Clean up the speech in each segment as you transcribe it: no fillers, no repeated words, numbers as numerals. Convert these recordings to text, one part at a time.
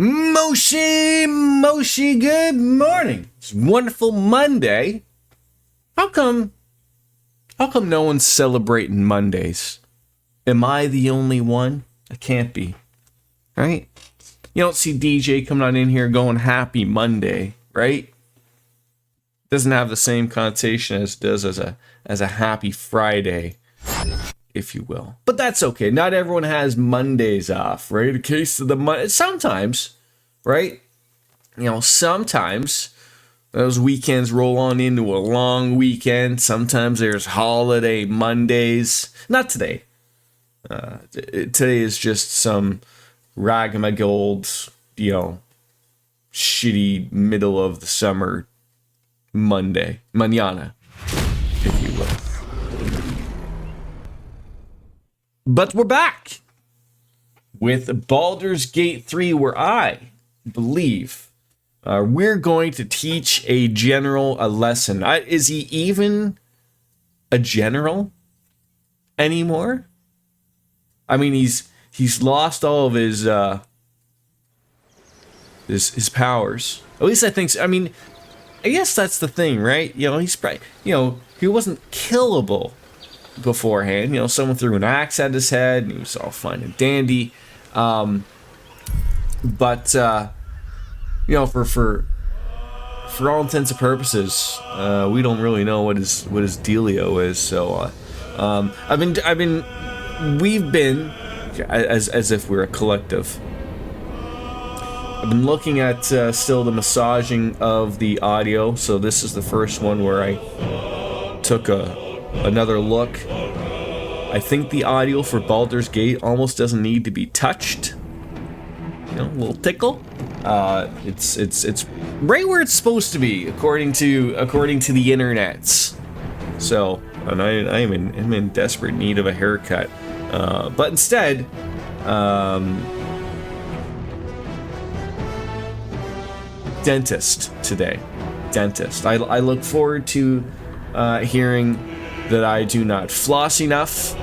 Moshi, good morning. It's wonderful Monday. How come no one's celebrating Mondays? Am I the only one? I can't be, right? You don't see DJ coming on in here going happy Monday, right? Doesn't have the same connotation as it does as a happy Friday, if you will. But that's okay. Not everyone has Mondays off, right? In case of the sometimes, right? You know, sometimes those weekends roll on into a long weekend. Sometimes there's holiday Mondays. Not today. Today is just some ragamuffin, shitty middle of the summer Monday. Mañana, if you will. But we're back with Baldur's Gate 3, where I believe we're going to teach a general a lesson. Is he even a general anymore? I mean, he's lost all of his powers. At least I think so. I mean, I guess that's the thing, right? You know, he's probably, he wasn't killable beforehand. Someone threw an axe at his head and he was all fine and dandy. But for all intents and purposes, we don't really know what his dealio is. So we've been as if we're a collective. I've been looking at still the massaging of the audio. So this is the first one where I took another look. I think the audio for Baldur's Gate almost doesn't need to be touched. A little tickle. It's right where it's supposed to be, according to the internets. So, and I'm in desperate need of a haircut. But instead, dentist today. Dentist. I look forward to hearing that I do not floss enough.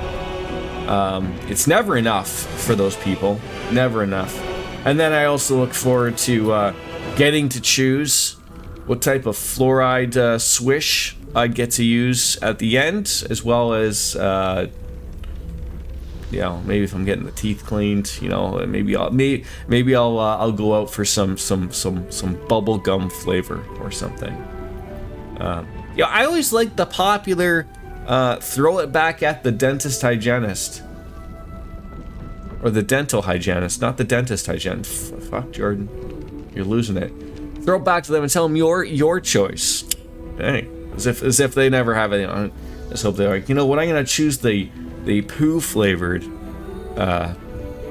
It's never enough for those people. Never enough. And then I also look forward to getting to choose what type of fluoride swish I get to use at the end, as well as maybe if I'm getting the teeth cleaned, maybe I'll go out for some bubble gum flavor or something. I always like the popular throw it back at the dentist hygienist. Or the dental hygienist, not the dentist hygienist. Fuck, Jordan. You're losing it. Throw it back to them and tell them your choice. Hey, as if they never have it. I just hope they're like, you know what, I'm going to choose the poo flavored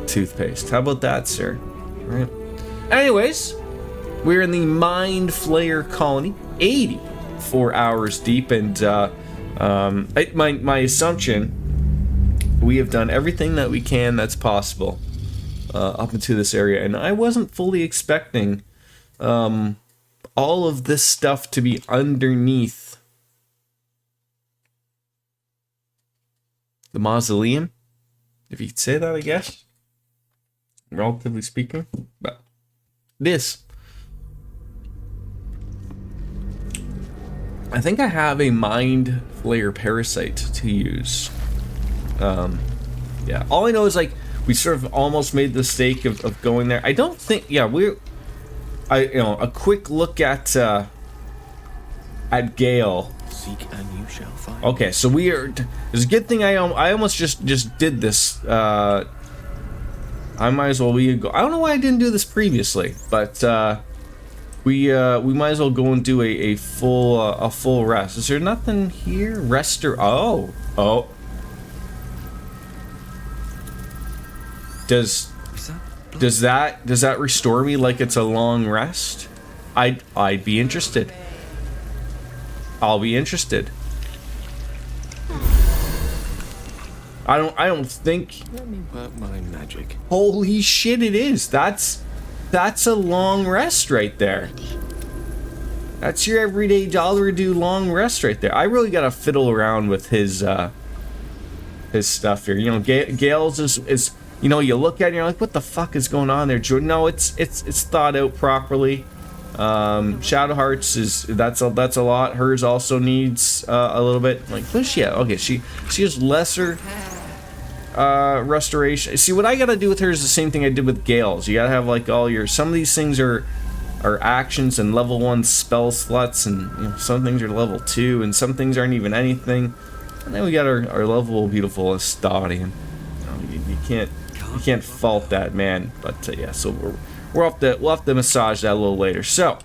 toothpaste. How about that, sir? Right. Anyways, we're in the Mind Flayer colony, 84 hours deep, and my assumption, we have done everything that we can that's possible up into this area, and I wasn't fully expecting all of this stuff to be underneath the mausoleum, if you could say that, I guess, relatively speaking. But it is. I think I have a Mind Flayer parasite to use. All I know is, like, we sort of almost made the mistake of going there. I don't think, a quick look at Gale. Seek and you shall find. Okay, so it's a good thing I almost just did this. I might as well go. I don't know why I didn't do this previously, but we might as well go and do a full rest. Is there nothing here? Oh. Does that restore me like it's a long rest? I'd be interested. I'll be interested. I don't think. Let me work my magic. Holy shit! It is. That's a long rest right there. That's your everyday dollar do long rest right there. I really gotta fiddle around with his stuff here. Gale's is you know, you look at it and you're like, what the fuck is going on there, Jordan? No, it's thought out properly. Shadow Hearts that's a lot. Hers also needs a little bit. Like, who's she at? Okay, she has lesser restoration. See, what I gotta do with her is the same thing I did with Gale's. You gotta have like all your, some of these things are actions and level 1 spell slots, and you know, some things are level 2 and some things aren't even anything. And then we got our lovable, beautiful Estadian. You can't fault that, man. But yeah, so we'll have to massage that a little later. So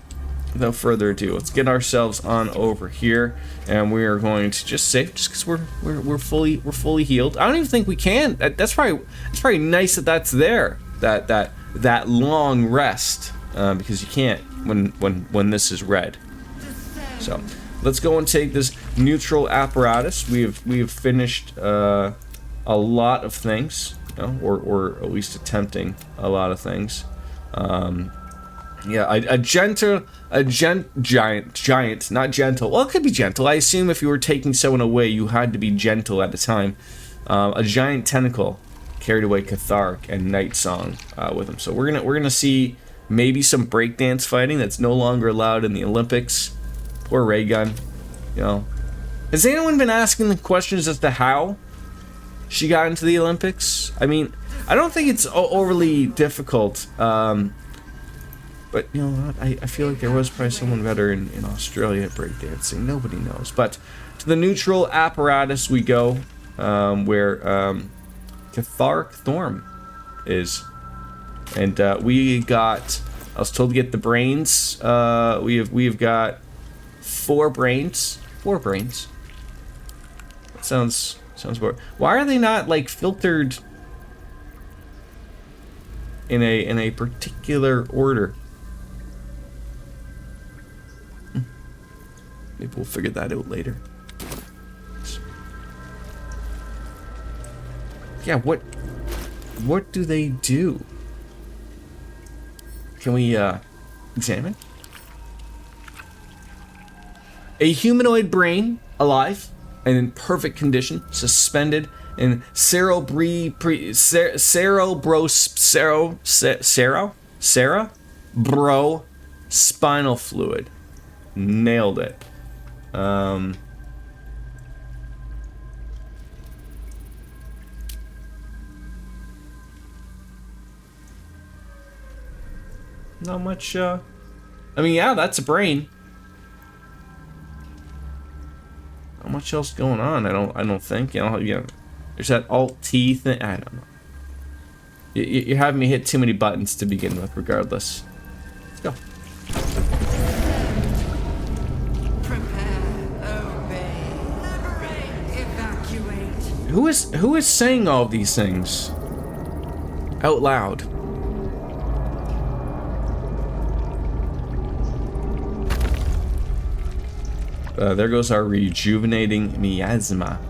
without further ado, let's get ourselves on over here, and we are going to just save, just because we're fully healed. I don't even think we can. That's probably nice that that's there. That long rest, because you can't when this is red. So let's go and take this neutral apparatus. We have finished a lot of things, you know, or at least attempting a lot of things. Yeah, a giant, not gentle. Well, it could be gentle. I assume if you were taking someone away, you had to be gentle at the time. A giant tentacle carried away Cathark and Night Song with him. So we're gonna see maybe some breakdance fighting that's no longer allowed in the Olympics. Poor Ray Gun. You know, has anyone been asking the questions as to how she got into the Olympics? I mean, I don't think it's overly difficult. But you know what? I feel like there was probably someone better in Australia at breakdancing. Nobody knows. But to the neutral apparatus we go, where Cathark Thorm is, and we got. I was told to get the brains. We've got 4 brains. 4 brains. That sounds boring. Why are they not like filtered in a particular order? Maybe we'll figure that out later. Yeah, what do they do? Can we examine? A humanoid brain, alive and in perfect condition, suspended in cerebro spinal fluid. Nailed it. Not much, I mean, yeah, that's a brain. Not much else going on, I don't think. You know, there's that Alt-T thing. I don't know. You're having me hit too many buttons to begin with, regardless. Let's go. Who is saying all these things out loud? There goes our rejuvenating miasma.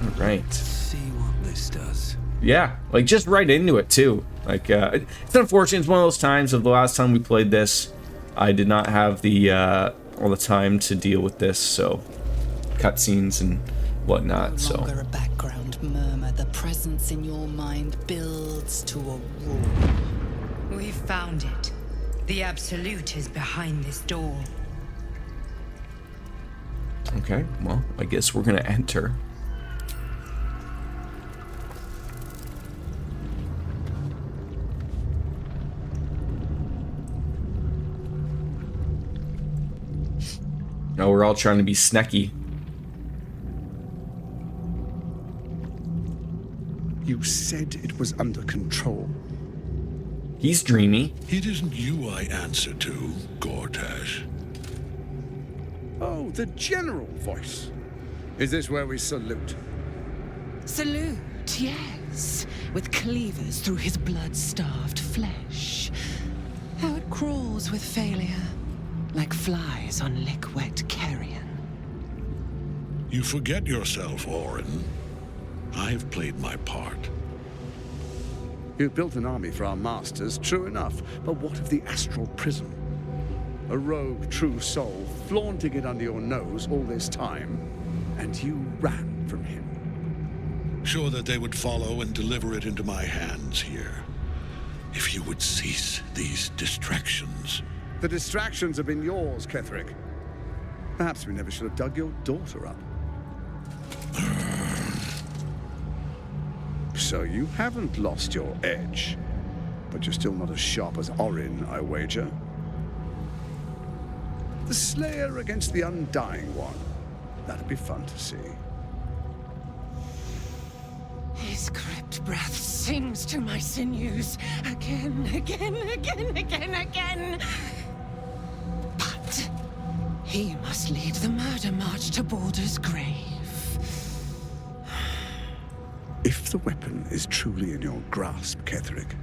All right. See what this does. Yeah, like just right into it too. Like it's unfortunate. It's one of those times of the last time we played this, I did not have the all the time to deal with this, so cutscenes and whatnot. No longer a background murmur. The presence in your mind builds to a roar. We've found it. The Absolute is behind this door. Okay, well, I guess we're gonna enter. No, we're all trying to be snacky. You said it was under control. He's dreamy. It isn't you I answer to, Gortash. Oh, the general voice. Is this where we salute? Salute, yes, with cleavers through his blood-starved flesh. How it crawls with failure, like flies on lick-wet carrion. You forget yourself, Orin. I've played my part. You've built an army for our masters, true enough. But what of the astral prison? A rogue true soul, flaunting it under your nose all this time. and you ran from him. Sure that they would follow and deliver it into my hands here. If you would cease these distractions. The distractions have been yours, Ketherick. Perhaps we never should have dug your daughter up. So you haven't lost your edge, but you're still not as sharp as Orin, I wager. The Slayer against the Undying One. That'd be fun to see. His crypt breath sings to my sinews again, again, again, again, again. But he must lead the murder march to Baldur's grave. If the weapon is truly in your grasp, Ketherick,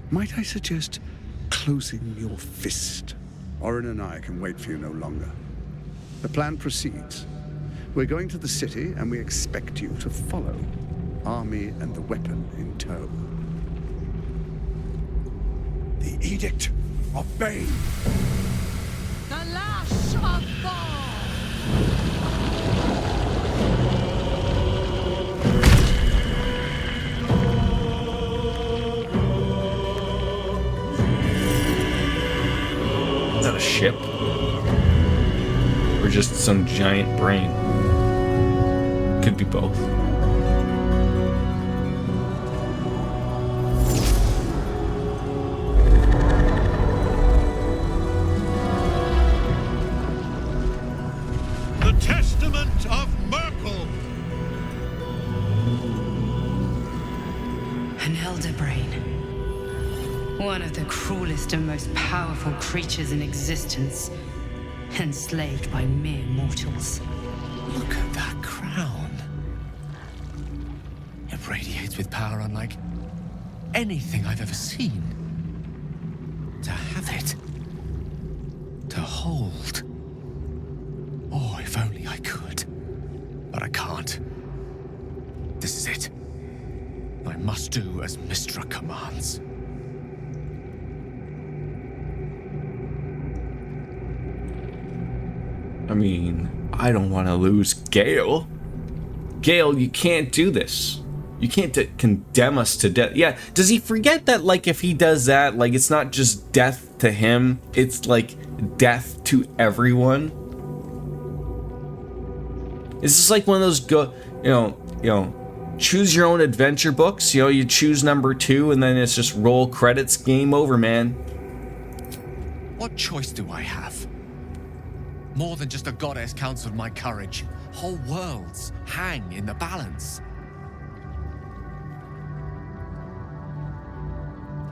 might I suggest closing your fist? Orin and I can wait for you no longer. The plan proceeds. We're going to the city, and we expect you to follow. Army and the weapon in tow. The Edict of Bane. The lash of Thor! Is that a ship? Or just some giant brain? Could be both. The Testament of Merkel. An elder brain. One of the cruelest and most powerful creatures in existence. Enslaved by mere mortals. Look at that crown. It radiates with power unlike anything I've ever seen. To have it. To hold. Oh, if only I could. But I can't. This is it. I must do as Mystra commands. I mean, I don't want to lose Gale. Gale, you can't do this. You can't condemn us to death. Yeah, does he forget that, like, if he does that, like, it's not just death to him, it's, like, death to everyone? It's just like one of those choose your own adventure books. You know, you choose number 2, and then it's just roll credits, game over, man. What choice do I have? More than just a goddess counseled my courage. Whole worlds hang in the balance.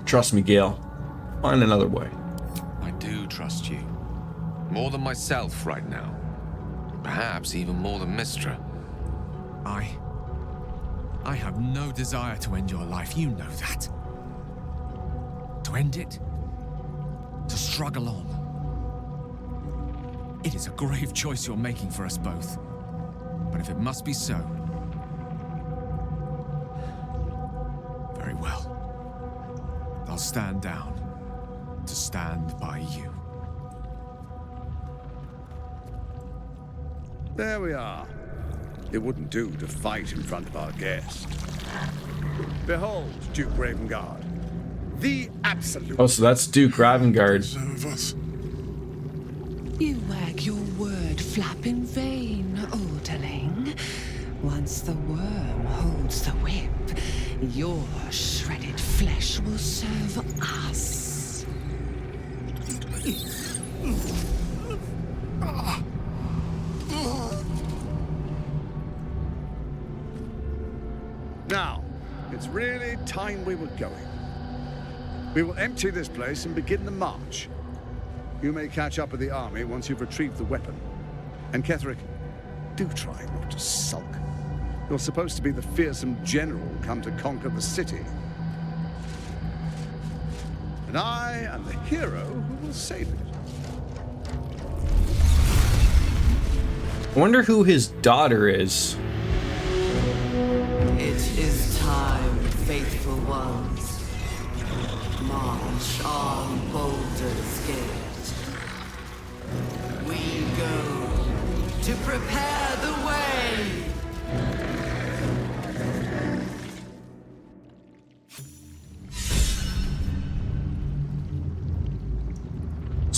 Trust me, Gale. Find another way. I do trust you. More than myself right now. Perhaps even more than Mystra. I have no desire to end your life, you know that. To end it? To struggle on. It is a grave choice you're making for us both. But if it must be so, very well. I'll stand down to stand by you. There we are. It wouldn't do to fight in front of our guest. Behold, Duke Ravengard. The absolute... Oh, so that's Duke Ravengard. Serve us. You wag your word flap in vain, Alderling. Once the worm holds the whip, your shredded flesh will serve us. Now, it's really time we were going. We will empty this place and begin the march. You may catch up with the army once you've retrieved the weapon. And Ketherick, do try not to sulk. You're supposed to be the fearsome general come to conquer the city. And I am the hero who will save it. I wonder who his daughter is. It is time, faithful ones. March on Baldur's Gate. We go to prepare the way.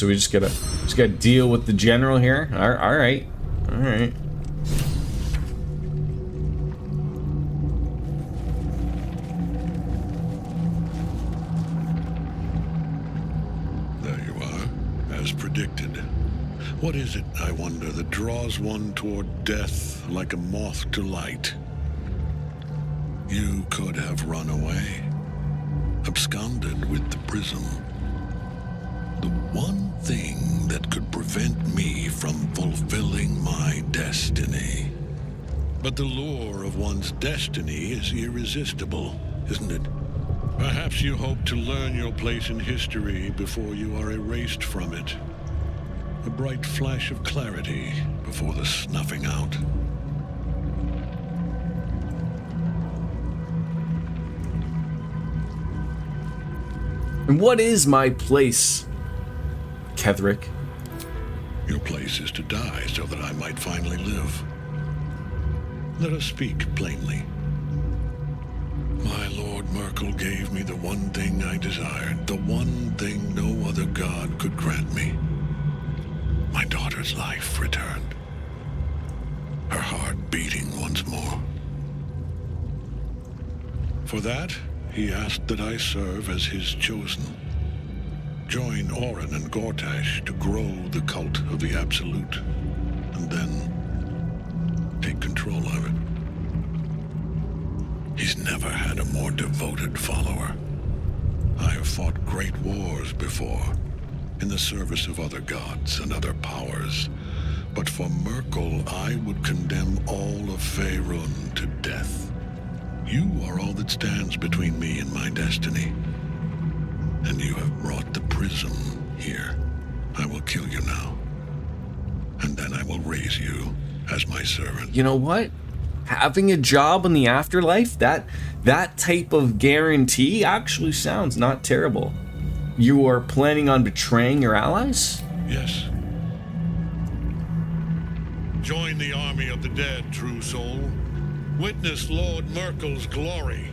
So we just gotta deal with the general here. All right. There you are, as predicted. What is it, I wonder, that draws one toward death like a moth to light? You could have run away, absconded with the prism. The one thing that could prevent me from fulfilling my destiny. But the lure of one's destiny is irresistible, isn't it? Perhaps you hope to learn your place in history before you are erased from it. A bright flash of clarity before the snuffing out. And what is my place, Ketherick? Your place is to die so that I might finally live. Let us speak plainly. My Lord Merkel gave me the one thing I desired, the one thing no other god could grant me. My daughter's life returned. Her heart beating once more. For that, he asked that I serve as his chosen. Join Orin and Gortash to grow the cult of the Absolute, and then take control of it. He's never had a more devoted follower. I have fought great wars before, in the service of other gods and other powers, but for Merkel, I would condemn all of Faerun to death. You are all that stands between me and my destiny. And you have brought the prism here. I will kill you now. And then I will raise you as my servant. You know what? Having a job in the afterlife, that type of guarantee actually sounds not terrible. You are planning on betraying your allies? Yes. Join the army of the dead, true soul. Witness Lord Merkel's glory.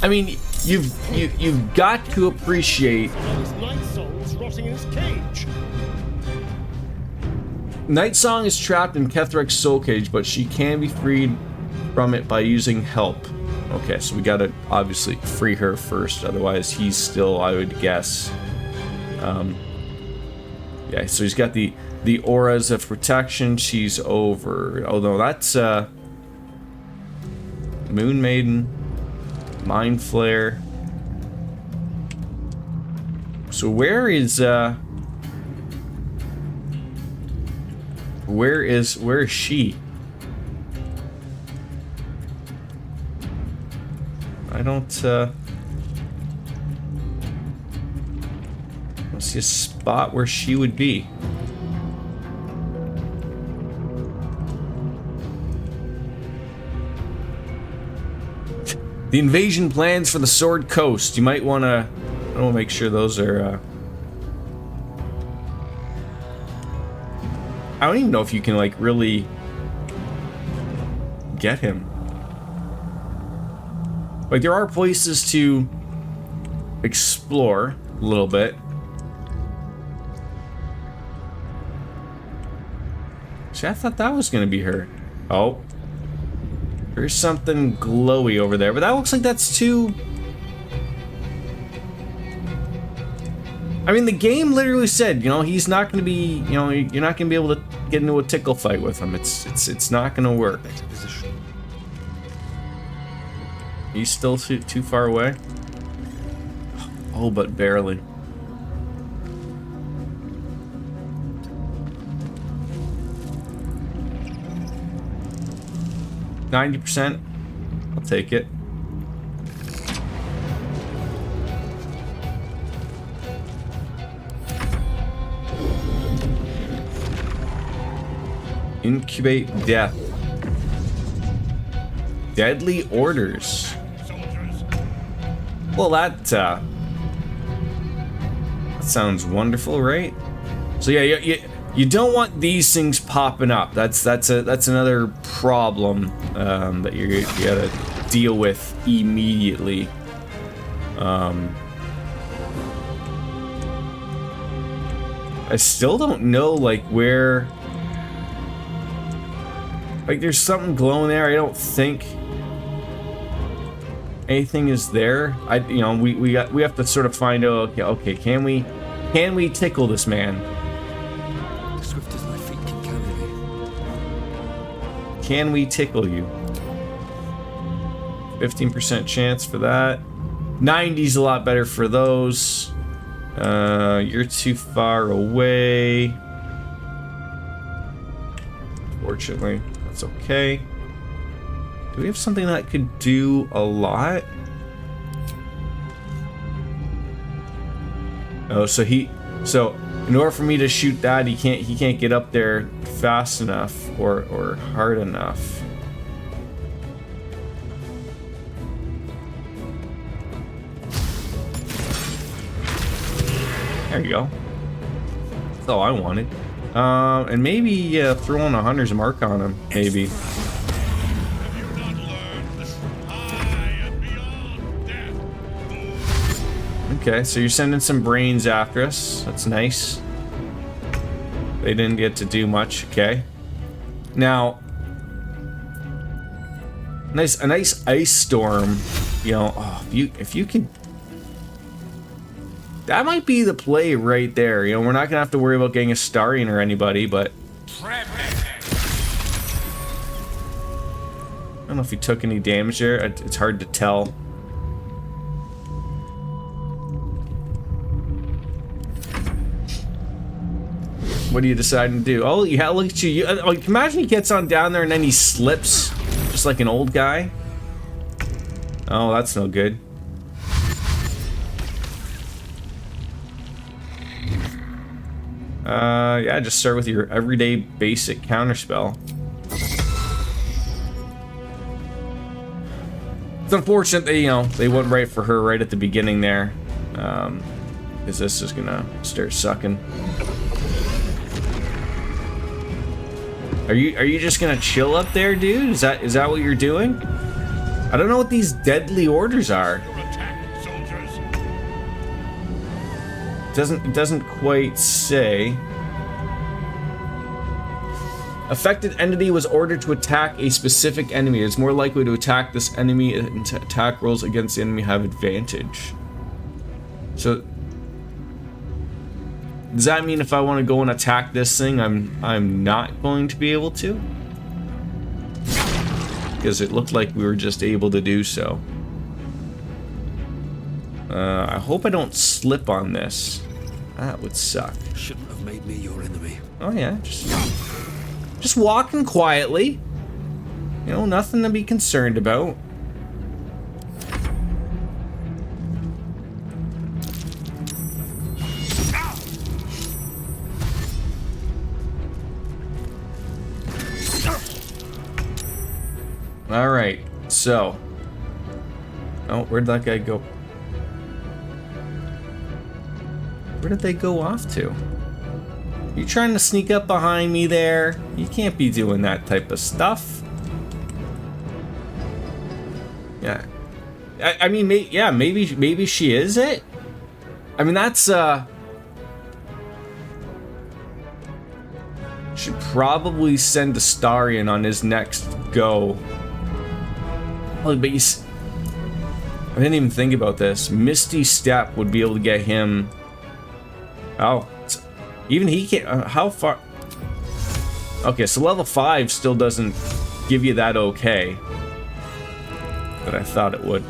I mean, you've got to appreciate Night Song's rotting in his cage. Night Song is trapped in Ketherick's soul cage, but she can be freed from it by using help. Okay, so we gotta obviously free her first, otherwise he's still, I would guess. Yeah, so he's got the auras of protection. She's over. Oh no, that's Moon Maiden, Mind Flare. So where is she? I don't see a spot where she would be. The invasion plans for the Sword Coast. You might want to make sure those are I don't even know if you can like really get him. Like, there are places to explore a little bit. See, I thought that was gonna be her. Oh. There's something glowy over there, but that looks like that's too... I mean, the game literally said, you know, he's not gonna be, you know, you're not gonna be able to get into a tickle fight with him. It's not gonna work. He's still too far away? Oh, but barely. %. I'll take it. Incubate death. Deadly orders. Well, that sounds wonderful, right? So yeah, you don't want these things popping up. That's another problem that you gotta deal with immediately. I still don't know, like, where... Like, there's something glowing there. I don't think anything is there. You know, we have to sort of find out. Okay, can we tickle this man? Swift as my feet can carry me. Can we tickle you? 15% chance for that. 90's a lot better for those. You're too far away. Fortunately, that's okay. Do we have something that could do a lot? Oh, so in order for me to shoot that, he can't get up there fast enough or hard enough. There you go. That's all I wanted. And maybe throwing a hunter's mark on him, maybe. Okay, so you're sending some brains after us. That's nice. They didn't get to do much. Okay. Now, a nice ice storm. You know, oh, if you can. That might be the play right there. You know, we're not gonna have to worry about getting a Starian or anybody, but I don't know if he took any damage there. It's hard to tell. What are you deciding to do? Oh, yeah, look at you. Like, imagine he gets on down there and then he slips, just like an old guy. Oh, that's no good. Yeah, just start with your everyday basic counterspell. It's unfortunate that, you know, they went right for her right at the beginning there. Because this is gonna start sucking. Are you just gonna chill up there, dude? Is that what you're doing? I don't know what these deadly orders are. It doesn't quite say. Affected entity was ordered to attack a specific enemy. It's more likely to attack this enemy, and attack rolls against the enemy have advantage. So does that mean if I want to go and attack this thing, I'm not going to be able to? Because it looked like we were just able to do so. I hope I don't slip on this. That would suck. Shouldn't have made me your enemy. Oh yeah, just walking quietly. You know, nothing to be concerned about. All right, so. Oh, where'd that guy go? Where did they go off to? You trying to sneak up behind me there? You can't be doing that type of stuff. Yeah. I mean, maybe she is it. I mean, that's should probably send a Starian on his next go. Oh, but I didn't even think about this. Misty Step would be able to get him. Oh, even he can't. How far? Okay, so level 5 still doesn't give you that okay. But I thought it would.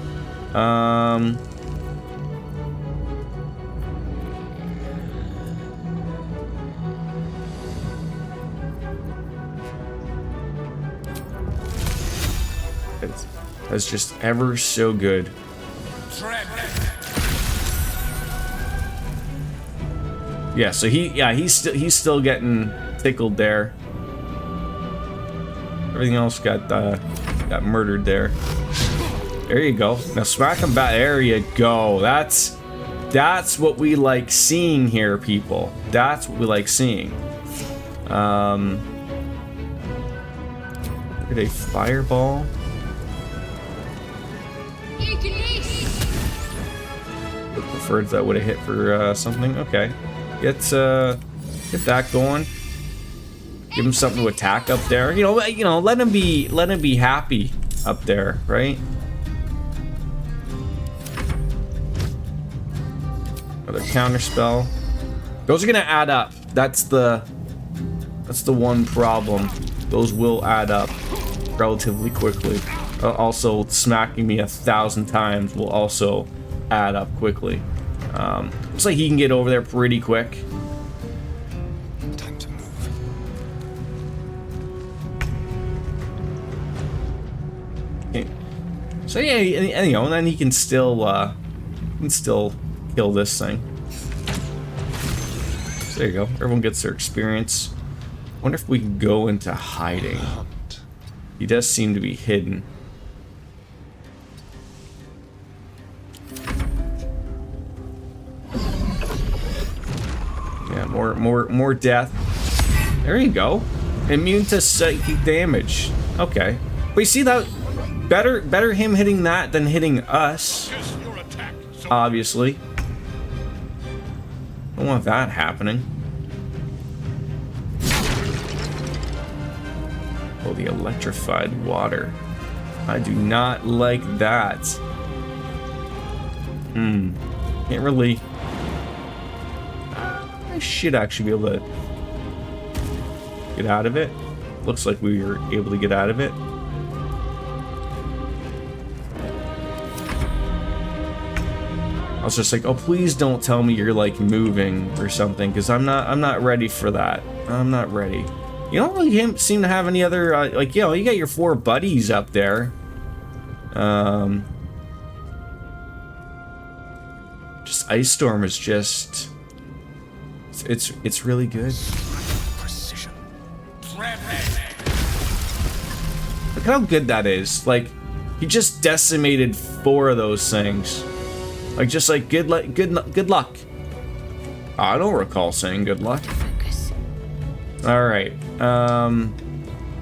That's just ever so good. Yeah, so he's still getting tickled there. Everything else got murdered there. There you go. Now smack him back. There you go. That's what we like seeing here, people. That's what we like seeing. Look at a fireball. Preferred that would have hit for something. Okay. Get Get that going. Give him something to attack up there. You know, let him be happy up there, right? Another counter spell. Those are gonna add up. That's the one problem. Those will add up relatively quickly. Also, smacking me 1,000 times will also add up quickly. Looks like he can get over there pretty quick. Time to move. Okay. So yeah, and, you know, and then he can still kill this thing. So there you go. Everyone gets their experience. Wonder if we can go into hiding. He does seem to be hidden. Yeah, more death. There you go. Immune to psychic damage. Okay. But you see that? Better him hitting that than hitting us. Obviously. Don't want that happening. Oh, the electrified water. I do not like that. Can't really... I should actually be able to get out of it. Looks like we were able to get out of it. I was just like, oh, please don't tell me you're like moving or something, because I'm not ready for that. I'm not ready. You don't really seem to have any other like, you know, you got your 4 buddies up there. Just Ice Storm is just it's really good. Precision. Look how good that is. Like, he just decimated 4 of those things. Like, just like good luck. I don't recall saying good luck. All right.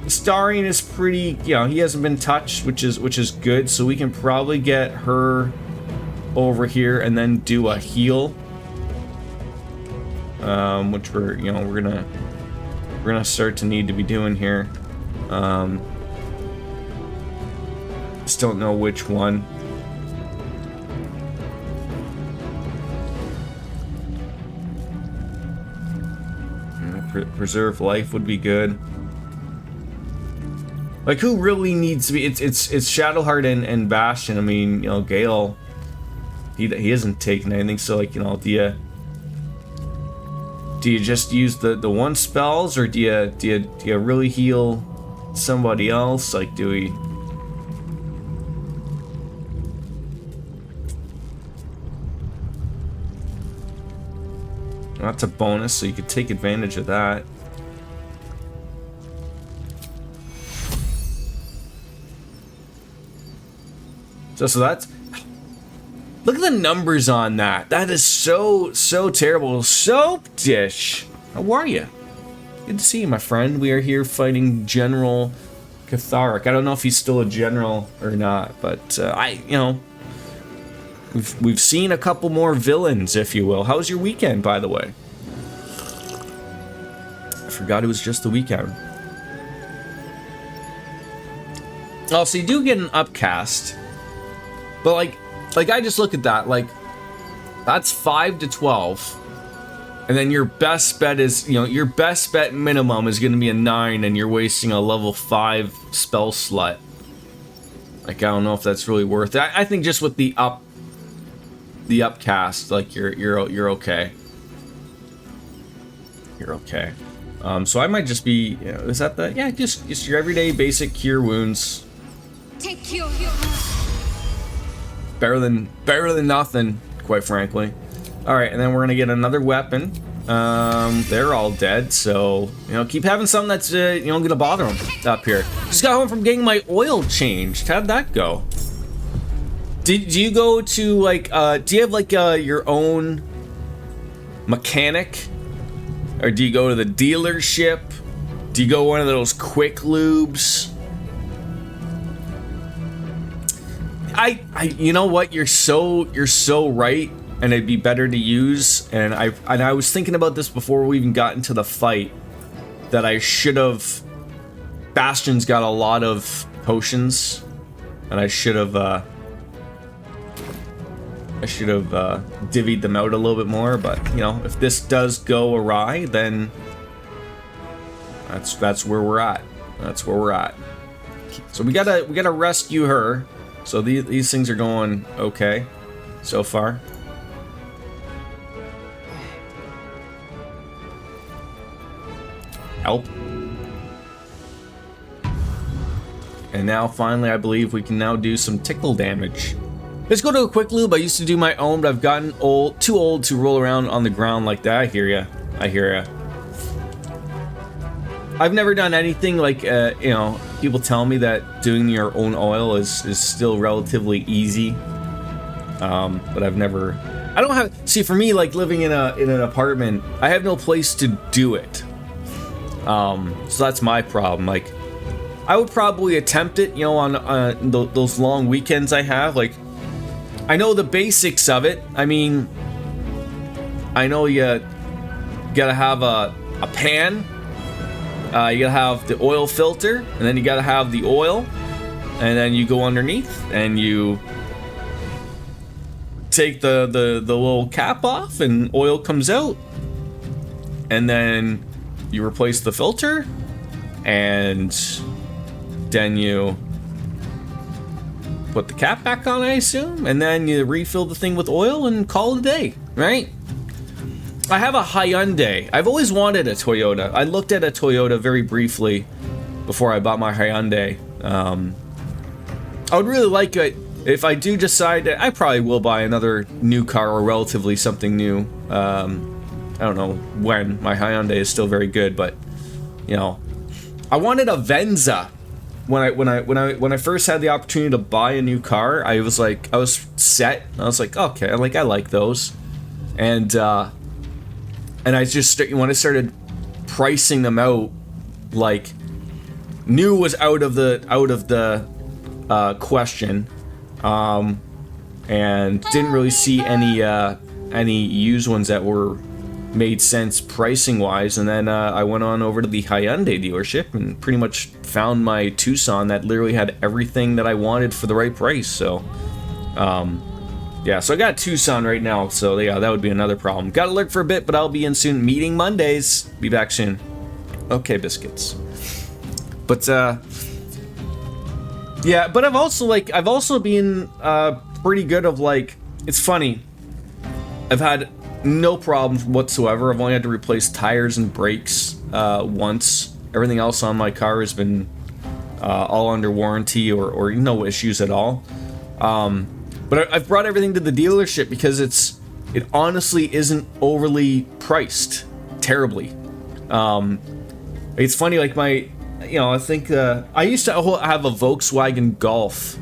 Starring is pretty, you know, he hasn't been touched, which is good. So we can probably get her over here and then do a heal. Which we're gonna start to need to be doing here. Just don't know which one. Preserve life would be good. Like, who really needs to be? It's Shadowheart and Bastion. I mean, you know, Gale. He hasn't taken anything. So, like, you know, do you just use the one spells, or do you really heal somebody else? Like, do we? That's a bonus, so you could take advantage of that. So that's... Look at the numbers on that. That is so terrible. Soap Dish, how are you? Good to see you, my friend. We are here fighting General Catharic. I don't know if he's still a general or not, but We've seen a couple more villains, if you will. How was your weekend, by the way? I forgot it was just the weekend. Oh, so you do get an upcast. But like I just look at that, like, that's 5 to 12. And then your best bet is, you know, your best bet minimum is going to be a 9, and you're wasting a level 5 spell slot. Like, I don't know if that's really worth it. I think just with the upcast, like, you're okay. You're okay. So I might just be, you know, is that the, yeah, just your everyday basic cure wounds. Take cure. Better than nothing, quite frankly. All right, and then we're gonna get another weapon. They're all dead, so, you know, keep having something that's you know, gonna bother them up here. Just got home from getting my oil changed. How'd that go? Do you go to, like, do you have, like, your own mechanic? Or do you go to the dealership? Do you go one of those quick lubes? You know what? You're so right. and it'd be better to use. And I was thinking about this before we even got into the fight, that I should have. Bastion's got a lot of potions, and I should have divvied them out a little bit more. But you know, if this does go awry, then that's where we're at. That's where we're at. So we gotta rescue her. So these things are going okay so far. Help. And now finally I believe we can now do some tickle damage. Let's go to a quick lube. I used to do my own, but I've gotten too old to roll around on the ground like that. I hear ya. I hear ya. I've never done anything like, you know, people tell me that doing your own oil is still relatively easy. But I've never, I don't have, see for me, like living in an apartment, I have no place to do it. So that's my problem. Like, I would probably attempt it, you know, on those long weekends I have. Like, I know the basics of it. I mean, I know you gotta have a pan. You gotta have the oil filter, and then you gotta have the oil, and then you go underneath and you take the little cap off, and oil comes out, and then you replace the filter, and then you put the cap back on, I assume, and then you refill the thing with oil and call it a day, right? I have a Hyundai. I've always wanted a Toyota. I looked at a Toyota very briefly before I bought my Hyundai. I would really like it if I do decide that I probably will buy another new car, or relatively something new. I don't know when. My Hyundai is still very good, but you know, I wanted a Venza. When I first had the opportunity to buy a new car, I was set. I was like, okay, I like those, and I just when I started pricing them out, like new was out of the question, and didn't really see any used ones that were made sense pricing wise. And then I went on over to the Hyundai dealership and pretty much found my Tucson that literally had everything that I wanted for the right price. So yeah, so I got Tucson right now, so yeah, that would be another problem. Gotta lurk for a bit, but I'll be in soon. Meeting Mondays. Be back soon. Okay, biscuits. But yeah, but I've also been pretty good of like, it's funny. I've had no problems whatsoever. I've only had to replace tires and brakes once. Everything else on my car has been all under warranty or no issues at all. But I've brought everything to the dealership because it honestly isn't overly priced terribly. It's funny, like I think I used to have a Volkswagen Golf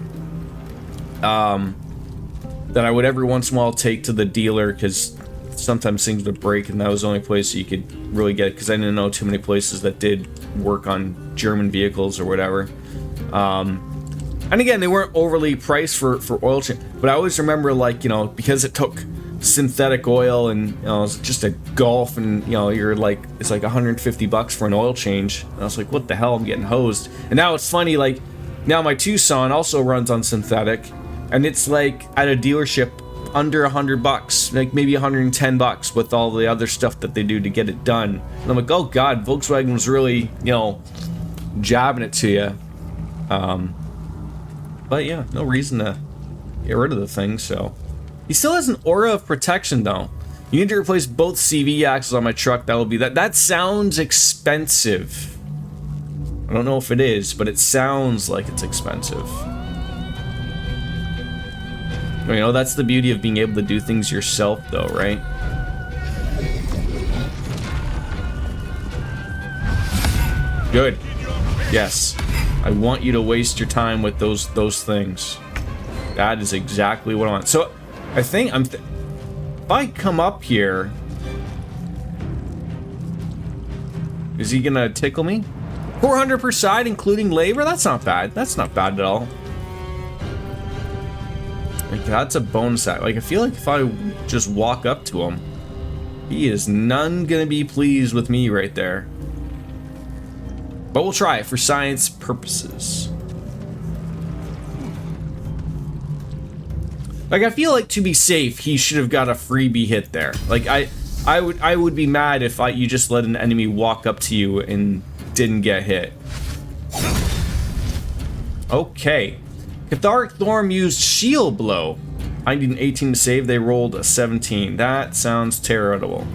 that I would every once in a while take to the dealer because sometimes things would break, and that was the only place you could really get it because I didn't know too many places that did work on German vehicles or whatever. And again, they weren't overly priced for oil change, but I always remember, like, you know, because it took synthetic oil and, you know, it's just a Golf, and, you know, you're like, it's like $150 for an oil change. And I was like, what the hell, I'm getting hosed. And now it's funny, like, now my Tucson also runs on synthetic, and it's like at a dealership under $100, like maybe $110 with all the other stuff that they do to get it done. And I'm like, oh god, Volkswagen was really, you know, jabbing it to you. But yeah, no reason to get rid of the thing. So he still has an aura of protection though. You need to replace both CV axles on my truck. That will be that. That sounds expensive. I don't know if it is, but it sounds like it's expensive. You know, that's the beauty of being able to do things yourself though, right? Good. Yes. I want you to waste your time with those things. That is exactly what I want. So, I think if I come up here, is he gonna tickle me? 400 per side, including labor? That's not bad. That's not bad at all. Like, that's a bonus act. Like, I feel like if I just walk up to him, he is none gonna be pleased with me right there. But we'll try it for science purposes. Like, I feel like to be safe, he should have got a freebie hit there. Like, I would be mad if you just let an enemy walk up to you and didn't get hit. Okay. Catharic Thorm used Shield Blow. I need an 18 to save. They rolled a 17. That sounds terrible.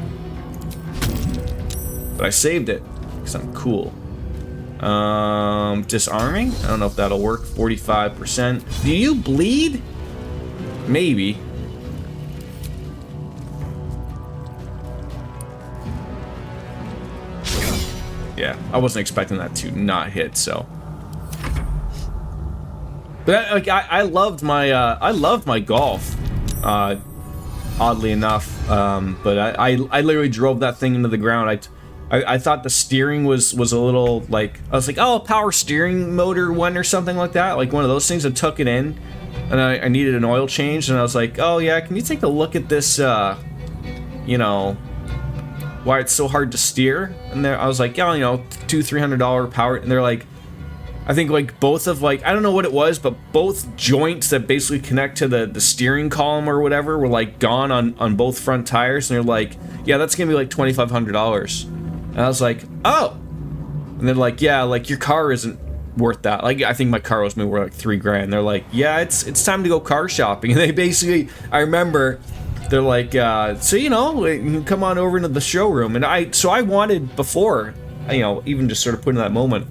But I saved it because I'm cool. Disarming? I don't know if that'll work. 45%. Do you bleed? Maybe. Yeah, I wasn't expecting that to not hit, so. But like, I loved my golf, oddly enough. But I literally drove that thing into the ground. I thought the steering was a little like, I was like, oh, a power steering motor one or something like that, like one of those things. I took it in, and I needed an oil change, and I was like, oh yeah, can you take a look at this, you know, why it's so hard to steer? And there, I was like, yeah, you know, $200-300 power, and they're like, I think like both of like, I don't know what it was, but both joints that basically connect to the steering column or whatever were like gone on both front tires, and they're like, yeah, that's gonna be like $2,500. And I was like, oh. And they're like, yeah, like your car isn't worth that. Like, I think my car was maybe worth like $3,000. They're like, yeah, it's time to go car shopping. And they basically, I remember, they're like, so you know, you can come on over into the showroom. And I wanted before, you know, even just sort of put in that moment,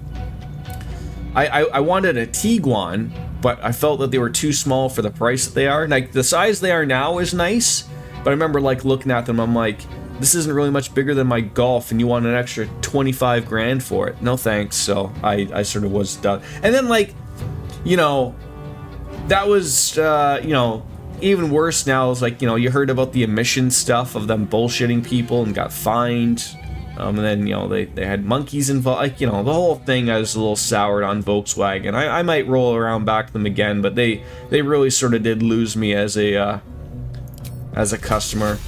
I wanted a Tiguan, but I felt that they were too small for the price that they are. Like, the size they are now is nice, but I remember like looking at them, I'm like, this isn't really much bigger than my Golf, and you want an extra $25,000 for it. No thanks. So I sort of was done. And then, like, you know, that was, you know, even worse now is like, you know, you heard about the emission stuff of them bullshitting people and got fined. And then, you know, they had monkeys involved. Like, you know, the whole thing I was a little soured on Volkswagen. I might roll around back to them again, but they really sort of did lose me as a customer.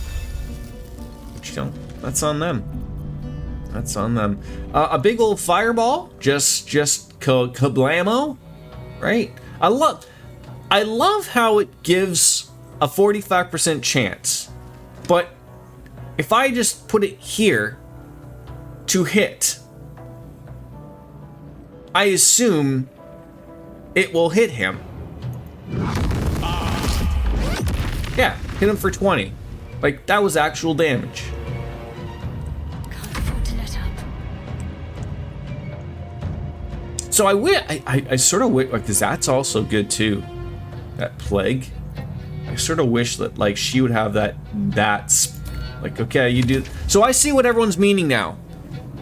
You know, that's on them. That's on them. A big old fireball, just kablamo, right? I love how it gives a 45% chance, but if I just put it here to hit, I assume it will hit him. Yeah, hit him for 20. Like, that was actual damage. Can't afford to let up. So I sort of wish, like, cause that's also good too. That plague. I sort of wish that like she would have that's like, okay, you do. So I see what everyone's meaning now.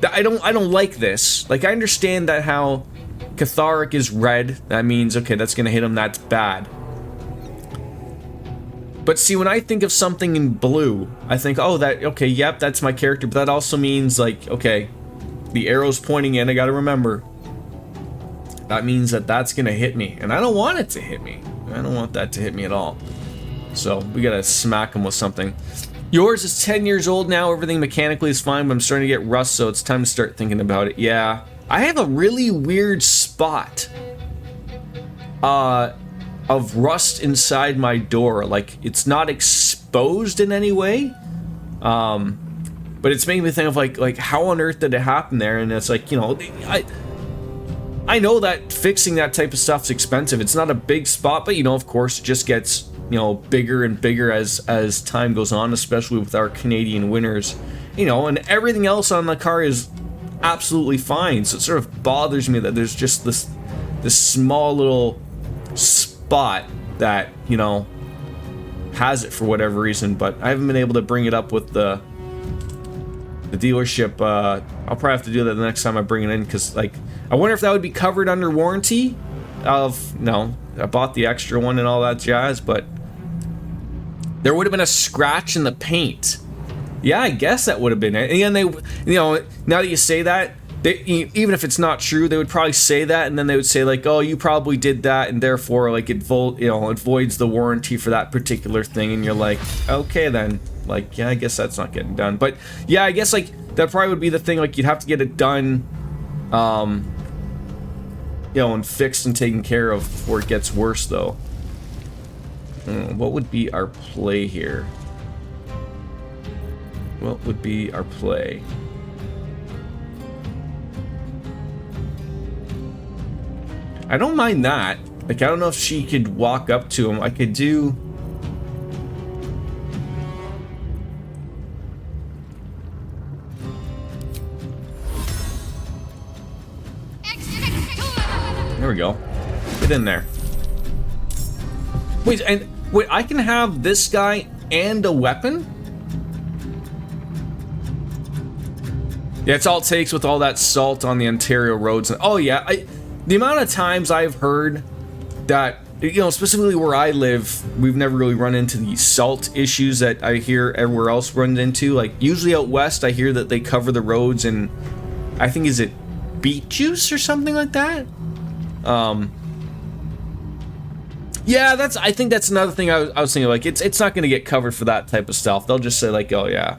I don't like this. Like, I understand that how Catharic is red. That means, okay, that's gonna hit him. That's bad. But see, when I think of something in blue, I think, oh, okay, yep, that's my character. But that also means, like, okay, the arrow's pointing in, I gotta remember. That means that that's gonna hit me. And I don't want it to hit me. I don't want that to hit me at all. So, we gotta smack him with something. Yours is 10 years old now, everything mechanically is fine, but I'm starting to get rust, so it's time to start thinking about it. Yeah. I have a really weird spot. Of rust inside my door. Like, it's not exposed in any way, but it's making me think of like how on earth did it happen there? And it's like, you know, I know that fixing that type of stuff's expensive. It's not a big spot, but you know, of course, it just gets, you know, bigger and bigger as time goes on, especially with our Canadian winters, you know. And everything else on the car is absolutely fine, so it sort of bothers me that there's just this small little spot that, you know, has it for whatever reason. But I haven't been able to bring it up with the dealership. I'll probably have to do that the next time I bring it in, because like, I wonder if that would be covered under warranty of, no, I bought the extra one and all that jazz, but there would have been a scratch in the paint. Yeah, I guess that would have been it. And they, you know, now that you say that, even if it's not true, they would probably say that, and then they would say like, "Oh, you probably did that, and therefore, like, it voids the warranty for that particular thing." And you're like, "Okay, then, like, yeah, I guess that's not getting done." But yeah, I guess like that probably would be the thing. Like, you'd have to get it done, and fixed and taken care of before it gets worse, though. What would be our play here? What would be our play? I don't mind that. Like, I don't know if she could walk up to him. I could do... There we go. Get in there. Wait, I can have this guy and a weapon? Yeah, it's all it takes with all that salt on the Ontario roads. Oh yeah, the amount of times I've heard that, specifically where I live, we've never really run into the salt issues that I hear everywhere else runs into. Like, usually out west, I hear that they cover the roads in, I think, is it beet juice or something like that? Yeah, I think that's another thing I was thinking, like, it's not going to get covered for that type of stuff. They'll just say, like, oh yeah,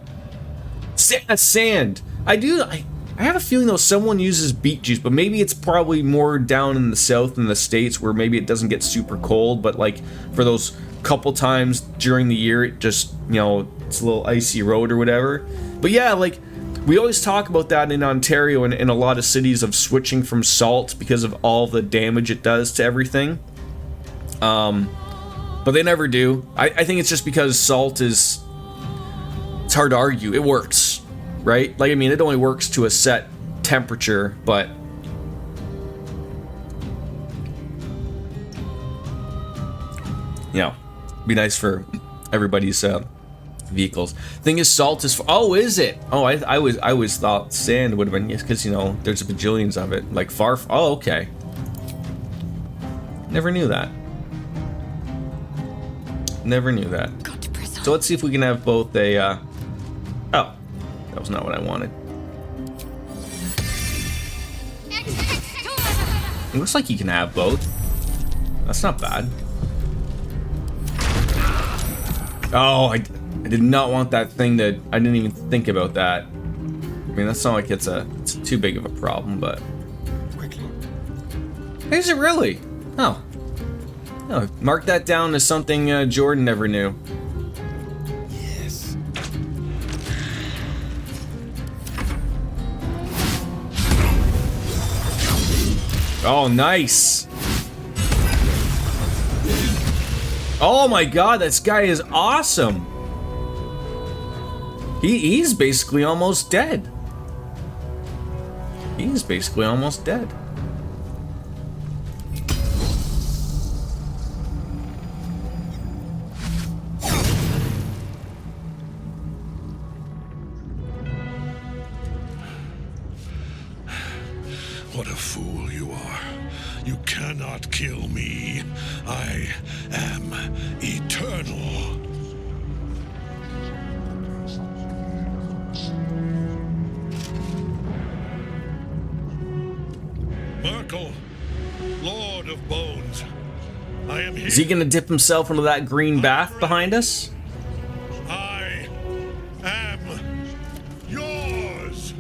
sand. I have a feeling though someone uses beet juice, but maybe it's probably more down in the south in the States where maybe it doesn't get super cold, but like for those couple times during the year, it just, it's a little icy road or whatever. But yeah, like, we always talk about that in Ontario and in a lot of cities of switching from salt because of all the damage it does to everything. But they never do. I think it's just because salt it's hard to argue. It works, right? Like, I mean, it only works to a set temperature, but be nice for everybody's vehicles. Thing is, salt is is it? Oh, I always thought sand would have been, yes, because there's bajillions of it. Like oh, okay. Never knew that. Never knew that. So let's see if we can have both a oh, that was not what I wanted. It looks like you can have both. That's not bad. Oh, I did not want that thing I didn't even think about that. I mean, that's not like it's too big of a problem, but... Is it really? Oh. Oh, mark that down as something Jordan never knew. Yes. Oh, nice. Oh my god, this guy is awesome. He's basically almost dead. He's basically almost dead. What a fool you are. You cannot kill me. I am eternal. Merkel, Lord of Bones, I am here. Is he gonna dip himself into that green bath behind us? I am yours.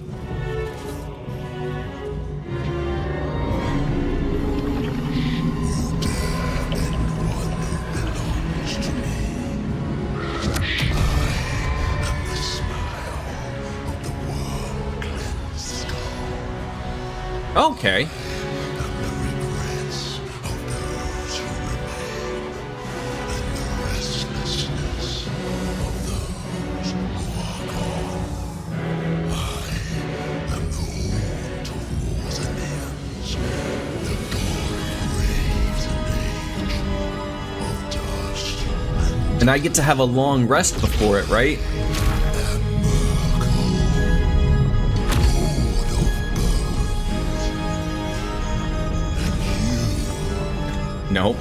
Okay. And I get to have a long rest before it, right? Nope.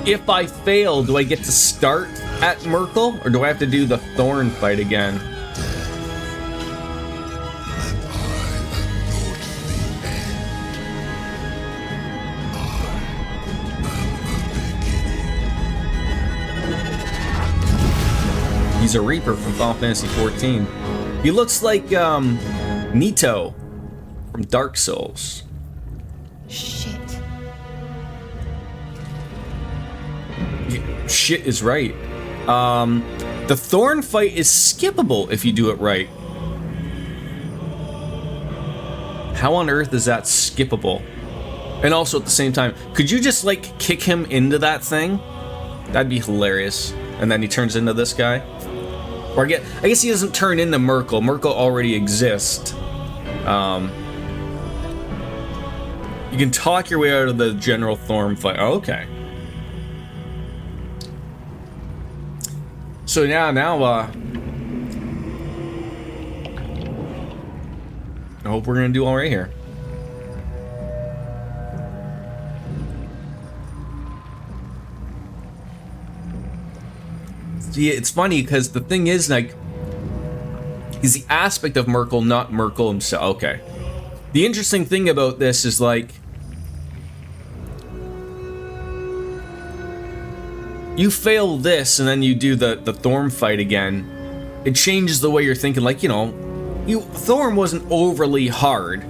If I fail, do I get to start at Merkel, or do I have to do the Thorn fight again? He's a Reaper from Final Fantasy XIV. He looks like Nito from Dark Souls. Shit. Shit is right. The Thorn fight is skippable if you do it right. How on earth is that skippable? And also at the same time, could you just like kick him into that thing? That'd be hilarious. And then he turns into this guy. Or I guess he doesn't turn into Merkel. Merkel already exists. You can talk your way out of the general Thorn fight. Oh, okay. So now, I hope we're gonna do all right here. See, it's funny because the thing is, like, he's the aspect of Merkel, not Merkel himself. Okay. The interesting thing about this is, like, you fail this and then you do the Thorn fight again, it changes the way you're thinking. Like, you know, Thorn wasn't overly hard,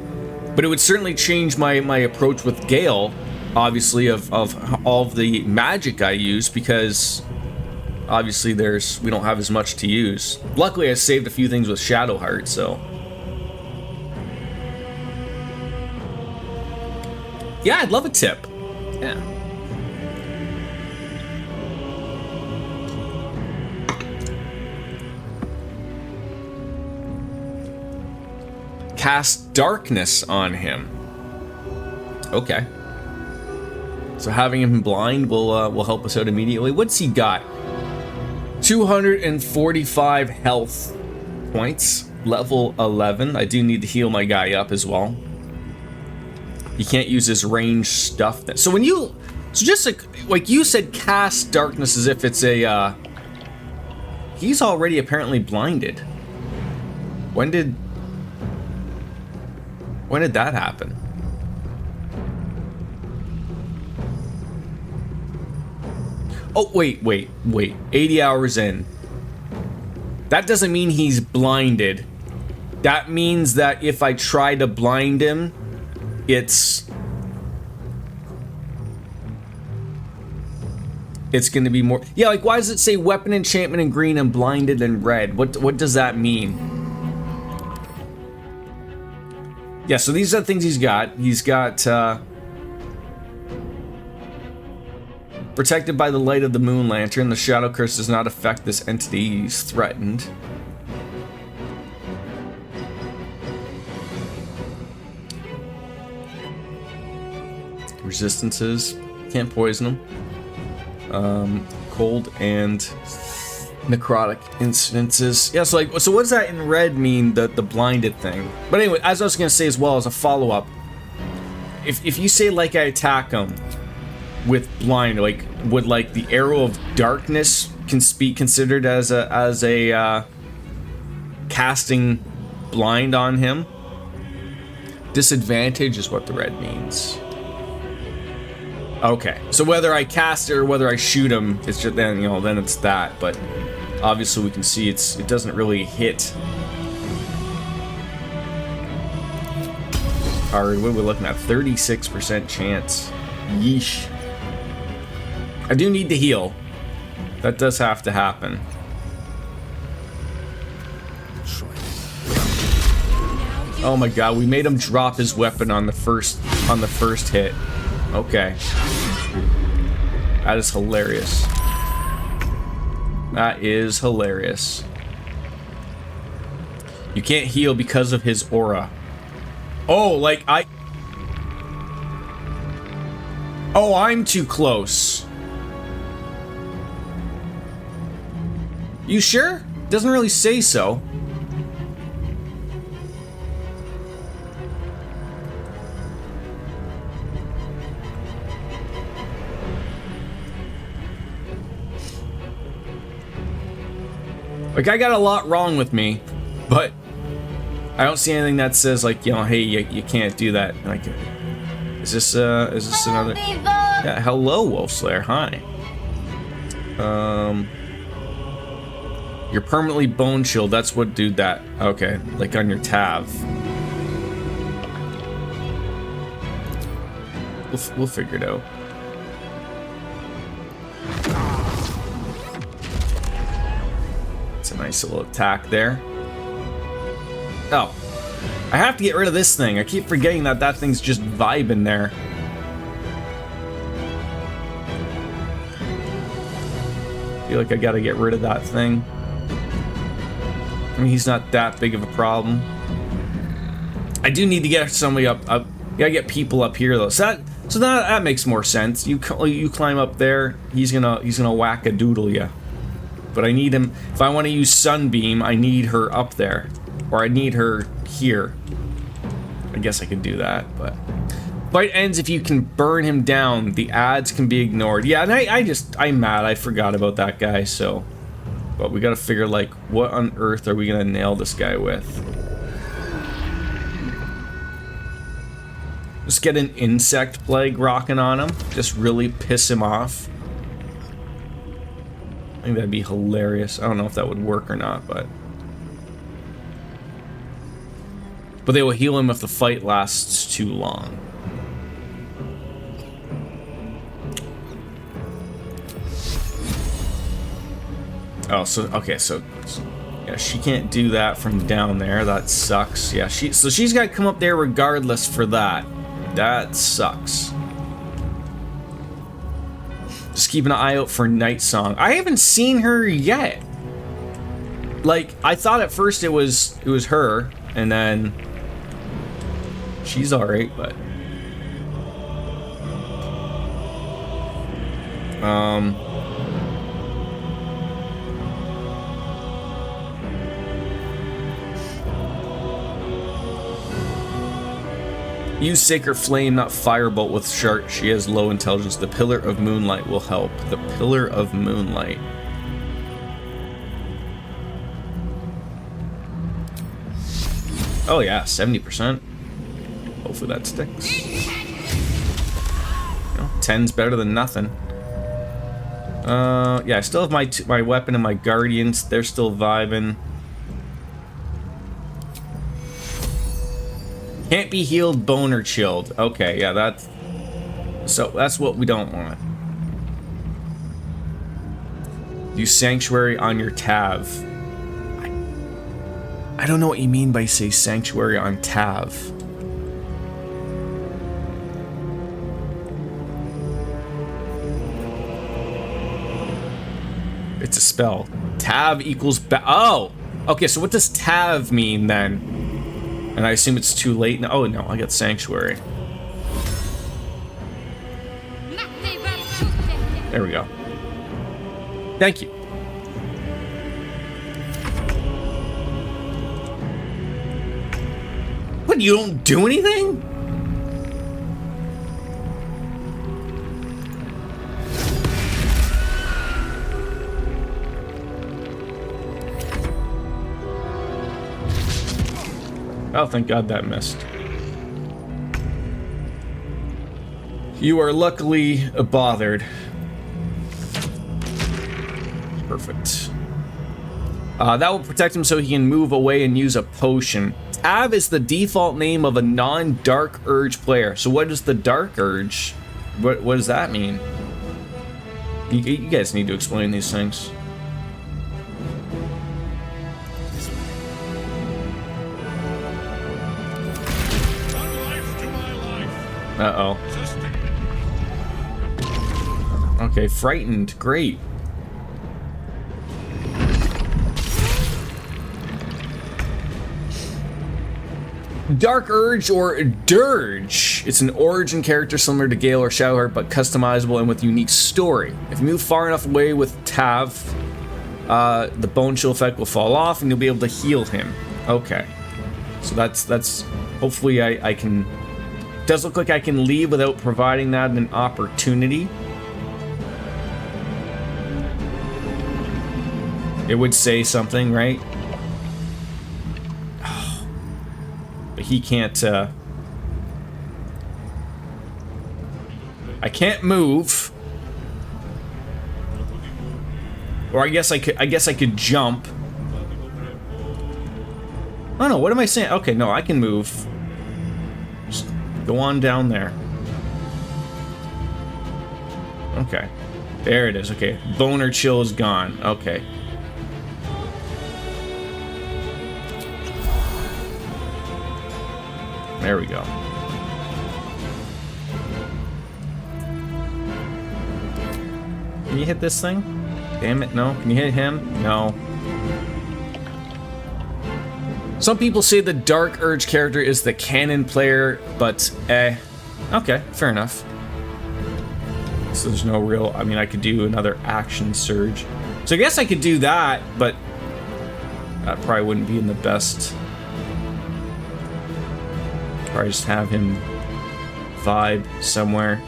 but it would certainly change my approach with Gale, obviously, of all of the magic I use, because obviously we don't have as much to use. Luckily, I saved a few things with Shadowheart, so. Yeah, I'd love a tip. Yeah. Cast darkness on him. Okay. So having him blind will help us out immediately. What's he got? 245 health points. Level 11. I do need to heal my guy up as well. He can't use his range stuff. So when you... So just like you said, cast darkness as if it's a... He's already apparently blinded. When did that happen? Oh, wait. 80 hours in. That doesn't mean he's blinded. That means that if I try to blind him, it's gonna be more... Yeah, like, why does it say weapon enchantment in green and blinded in red? What does that mean? Yeah, so these are the things he's got. He's got, protected by the light of the moon lantern. The shadow curse does not affect this entity. He's threatened. Resistances. Can't poison him. Cold and necrotic incidences. Yeah, so like, so what does that in red mean, the blinded thing? But anyway, as I was gonna say as well as a follow-up, if you say like I attack him with blind, like, would like the arrow of darkness be considered as a casting blind on him? Disadvantage is what the red means. Okay, so whether I cast it or whether I shoot him, it's just then, you know, then it's that. But obviously we can see it doesn't really hit. Alright, what are we looking at? 36% chance. Yeesh. I do need to heal. That does have to happen. Oh my god, we made him drop his weapon on the first hit. Okay. That is hilarious. That is hilarious. You can't heal because of his aura. Oh, like Oh, I'm too close. You sure? Doesn't really say so. Like, I got a lot wrong with me, but I don't see anything that says, like, you know, hey, you can't do that. Like, is this another? Yeah, hello, Wolfslayer. Hi. You're permanently bone chilled. That's what dude that. Okay, like on your tab. We'll figure it out. It's a nice little attack there. Oh. I have to get rid of this thing. I keep forgetting that that thing's just vibing there. I feel like I gotta get rid of that thing. I mean, he's not that big of a problem. I do need to get somebody up. Gotta get people up here though. So that makes more sense. You climb up there. He's gonna whack a doodle ya. But I need him. If I want to use Sunbeam, I need her up there, or I need her here. I guess I could do that, but fight ends if you can burn him down. The ads can be ignored. Yeah, and I'm mad. I forgot about that guy. So, but we gotta figure like what on earth are we gonna nail this guy with? Just get an insect plague rocking on him. Just really piss him off. I think that'd be hilarious. I don't know if that would work or not, but they will heal him if the fight lasts too long. Oh, so okay, so yeah, she can't do that from down there. That sucks. Yeah, she's got to come up there regardless for that. That sucks. Just keep an eye out for Night Song. I haven't seen her yet. Like, I thought at first it was her, and then she's alright, but use Sacred Flame, not Firebolt with Shark. She has low intelligence. The Pillar of Moonlight will help. The Pillar of Moonlight. Oh yeah, 70%. Hopefully that sticks. You know, 10's better than nothing. Yeah, I still have my weapon and my guardians. They're still vibing. Can't be healed, bone, or chilled. Okay, yeah, that's what we don't want. Use Sanctuary on your Tav. I don't know what you mean by say Sanctuary on Tav. It's a spell. Tav equals oh! Okay, so what does Tav mean then? And I assume it's too late now. Oh no, I got Sanctuary. There we go. Thank you. What, you don't do anything? Oh, thank God that missed. You are luckily bothered. Perfect. That will protect him so he can move away and use a potion. Tav is the default name of a non-Dark Urge player. So what is the Dark Urge? What does that mean? You guys need to explain these things. Uh-oh. Okay, frightened. Great. Dark Urge or Dirge. It's an origin character similar to Gale or Shadowheart, but customizable and with unique story. If you move far enough away with Tav, the bone chill effect will fall off and you'll be able to heal him. Okay. So that's hopefully I can... Does look like I can leave without providing that an opportunity. It would say something, right? But he can't, I can't move. Or I guess I could jump. Oh no, what am I saying? Okay, no, I can move. Just go on down there. Okay. There it is. Okay. Boner chill is gone. Okay. There we go. Can you hit this thing? Damn it, no. Can you hit him? No. Some people say the Dark Urge character is the canon player, but okay, fair enough. So there's no real, I mean, I could do another action surge. So I guess I could do that, but that probably wouldn't be in the best. Probably just have him vibe somewhere.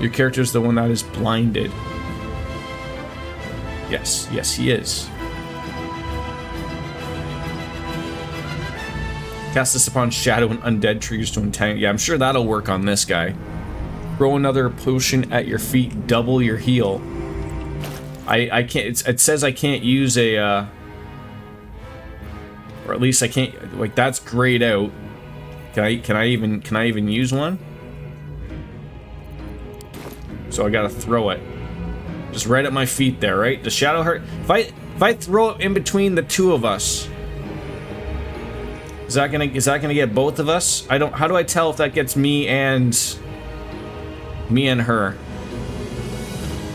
Your character's the one that is blinded. Yes, yes, he is. Cast this upon shadow and undead triggers to entangle. Yeah, I'm sure that'll work on this guy. Throw another potion at your feet, double your heal. I can't. It says I can't use a, or at least I can't. Like that's grayed out. Can I even use one? So I gotta throw it, just right at my feet there, right? The shadow hurt. If I throw it in between the two of us, is that gonna get both of us? I don't. How do I tell if that gets me and her?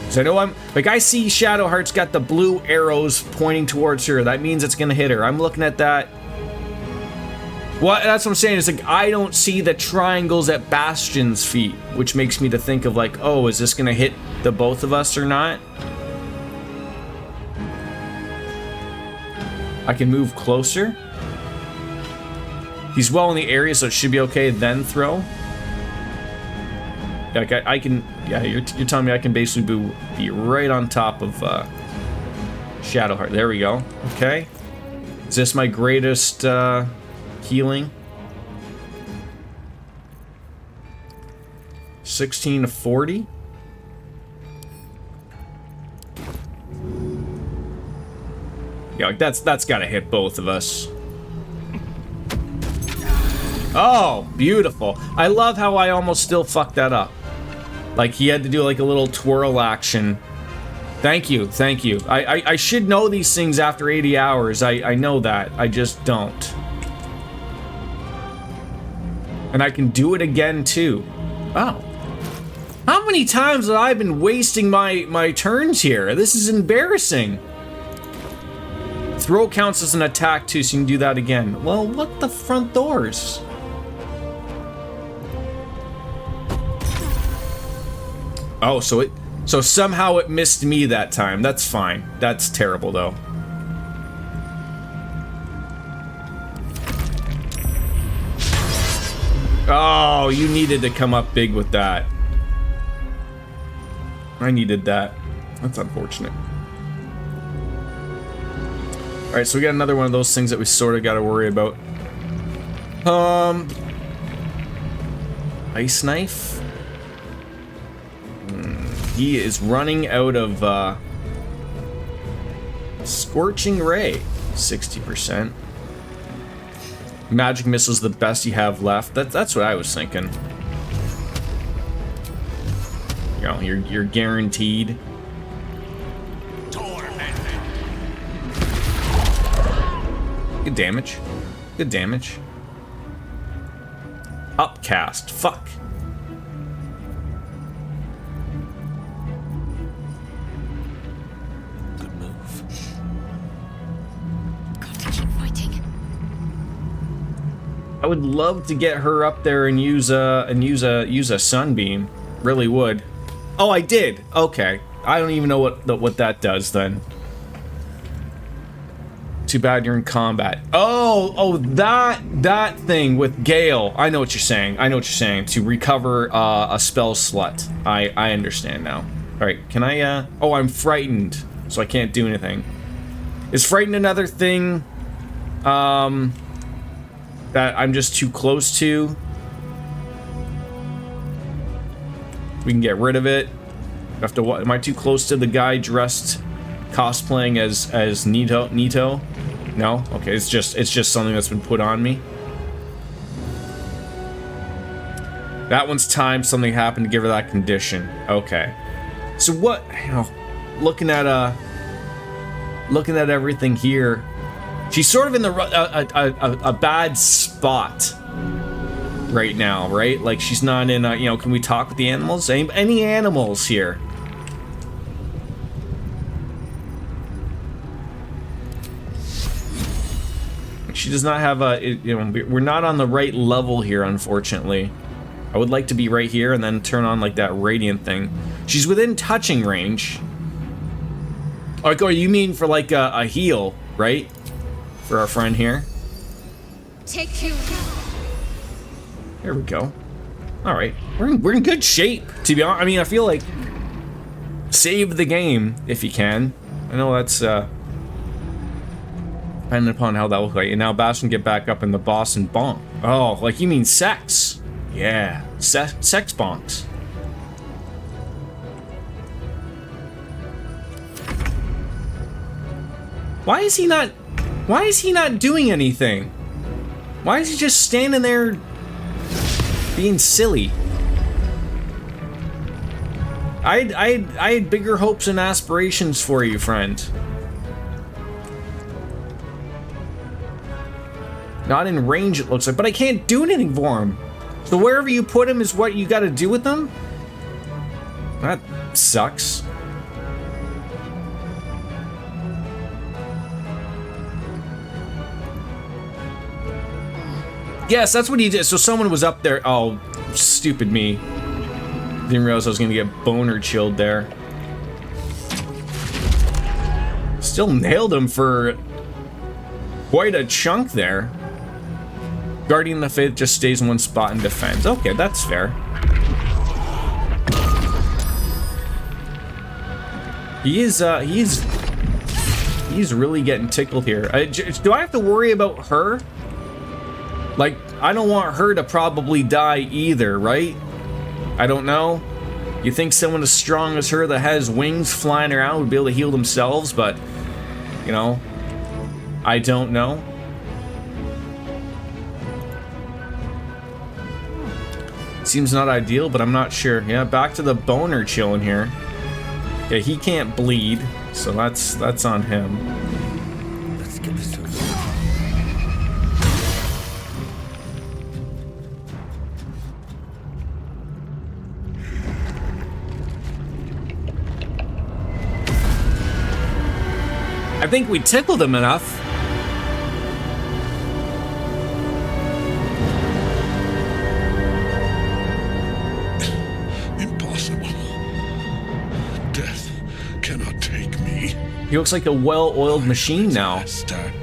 Because I know I'm like I see Shadowheart's got the blue arrows pointing towards her. That means it's gonna hit her. I'm looking at that. Well, that's what I'm saying. It's like I don't see the triangles at Bastion's feet, which makes me to think of like, oh, is this gonna hit the both of us or not? I can move closer. He's well in the area, so it should be okay. Then throw. Like I can. Yeah, you're telling me I can basically be right on top of Shadowheart. There we go. Okay. Is this my greatest healing? 16 to 40. Yeah, like that's gotta hit both of us. Oh, beautiful. I love how I almost still fucked that up. Like he had to do like a little twirl action. Thank you, thank you. I should know these things after 80 hours. I know that. I just don't. And I can do it again too. Oh. How many times have I been wasting my turns here? This is embarrassing. Throw counts as an attack too, so you can do that again. Well, what the front doors? Oh, so somehow it missed me that time. That's fine. That's terrible though. Oh, you needed to come up big with that. I needed that. That's unfortunate. Alright, so we got another one of those things that we sort of got to worry about. Ice Knife? He is running out of, Scorching Ray. 60%. Magic Missile's the best you have left. That's what I was thinking. You know, you're guaranteed. Good damage. Good damage. Upcast. Fuck. Good move. Got to keep fighting. I would love to get her up there and use a sunbeam. Really would. Oh, I did. Okay. I don't even know what that does then. Too bad you're in combat. Oh, that thing with Gale. I know what you're saying. I know what you're saying. To recover a spell slot. I understand now. All right, can I? Oh, I'm frightened, so I can't do anything. Is frightened another thing? That I'm just too close to. We can get rid of it. Have to. Am I too close to the guy dressed, cosplaying as Nito? No? Okay, it's just something that's been put on me. That one's timed. Something happened to give her that condition. Okay. So what, you know, looking at everything here, she's sort of in the a bad spot right now, right? Like she's not in a, you know, can we talk with the animals? Any animals here? She does not have a, you know, we're not on the right level here, unfortunately. I would like to be right here and then turn on like that radiant thing. She's within touching range. Like, oh, you mean for like a heal, right? For our friend here. Take you. There we go. All right, we're in good shape. To be honest, I mean, I feel like save the game if you can. I know that's depending upon how that looks like. And now Bash can get back up in the boss and bonk. Oh, like you mean sex? Yeah, sex bonks. Why is he not doing anything? Why is he just standing there being silly? I had bigger hopes and aspirations for you, friend. Not in range, it looks like, but I can't do anything for him. So wherever you put him is what you gotta do with them? That sucks. Yes, that's what he did. So someone was up there. Oh, stupid me. Didn't realize I was gonna get boner chilled there. Still nailed him for quite a chunk there. Guardian of the Faith just stays in one spot and defends. Okay, that's fair. He's really getting tickled here. Do I have to worry about her? Like, I don't want her to probably die either, right? I don't know. You think someone as strong as her that has wings flying around would be able to heal themselves, but, you know, I don't know. Seems not ideal, but I'm not sure. Yeah, back to the boner chilling here. Yeah, he can't bleed, so that's on him. Let's get this over. I think we tickled him enough. He looks like a well-oiled machine now. Master.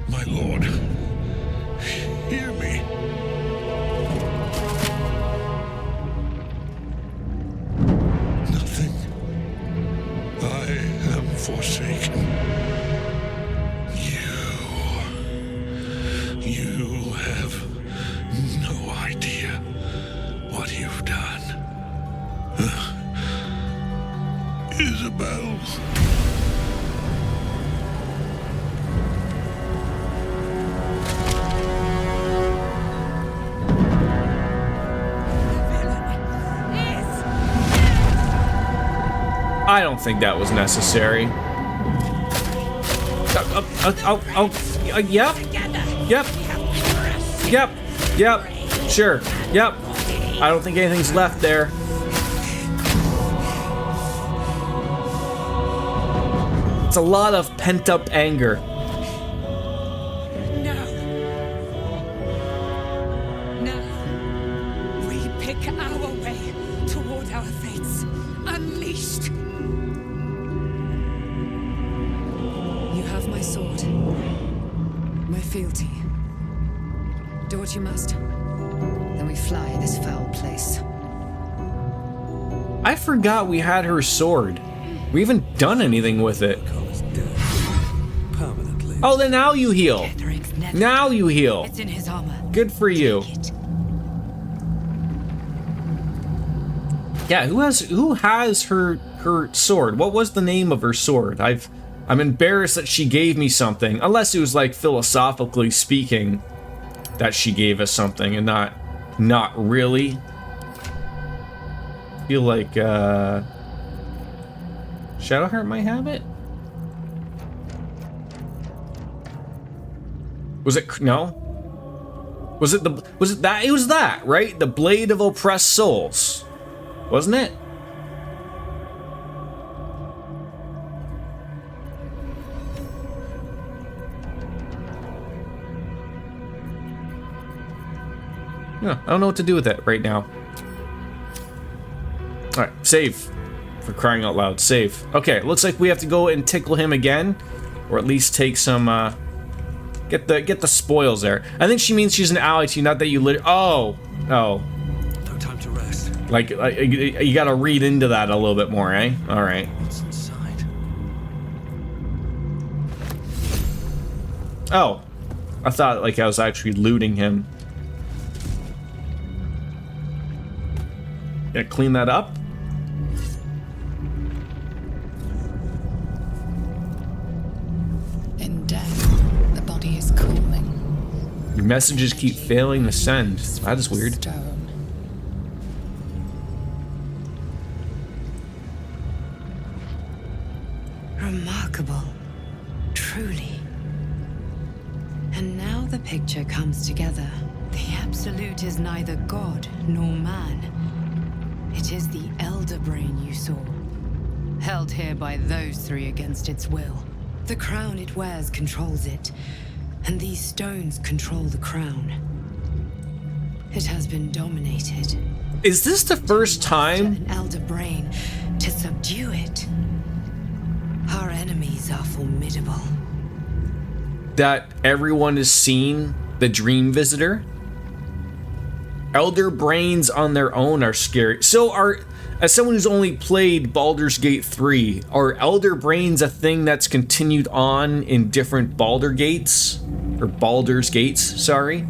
My lord, hear me. Nothing. I am forsaken. You have no idea what you've done. Isabel. I don't think that was necessary. Yep. Sure. Yep. I don't think anything's left there. It's a lot of pent-up anger. Now, we pick our way toward our fates, unleashed. You have my sword, my fealty. Do what you must. Then we fly this foul place. I forgot we had her sword. We haven't done anything with it. Oh, then now you heal. Now you heal. It's in his armor. Good for you. Yeah, who has her sword? What was the name of her sword? I've I'm embarrassed that she gave me something, unless it was like philosophically speaking that she gave us something and not really. I feel like Shadowheart might have it. Was it no? Was it that? It was that, right? The Blade of Oppressed Souls, wasn't it? Yeah, I don't know what to do with it right now. Alright, save. For crying out loud, save. Okay, looks like we have to go and tickle him again. Or at least take some, get the spoils there. I think she means she's an ally to you, not that you oh. No time to rest. Like, you gotta read into that a little bit more, eh? Alright. What's inside? Oh. I thought, like, I was actually looting him. Gonna clean that up. In death, the body is cooling. Your messages keep failing to send. That is weird. Stone. Remarkable. Truly. And now the picture comes together. The Absolute is neither God nor man. It is the Elder Brain you saw, held here by those three against its will. The crown it wears controls it, and these stones control the crown. It has been dominated. Is this the first time? An Elder Brain to subdue it. Our enemies are formidable. That everyone has seen the Dream Visitor? Elder Brains on their own are scary. So as someone who's only played Baldur's Gate 3, are Elder Brains a thing that's continued on in different Baldur Gates? Or Baldur's Gates, sorry.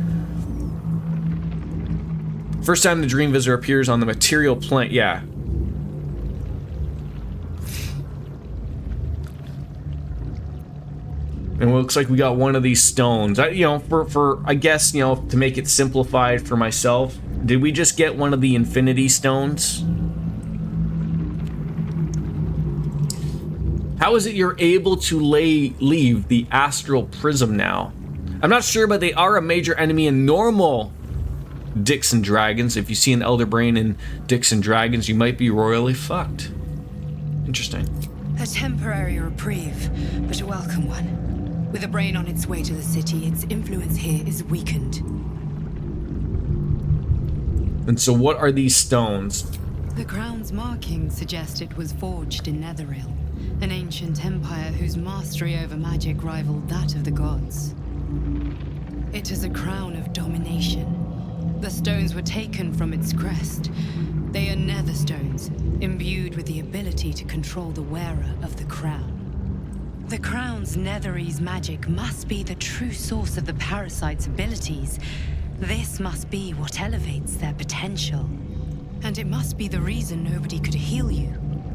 First time the Dream Visitor appears on the material plane, yeah. And it looks like we got one of these stones. You know, for I guess, you know, to make it simplified for myself, did we just get one of the Infinity Stones? How is it you're able to leave the Astral Prism now? I'm not sure, but they are a major enemy in normal Dicks and Dragons. If you see an Elder Brain in Dicks and Dragons, you might be royally fucked. Interesting. A temporary reprieve, but a welcome one. With a brain on its way to the city, its influence here is weakened. And so what are these stones? The crown's markings suggest it was forged in Netheril, an ancient empire whose mastery over magic rivaled that of the gods. It is a crown of domination. The stones were taken from its crest. They are nether stones, imbued with the ability to control the wearer of the crown. The crown's Netherese magic must be the true source of the parasite's abilities. This must be what elevates their potential. And it must be the reason nobody could heal you.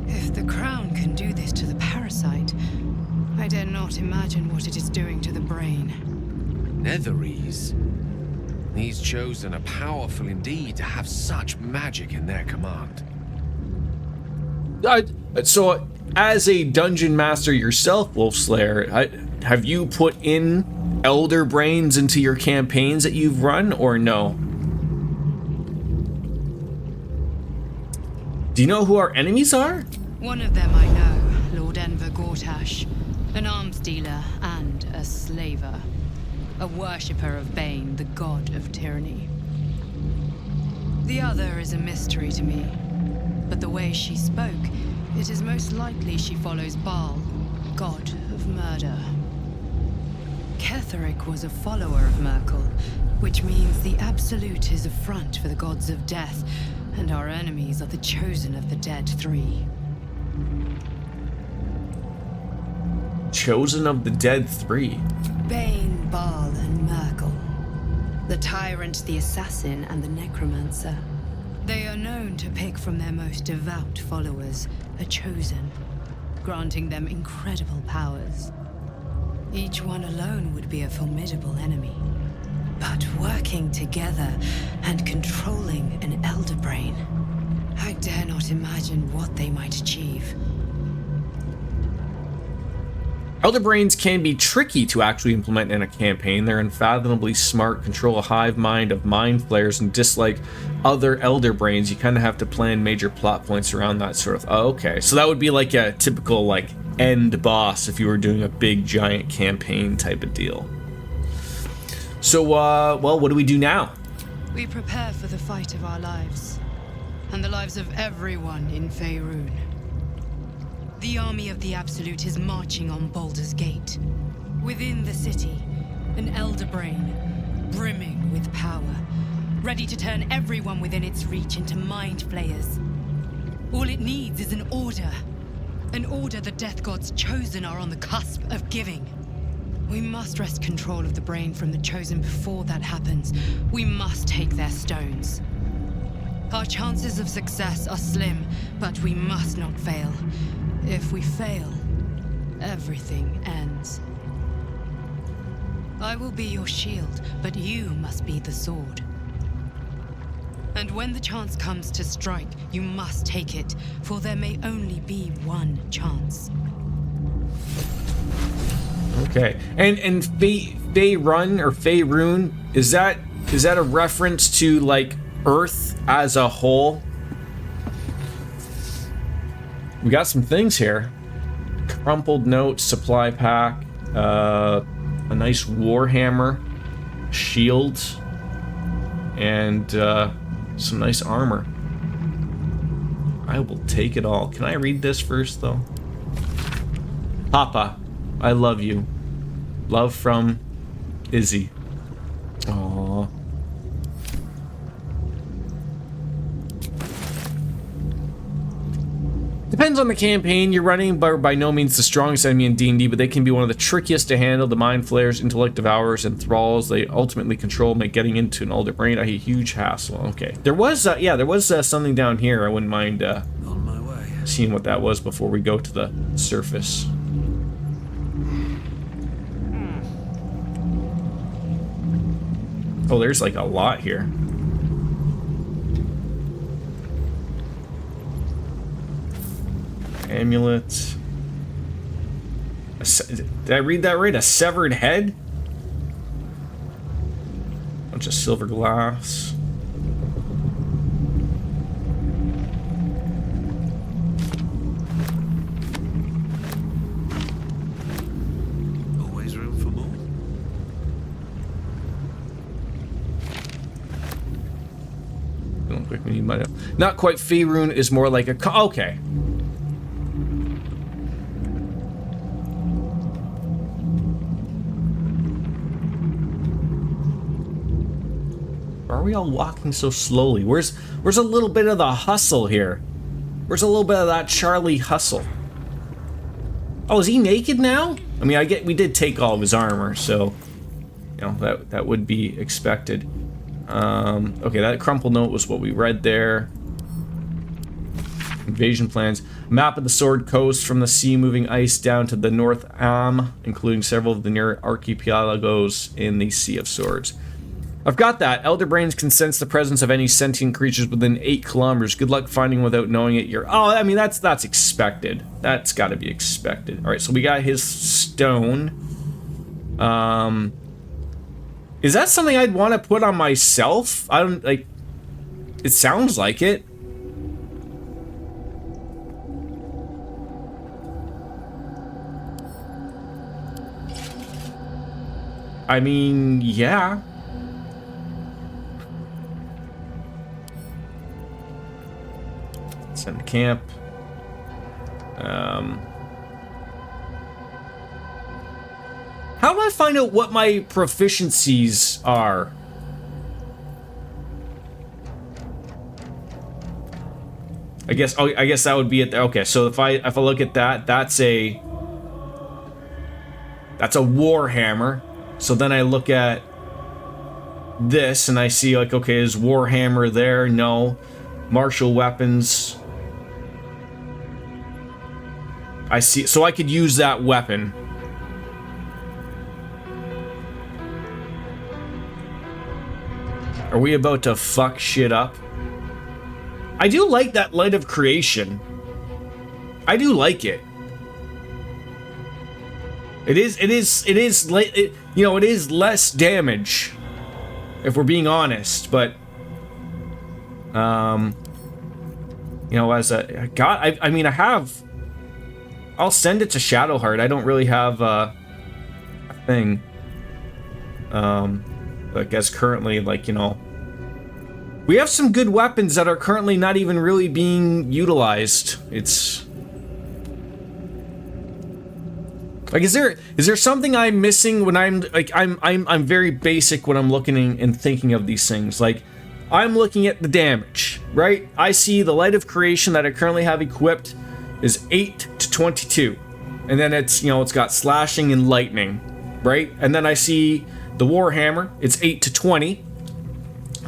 If the crown can do this to the parasite, I dare not imagine what it is doing to the brain. Netherese? These chosen are powerful indeed to have such magic in their command. So, as a dungeon master yourself, Wolfslayer, have you put in Elder Brains into your campaigns that you've run, or no? Do you know who our enemies are? One of them I know, Lord Enver Gortash, an arms dealer and a slaver. A worshipper of Bane, the god of tyranny. The other is a mystery to me, but the way she spoke, it is most likely she follows Baal, god of murder. Ketheric was a follower of Merkel, which means the Absolute is a front for the gods of death, and our enemies are the chosen of the Dead Three. Chosen of the Dead Three? Bane, Baal, and Merkel. The Tyrant, the Assassin, and the Necromancer. They are known to pick from their most devout followers, a chosen. granting them incredible powers. Each one alone would be a formidable enemy. But working together and controlling an Elder Brain, I dare not imagine what they might achieve. Elder Brains can be tricky to actually implement in a campaign. They're unfathomably smart, control a hive mind of mind flayers, and dislike other Elder Brains. You kind of have to plan major plot points around that sort of... Oh, okay, so that would be like a typical, like, end boss if you were doing a big, giant campaign type of deal. So, well, what do we do now? We prepare for the fight of our lives, and the lives of everyone in Faerun. The army of the Absolute is marching on Baldur's Gate. Within the city, an Elder Brain, brimming with power, ready to turn everyone within its reach into mind flayers. All it needs is an order the Death God's chosen are on the cusp of giving. We must wrest control of the brain from the Chosen before that happens. We must take their stones. Our chances of success are slim, but we must not fail. If we fail, everything ends. I will be your shield, but you must be the sword. And when the chance comes to strike, you must take it, for there may only be one chance. Okay, and Faerun or Faerun, is that a reference to like Earth as a whole? We got some things here. Crumpled note, supply pack, a nice warhammer, shield, and some nice armor. I will take it all. Can I read this first though? Papa, I love you. Love from Izzy. Aww. Depends on the campaign you're running, but by no means the strongest enemy in D&D, but they can be one of the trickiest to handle. The Mind Flayers, Intellect Devourers, and Thralls they ultimately control make getting into an Elder Brain a huge hassle. Okay. There was something down here. I wouldn't mind on my way. Seeing what that was before we go to the surface. Oh, there's like a lot here. Amulet. Did I read that right? A severed head? Bunch of silver glass. Always room for more. Real quick, we need money. Not quite. Faerun is more like a. Okay. Why are we all walking so slowly? Where's a little bit of the hustle here? Where's a little bit of that Charlie hustle? Oh, is he naked now? I mean, we did take all of his armor, so you know that would be expected. Okay, that crumpled note was what we read there. Invasion plans. Map of the Sword Coast from the sea moving ice down to the North Am, including several of the near archipelagos in the Sea of Swords. I've got that. Elder Brains can sense the presence of any sentient creatures within 8 kilometers. Good luck finding without knowing it. Oh, I mean, that's expected. That's got to be expected. All right, so we got his stone. Is that something I'd want to put on myself? I don't, like, it sounds like it. I mean, yeah. Send to camp. How do I find out what my proficiencies are? I guess that would be it there. Okay, so if I look at that, that's a warhammer. So then I look at this and I see like, okay, is warhammer there? No. Martial weapons. I see. So I could use that weapon. Are we about to fuck shit up? I do like that Light of Creation. I do like it. It is less damage, if we're being honest, but you know, as a god, I mean, I'll send it to Shadowheart. I don't really have a thing. I guess currently, like, you know, we have some good weapons that are currently not even really being utilized. It's like, is there something I'm missing when I'm like, I'm very basic when I'm looking and thinking of these things. Like, I'm looking at the damage, right? I see the Light of Creation that I currently have equipped is 8 to 22. And then it's, you know, it's got slashing and lightning, right? And then I see the Warhammer, it's 8 to 20.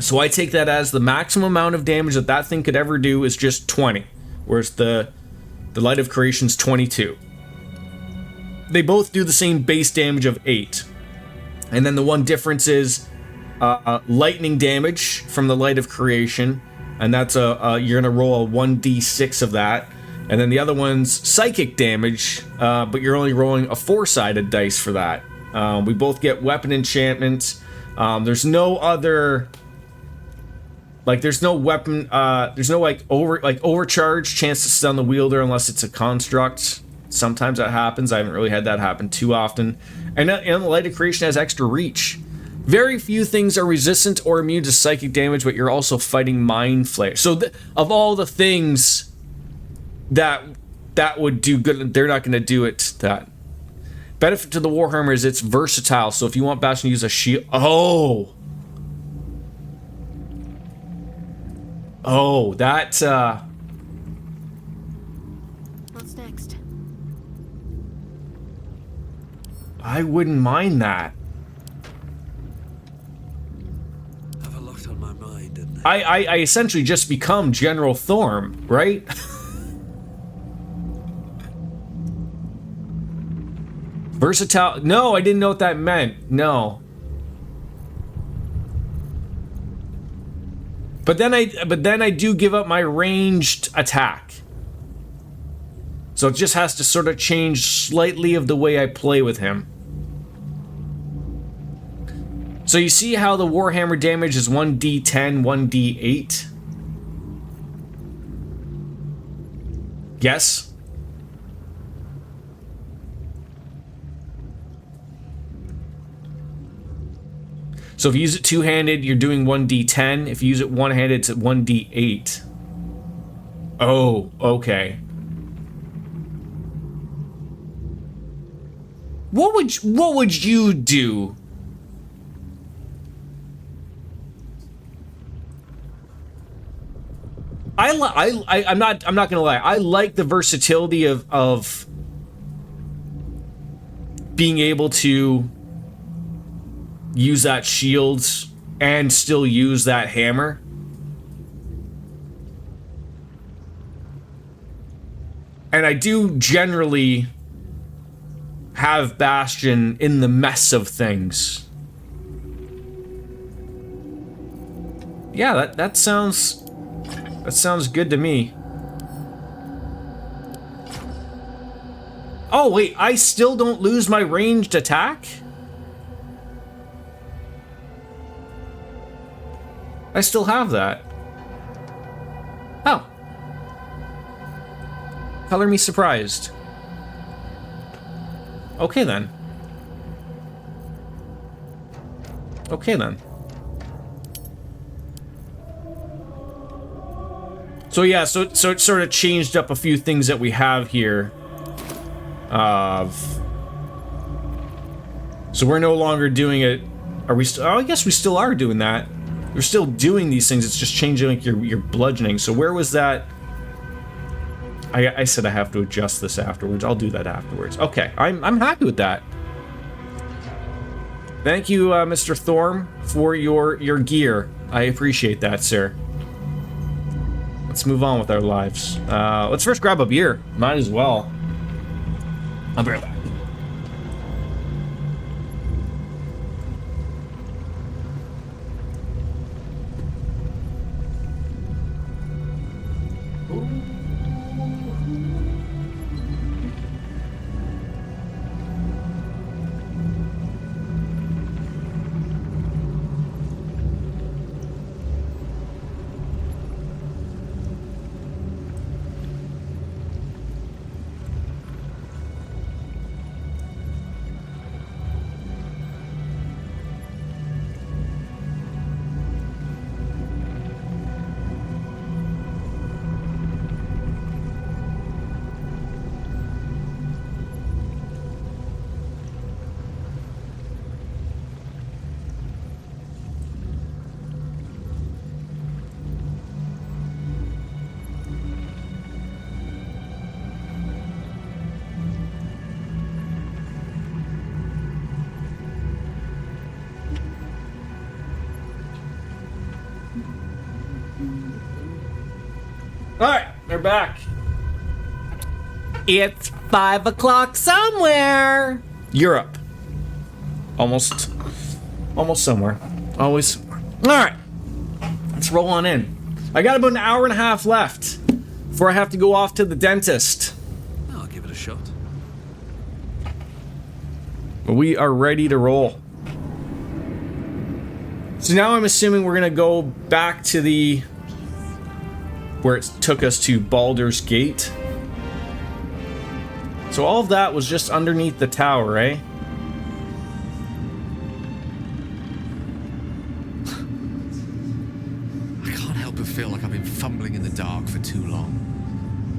So I take that as the maximum amount of damage that that thing could ever do is just 20. Whereas the Light of Creation's 22. They both do the same base damage of 8. And then the one difference is lightning damage from the Light of Creation. And that's you're gonna roll a 1d6 of that. And then the other one's psychic damage, but you're only rolling a 4-sided dice for that. We both get weapon enchantments. There's no other, like, there's no weapon, there's no overcharge chance to stun the wielder unless it's a construct. Sometimes that happens. I haven't really had that happen too often. And the Light of Creation has extra reach. Very few things are resistant or immune to psychic damage, but you're also fighting Mind Flayer. So of all the things that would do good, they're not going to do it. That benefit to the Warhammer is it's versatile. So if you want Bastion to use a shield, oh, that What's next? I wouldn't mind that. I have a lot on my mind, and I essentially just become General Thorm, right? Versatile. No, I didn't know what that meant. No. But then I do give up my ranged attack. So it just has to sort of change slightly of the way I play with him. So you see how the Warhammer damage is 1d10, 1d8? Yes? So if you use it two-handed, you're doing 1d10. If you use it one-handed, it's at 1d8. Oh, okay. What would you do? I'm not gonna lie. I like the versatility of being able to use that shield and still use that hammer. And I do generally have Bastion in the mess of things. Yeah, that sounds good to me. Oh wait, I still don't lose my ranged attack? I still have that. Oh. Color me surprised. Okay then. Okay then. So yeah, so it sort of changed up a few things that we have here. So we're no longer doing it. Are we still? Oh, I guess we still are doing that. We're still doing these things. It's just changing like your bludgeoning. So where was that? I said I have to adjust this afterwards. I'll do that afterwards. Okay, I'm happy with that. Thank you, Mr. Thorm, for your gear. I appreciate that, sir. Let's move on with our lives. Let's first grab a beer. Might as well. I'll be right back. Alright, they're back. It's 5 o'clock somewhere. Europe. Almost somewhere. Always somewhere. Alright. Let's roll on in. I got about an hour and a half left before I have to go off to the dentist. I'll give it a shot. We are ready to roll. So now I'm assuming we're gonna go back to the where it took us to Baldur's Gate. So all of that was just underneath the tower, eh? I can't help but feel like I've been fumbling in the dark for too long.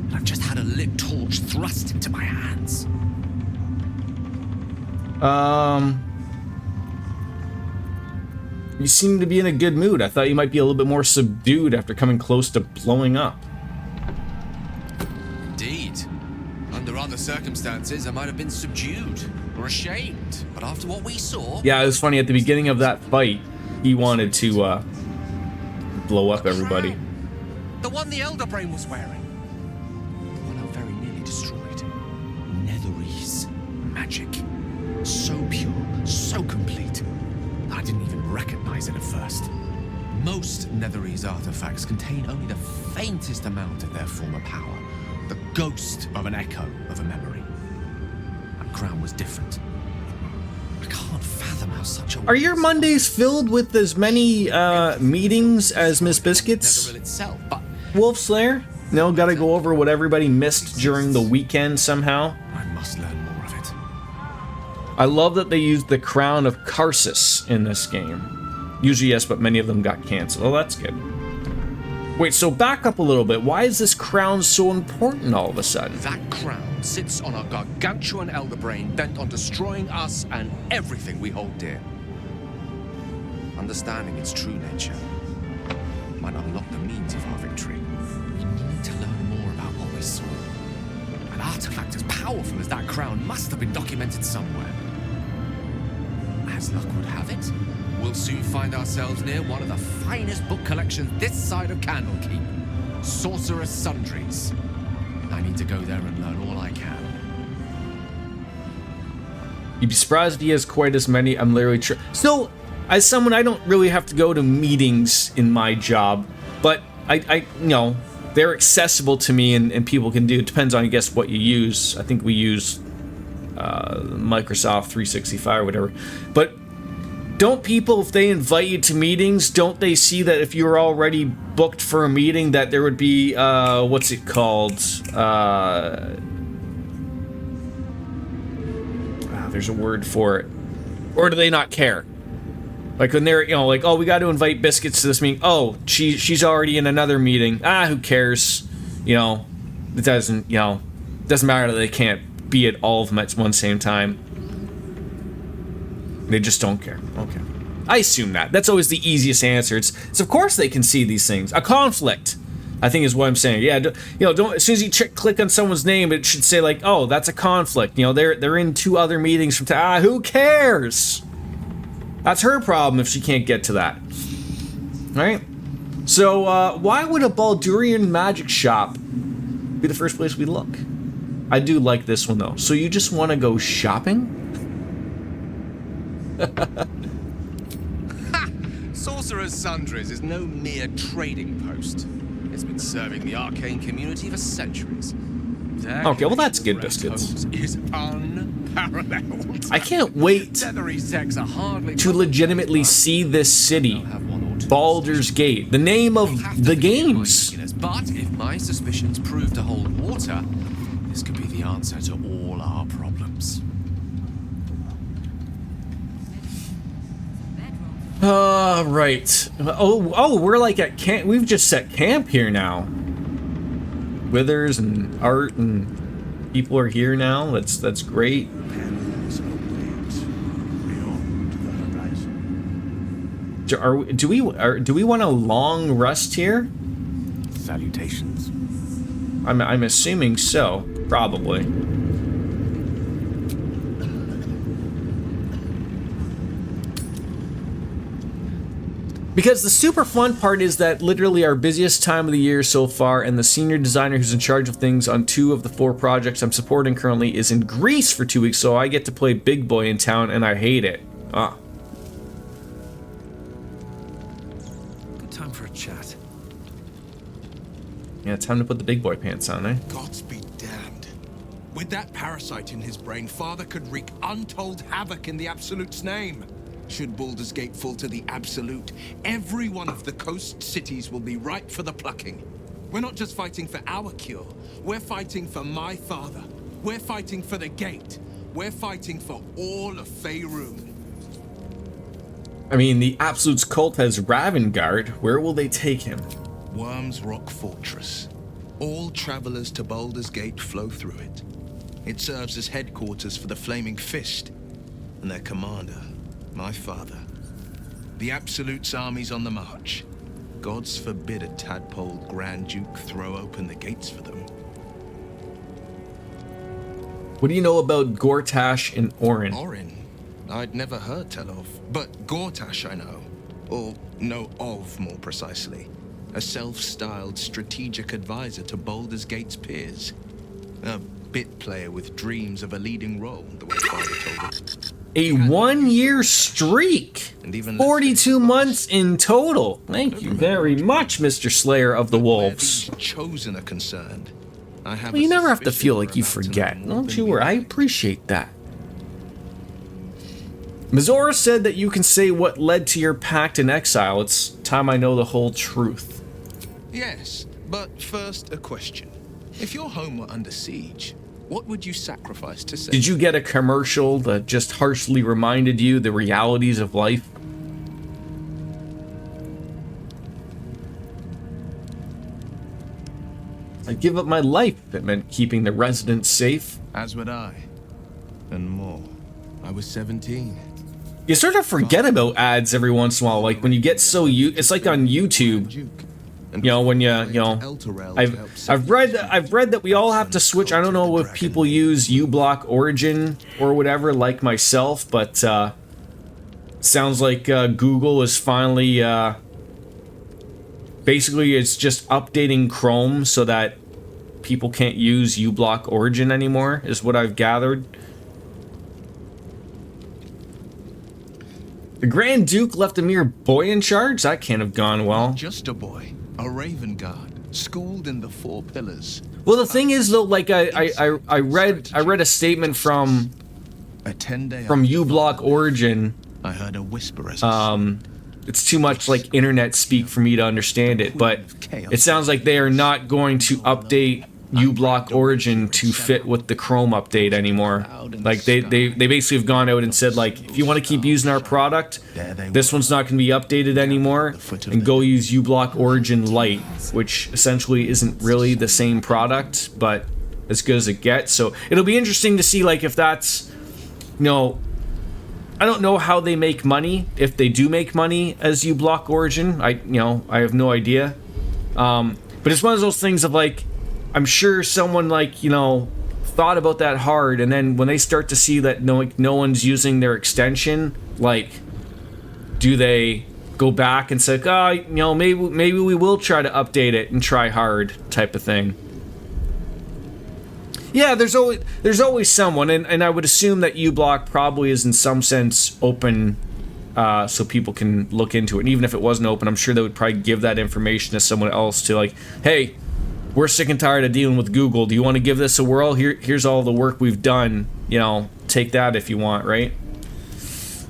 And I've just had a lit torch thrust into my hands. You seem to be in a good mood. I thought you might be a little bit more subdued after coming close to blowing up. Indeed. Under other circumstances, I might have been subdued or ashamed. But after what we saw... Yeah, it was funny. At the beginning of that fight, he wanted to blow up everybody. The one the Elder Brain was wearing. The one I very nearly destroyed. Netherese magic. So pure, so complete, that I didn't even recognize it at first. Most Netherese artifacts contain only the faintest amount of their former power. The ghost of an echo of a memory. That crown was different. I can't fathom how such a... Are your Mondays filled with as many meetings as Miss Biscuits? Netheril itself, but Wolf Slayer? No, gotta go over what everybody missed during the weekend somehow. I must learn more of it. I love that they used the Crown of Karsus in this game. Usually yes, but many of them got cancelled. Oh, that's good. Wait, so back up a little bit. Why is this crown so important all of a sudden? That crown sits on a gargantuan elder brain bent on destroying us and everything we hold dear. Understanding its true nature might unlock the means of our victory. We need to learn more about what we saw. An artifact as powerful as that crown must have been documented somewhere. As luck would have it, we'll soon find ourselves near one of the finest book collections this side of Candlekeep. Sorcerer's Sundries. I need to go there and learn all I can. You'd be surprised if he has quite as many. I'm literally still, as someone, I don't really have to go to meetings in my job, but I you know, they're accessible to me and people can do. It depends on, I guess, what you use. I think we use Microsoft 365 or whatever. But don't people, if they invite you to meetings, don't they see that if you're already booked for a meeting that there would be, what's it called? There's a word for it. Or do they not care? Like when they're, you know, like, oh, we got to invite Biscuits to this meeting. Oh, she's already in another meeting. Who cares? You know, it doesn't, you know, doesn't matter that they can't be at all of them at one same time. They just don't care. Okay. I assume that. That's always the easiest answer. It's of course they can see these things. A conflict, I think, is what I'm saying. Yeah, you know, don't, as soon as you click on someone's name, it should say like, oh, that's a conflict. You know, they're in 2 other meetings from time. Who cares? That's her problem if she can't get to that. Right? So, why would a Baldurian magic shop be the first place we look? I do like this one though. So you just want to go shopping? Sorcerer's Sundries is no mere trading post. It's been serving the arcane community for centuries. Okay, well that's good biscuits. Is unparalleled. I can't wait to legitimately see this city, Baldur's Gate, the name of the games. But if my suspicions prove to hold water, this could be the answer to all our problems. Right. Oh, we're like at camp. We've just set camp here now. Withers and Art and people are here now. That's great. Do we want a long rest here? Salutations. I'm assuming so. Probably. Because the super fun part is that literally our busiest time of the year so far, and the senior designer who's in charge of things on 2 of the 4 projects I'm supporting currently is in Greece for 2 weeks, so I get to play big boy in town, and I hate it. Good time for a chat. Yeah, time to put the big boy pants on, eh? Gods be damned. With that parasite in his brain, Father could wreak untold havoc in the Absolute's name. Should Baldur's Gate fall to the Absolute, every one of the coast cities will be ripe for the plucking. We're not just fighting for our cure. We're fighting for my father. We're fighting for the Gate. We're fighting for all of Faerun. I mean, the Absolute's cult has Ravengard. Where will they take him? Worm's Rock Fortress. All travelers to Baldur's Gate flow through it. It serves as headquarters for the Flaming Fist and their commander, my father. The Absolute's army's on the march. Gods forbid a tadpole Grand Duke throw open the gates for them. What do you know about Gortash and Orin? Orin? I'd never heard tell of. But Gortash I know. Or know of, more precisely. A self-styled strategic advisor to Baldur's Gate's peers. A bit player with dreams of a leading role, the way Father told it. A 1-year streak. 42 months in total. Thank you very much, Mr. Slayer of the Wolves. Chosen are concerned. Well, you never have to feel like you forget. Don't you worry. I appreciate that. Mizora said that you can say what led to your pact in exile. It's time I know the whole truth. Yes, but first a question. If your home were under siege, what would you sacrifice to save? Did you get a commercial that just harshly reminded you the realities of life? I'd give up my life if it meant keeping the residents safe. As would I. And more. I was 17. You sort of forget about ads every once in a while, like when you get so it's like on YouTube. You know, when I've read that we all have to switch. I don't know if people use uBlock Origin or whatever, like myself, but sounds like Google is finally basically it's just updating Chrome so that people can't use uBlock Origin anymore, is what I've gathered. The Grand Duke left a mere boy in charge? That can't have gone well. Just a boy. A Raven Guard, schooled in the 4 pillars. Well, the thing is, though, like I read a statement from uBlock Origin. I heard a whisper as it's too much like internet speak for me to understand it, but it sounds like they are not going to update uBlock Origin to fit with the Chrome update anymore. Like they basically have gone out and said, like, if you want to keep using our product, this one's not going to be updated anymore, and go use uBlock Origin Lite, which essentially isn't really the same product, but as good as it gets. So it'll be interesting to see, like, if that's, you know, I don't know how they make money, if they do make money as uBlock Origin. I have no idea. But it's one of those things of, like, I'm sure someone, like, you know, thought about that hard, and then when they start to see that no one's using their extension, like, do they go back and say, oh, you know, maybe we will try to update it and try hard type of thing. Yeah, there's always someone, and I would assume that uBlock probably is in some sense open, so people can look into it. And even if it wasn't open, I'm sure they would probably give that information to someone else to, like, hey, we're sick and tired of dealing with Google. Do you want to give this a whirl? Here's all the work we've done. You know, take that if you want, right?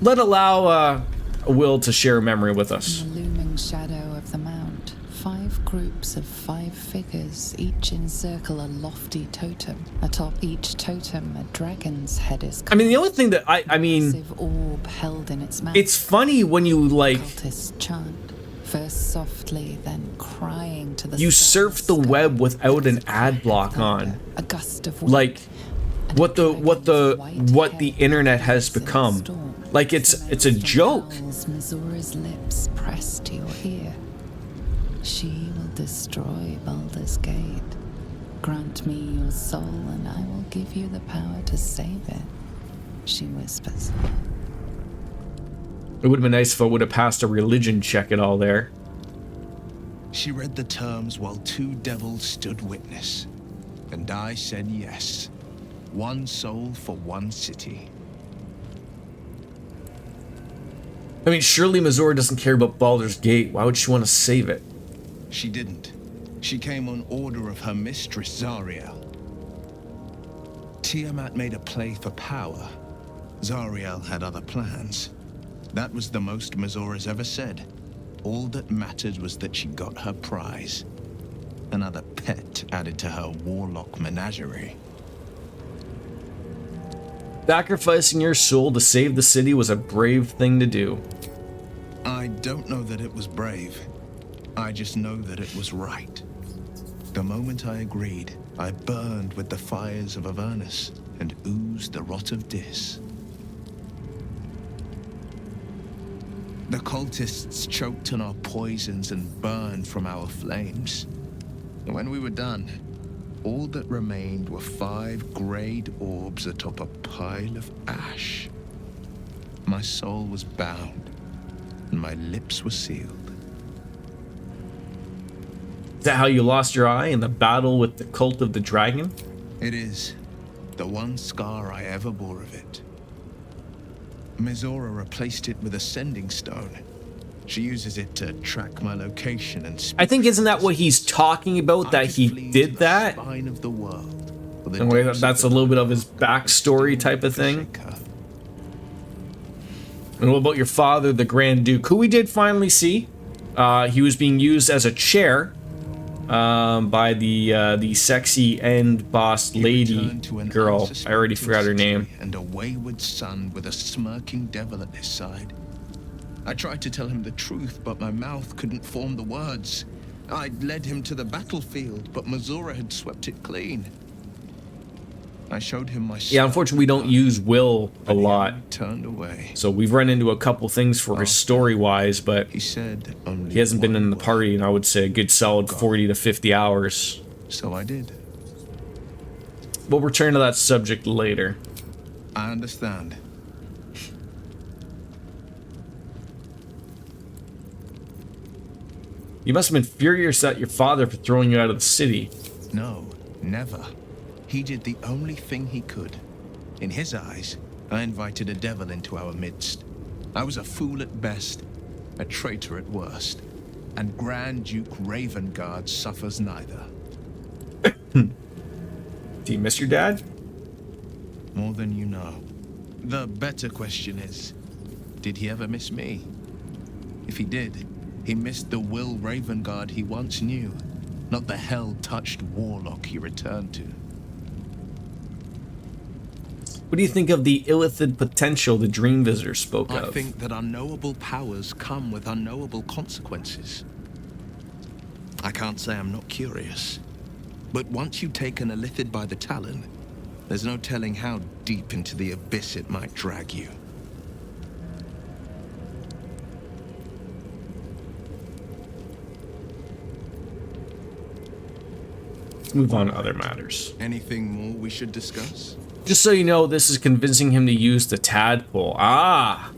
Allow Will to share a memory with us. In the looming shadow of the mount, 5 groups of 5 figures, each encircle a lofty totem. Atop each totem, a dragon's head is carved. I mean, the only thing that I mean, massive orb held in its mouth. it's funny when you like Cultists chant, first softly, then crying to the you surf the sky. web without an ad block on. A gust of wind, Like and what a dragon's white what head the internet has in a become. storm. Like it's a joke. Missoura's lips pressed to your ear. She will destroy Baldur's Gate. Grant me your soul, and I will give you the power to save it, she whispers. It would have been nice if I would have passed a religion check at all there. She read the terms while 2 devils stood witness. And I said yes. 1 soul for 1 city. I mean, surely Missouri doesn't care about Baldur's Gate. Why would she want to save it? She didn't. She came on order of her mistress, Zariel. Tiamat made a play for power. Zariel had other plans. That was the most Missoura's ever said. All that mattered was that she got her prize. Another pet added to her warlock menagerie. Sacrificing your soul to save the city was a brave thing to do. I don't know that it was brave. I just know that it was right. The moment I agreed, I burned with the fires of Avernus and oozed the rot of Dis. The cultists choked on our poisons and burned from our flames. And when we were done, all that remained were 5 grayed orbs atop a pile of ash. My soul was bound, and my lips were sealed. Is that how you lost your eye in the battle with the cult of the dragon? It is the one scar I ever bore of it. Mizora replaced it with a sending stone. She uses it to track my location and speak. I think isn't that what he's talking about? That he did that? Spine of the world. And that's a little bit of his backstory type of thing. And what about your father, the Grand Duke, who we did finally see? He was being used as a chair by the sexy end boss lady girl. I already forgot her name. And a wayward son with a smirking devil at his side. I tried to tell him the truth, but my mouth couldn't form the words. I'd led him to the battlefield, but Missoura had swept it clean. I showed him my son. Yeah, unfortunately, we don't use Will a lot. Turned away. So we've run into a couple things for his story-wise, but he said he hasn't been in the party in, I would say, a good solid 40 to 50 hours. So I did. We'll return to that subject later. I understand. You must have been furious at your father for throwing you out of the city. No, never. He did the only thing he could. In his eyes, I invited a devil into our midst. I was a fool at best, a traitor at worst, and Grand Duke Ravengard suffers neither. Do you miss your dad? More than you know. The better question is, did he ever miss me? If he did, he missed the Will Ravengard he once knew, not the hell-touched warlock he returned to. What do you think of the illithid potential the Dream Visitor spoke of? I think that unknowable powers come with unknowable consequences. I can't say I'm not curious, but once you've taken a illithid by the talon, there's no telling how deep into the abyss it might drag you. Let's move on to other matters. Anything more we should discuss? Just so you know, this is convincing him to use the tadpole. Ah!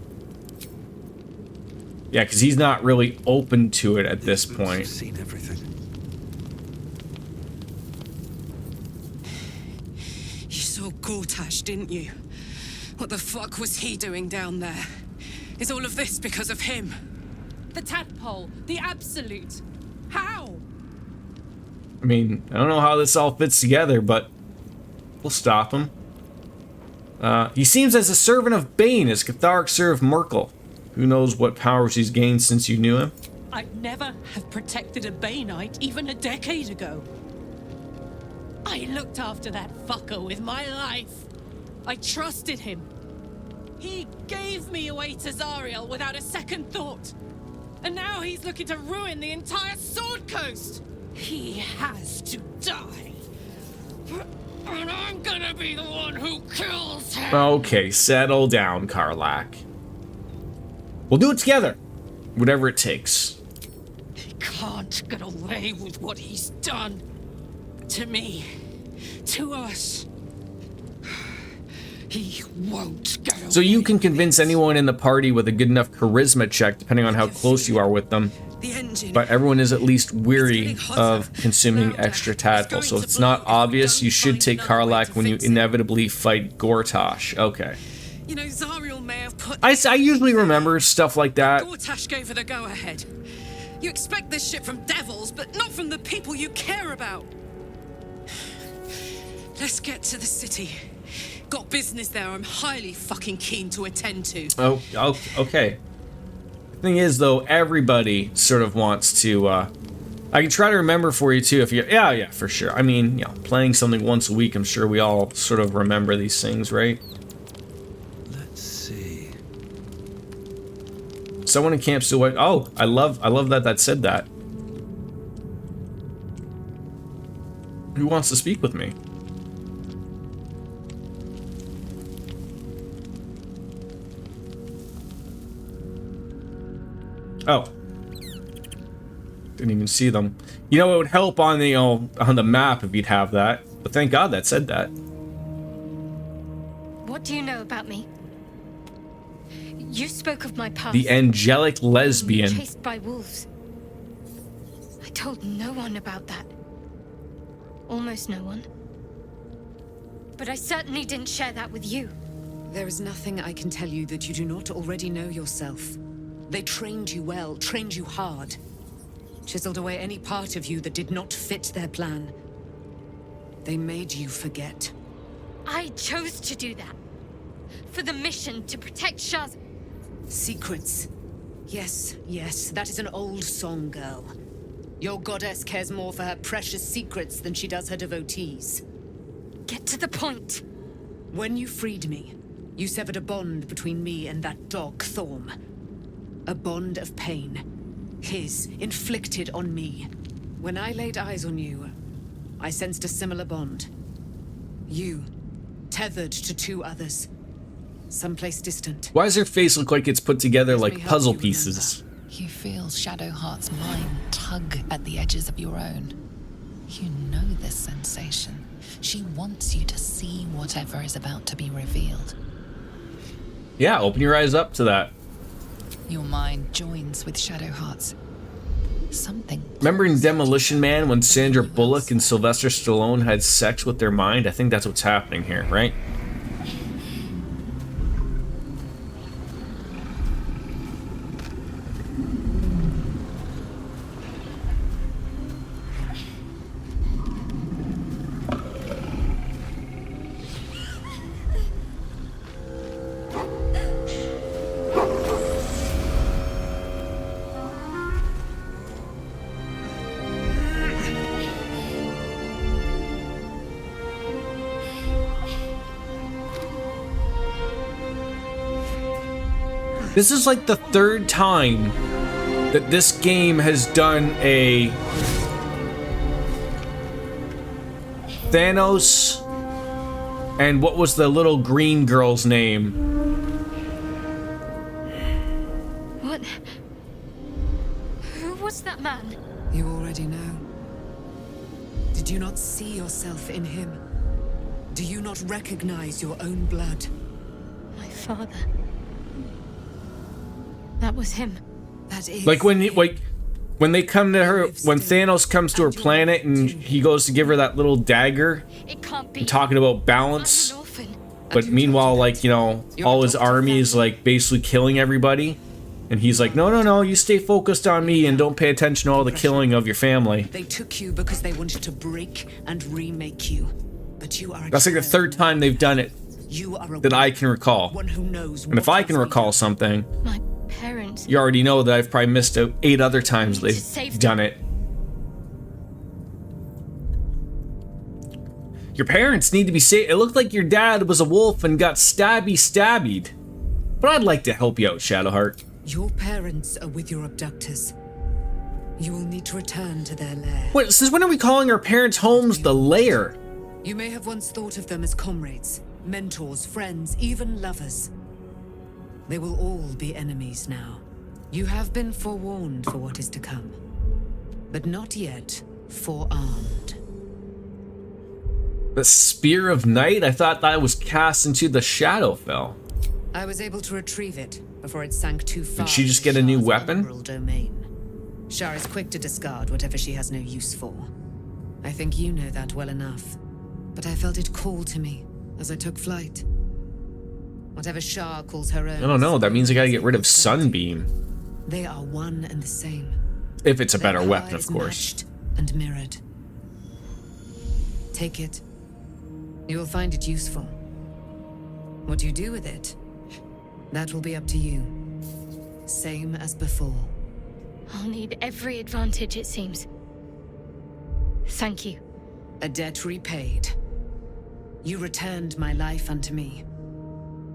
Yeah, because he's not really open to it at this point. Seen everything. Gortash, didn't you? What the fuck was he doing down there? Is all of this because of him? The tadpole, the absolute. How? I mean, I don't know how this all fits together, but we'll stop him. He seems as a servant of Bane, as Catharic served Merkel. Who knows what powers he's gained since you knew him? I'd never have protected a Baneite even a decade ago. I looked after that fucker with my life. I trusted him. He gave me away to Zariel without a second thought. And now he's looking to ruin the entire Sword Coast. He has to die. And I'm gonna be the one who kills him. Okay, settle down, Karlach. We'll do it together. Whatever it takes. He can't get away with what he's done. To me. To us. He won't get away. So you can convince anyone in the party with a good enough charisma check, depending on how close you are with them. But everyone is at least weary of consuming extra tadpole. So if it's not obvious, you should take Karlach when you inevitably fight Gortash. Okay. You know, Zariel may have put... I usually remember stuff like that. Gortash gave her the go-ahead. You expect this shit from devils, but not from the people you care about. Let's get to the city. Got business there I'm highly fucking keen to attend to. Oh, okay. The thing is, though, everybody sort of wants to, I can try to remember for you, too, if you... Yeah, for sure. I mean, you know, playing something once a week, I'm sure we all sort of remember these things, right? Let's see. Someone in camp still... Oh, I love that said that. Who wants to speak with me? Oh, didn't even see them. You know, it would help on the on the map if you'd have that. But thank God that said that. What do you know about me? You spoke of my past. The angelic lesbian. Chased by wolves. I told no one about that. Almost no one. But I certainly didn't share that with you. There is nothing I can tell you that you do not already know yourself. They trained you well, trained you hard. Chiseled away any part of you that did not fit their plan. They made you forget. I chose to do that. For the mission to protect Shaz. Secrets. Yes, that is an old song, girl. Your goddess cares more for her precious secrets than she does her devotees. Get to the point. When you freed me, you severed a bond between me and that dog, Thorm. A bond of pain. His, inflicted on me. When I laid eyes on you, I sensed a similar bond. You, tethered to two others. Someplace distant. Why does her face look like it's put together like puzzle pieces? You feel Shadowheart's mind tug at the edges of your own. You know this sensation. She wants you to see whatever is about to be revealed. Yeah, open your eyes up to that. Your mind joins with Shadowheart's. Something. Remember in Demolition Man when Sandra Bullock and Sylvester Stallone had sex with their mind? I think that's what's happening here, right? This is like the third time that this game has done a Thanos and what was the little green girl's name? What? Who was that man? You already know. Did you not see yourself in him? Do you not recognize your own blood? My father. That was him. That is. Like when they come to her, when Thanos comes to her planet and he goes to give her that little dagger, It can't be. and talking about balance. I'm an orphan. But meanwhile, like, you know, all his army is like basically killing everybody. And he's like, no, no, no, you stay focused on me and don't pay attention to all the killing of your family. They took you because they wanted to break and remake you. But you are That's like the third time they've done it that I can recall. one who knows And if I can recall something, My parents. you already know that I've probably missed out 8 other times they've done it. Your parents need to be saved. It looked like your dad was a wolf and got stabbied. But I'd like to help you out, Shadowheart. Your parents are with your abductors. You will need to return to their lair. Wait, since when are we calling our parents' homes the lair? You may have once thought of them as comrades, mentors, friends, even lovers. They will all be enemies now. You have been forewarned for what is to come, but not yet forearmed. The Spear of Night? I thought that was cast into the Shadowfell. I was able to retrieve it before it sank too far. Did she just get a new weapon? Domain. Shar is quick to discard whatever she has no use for. I think you know that well enough. But I felt it call to me as I took flight. Whatever Shar calls her own. I don't know, that means I gotta get rid of Sunbeam. They are one and the same. If it's a better Their weapon, power of is course. matched and mirrored. Take it. You will find it useful. What you do with it, that will be up to you. Same as before. I'll need every advantage, it seems. Thank you. A debt repaid. You returned my life unto me.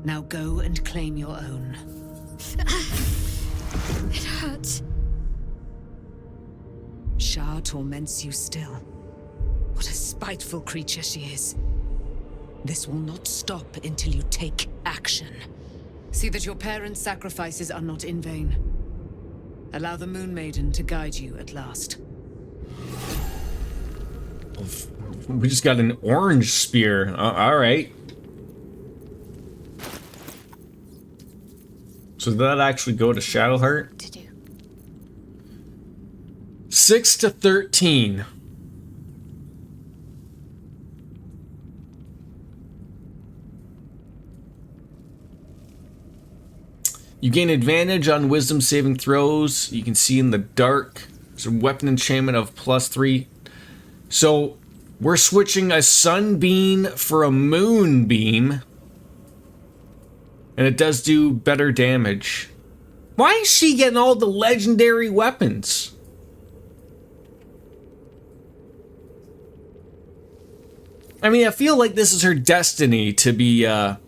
Now go and claim your own. It hurts. Shar torments you still. What a spiteful creature she is. This will not stop until you take action. See that your parents' sacrifices are not in vain. Allow the Moon Maiden to guide you at last. We just got an orange spear. Alright. So did that actually go to Shadowheart? 6 to 13. You gain advantage on wisdom saving throws. You can see in the dark. There's a weapon enchantment of +3. So we're switching a sunbeam for a moonbeam. And it does do better damage. Why is she getting all the legendary weapons? I mean, I feel like this is her destiny to be, to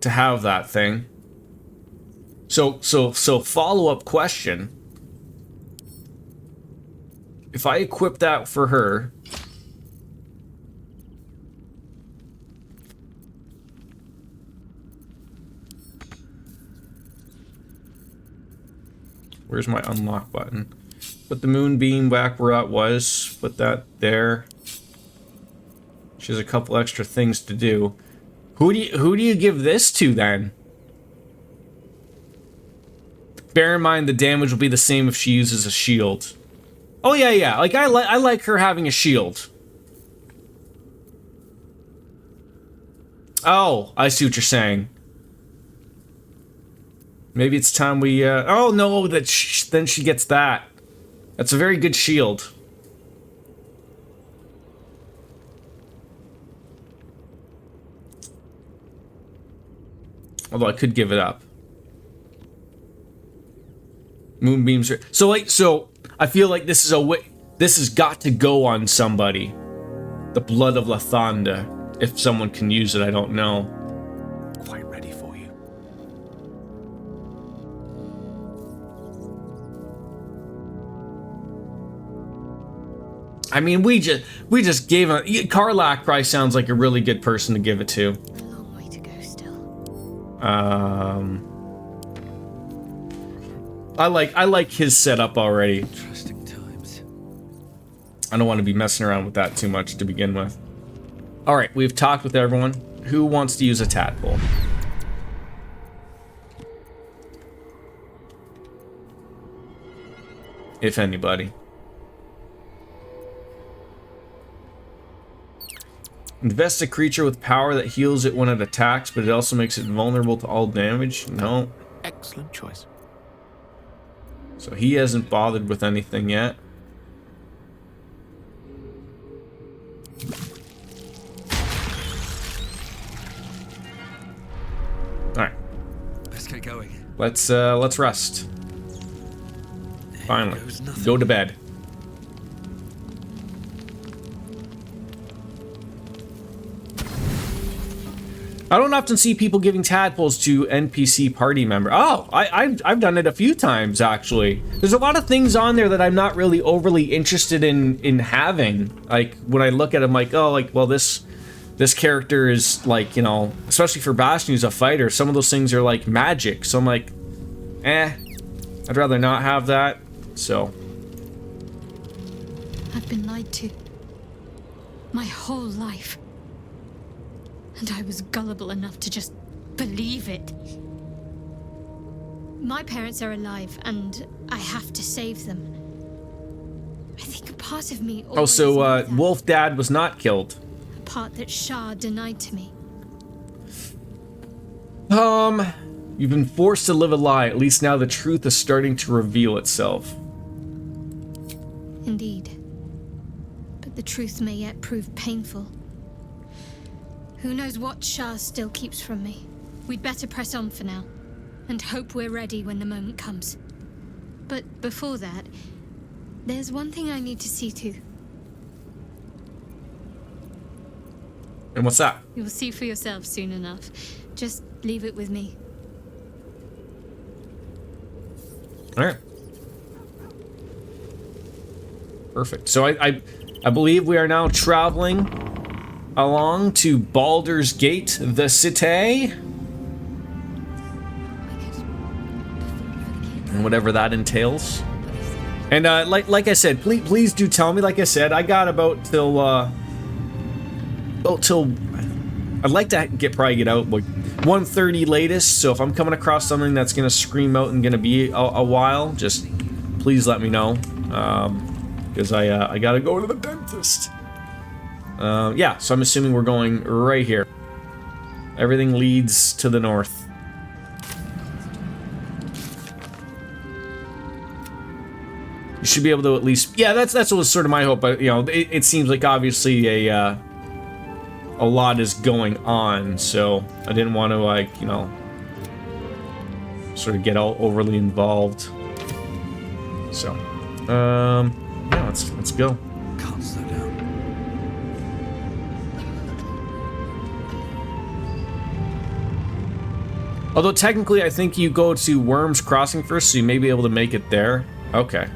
have that thing. So follow-up question. If I equip that for her, where's my unlock button? Put the moonbeam back where that was. Put that there. She has a couple extra things to do. Who do you give this to then? Bear in mind the damage will be the same if she uses a shield. Oh yeah. Like I like her having a shield. Oh, I see what you're saying. Maybe it's time we. Oh no, then she gets that. That's a very good shield. Although I could give it up. Moonbeams are so I feel like this is a way. This has got to go on somebody. The blood of Lathanda. If someone can use it, I don't know. Quite ready for you. I mean, we just gave him. Karlak probably sounds like a really good person to give it to. A long way to go still. I like his setup already. Interesting times. I don't want to be messing around with that too much to begin with. All right, we've talked with everyone. Who wants to use a tadpole? If anybody. Invest a creature with power that heals it when it attacks, but it also makes it vulnerable to all damage. No. Excellent choice. So he hasn't bothered with anything yet. Alright. Let's get going. Let's rest. Finally. Go to bed. I don't often see people giving tadpoles to NPC party members. Oh, I've done it a few times, actually. There's a lot of things on there that I'm not really overly interested in having. Like, when I look at them, like, oh, like, well, this character is, like, you know, especially for Bastion, who's a fighter, some of those things are, like, magic. So I'm like, I'd rather not have that, so. I've been lied to. My whole life. And I was gullible enough to just believe it. My parents are alive, and I have to save them. I think a part of me Oh, so, Wolf Dad was not killed. a part that Shah denied to me. You've been forced to live a lie. At least now the truth is starting to reveal itself. Indeed. But the truth may yet prove painful. Who knows what Shah still keeps from me? We'd better press on for now, and hope we're ready when the moment comes. But before that, there's one thing I need to see to. And what's that? You'll see for yourself soon enough. Just leave it with me. Alright. Perfect. So I believe we are now traveling along to Baldur's Gate, the city. And whatever that entails. And like I said, please do tell me. Like I said, I got about till I'd like to probably get out like 1:30 latest. So if I'm coming across something that's gonna scream out and gonna be a while, just please let me know. Because I gotta go to the dentist. Yeah, so I'm assuming we're going right here. Everything leads to the north. You should be able to at least... Yeah, that's what was sort of my hope, but, you know, it seems like obviously a lot is going on, so I didn't want to, like, you know, sort of get all overly involved. So, yeah, let's go. Can't slow down. Although technically, I think you go to Worms Crossing first, so you may be able to make it there. Okay.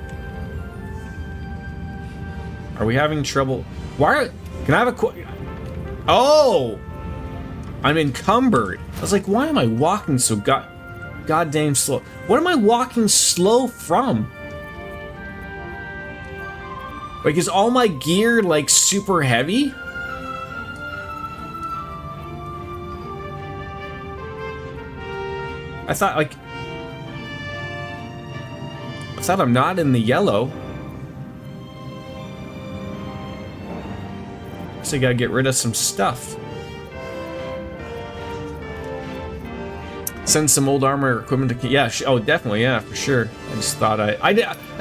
Are we having trouble? Why? Can I have a Oh! I'm encumbered. I was like, why am I walking so goddamn slow? What am I walking slow from? Like, is all my gear, like, super heavy? I thought I'm not in the yellow. So I gotta get rid of some stuff. Send some old armor equipment to... Yeah, oh, definitely, yeah, for sure. I just thought I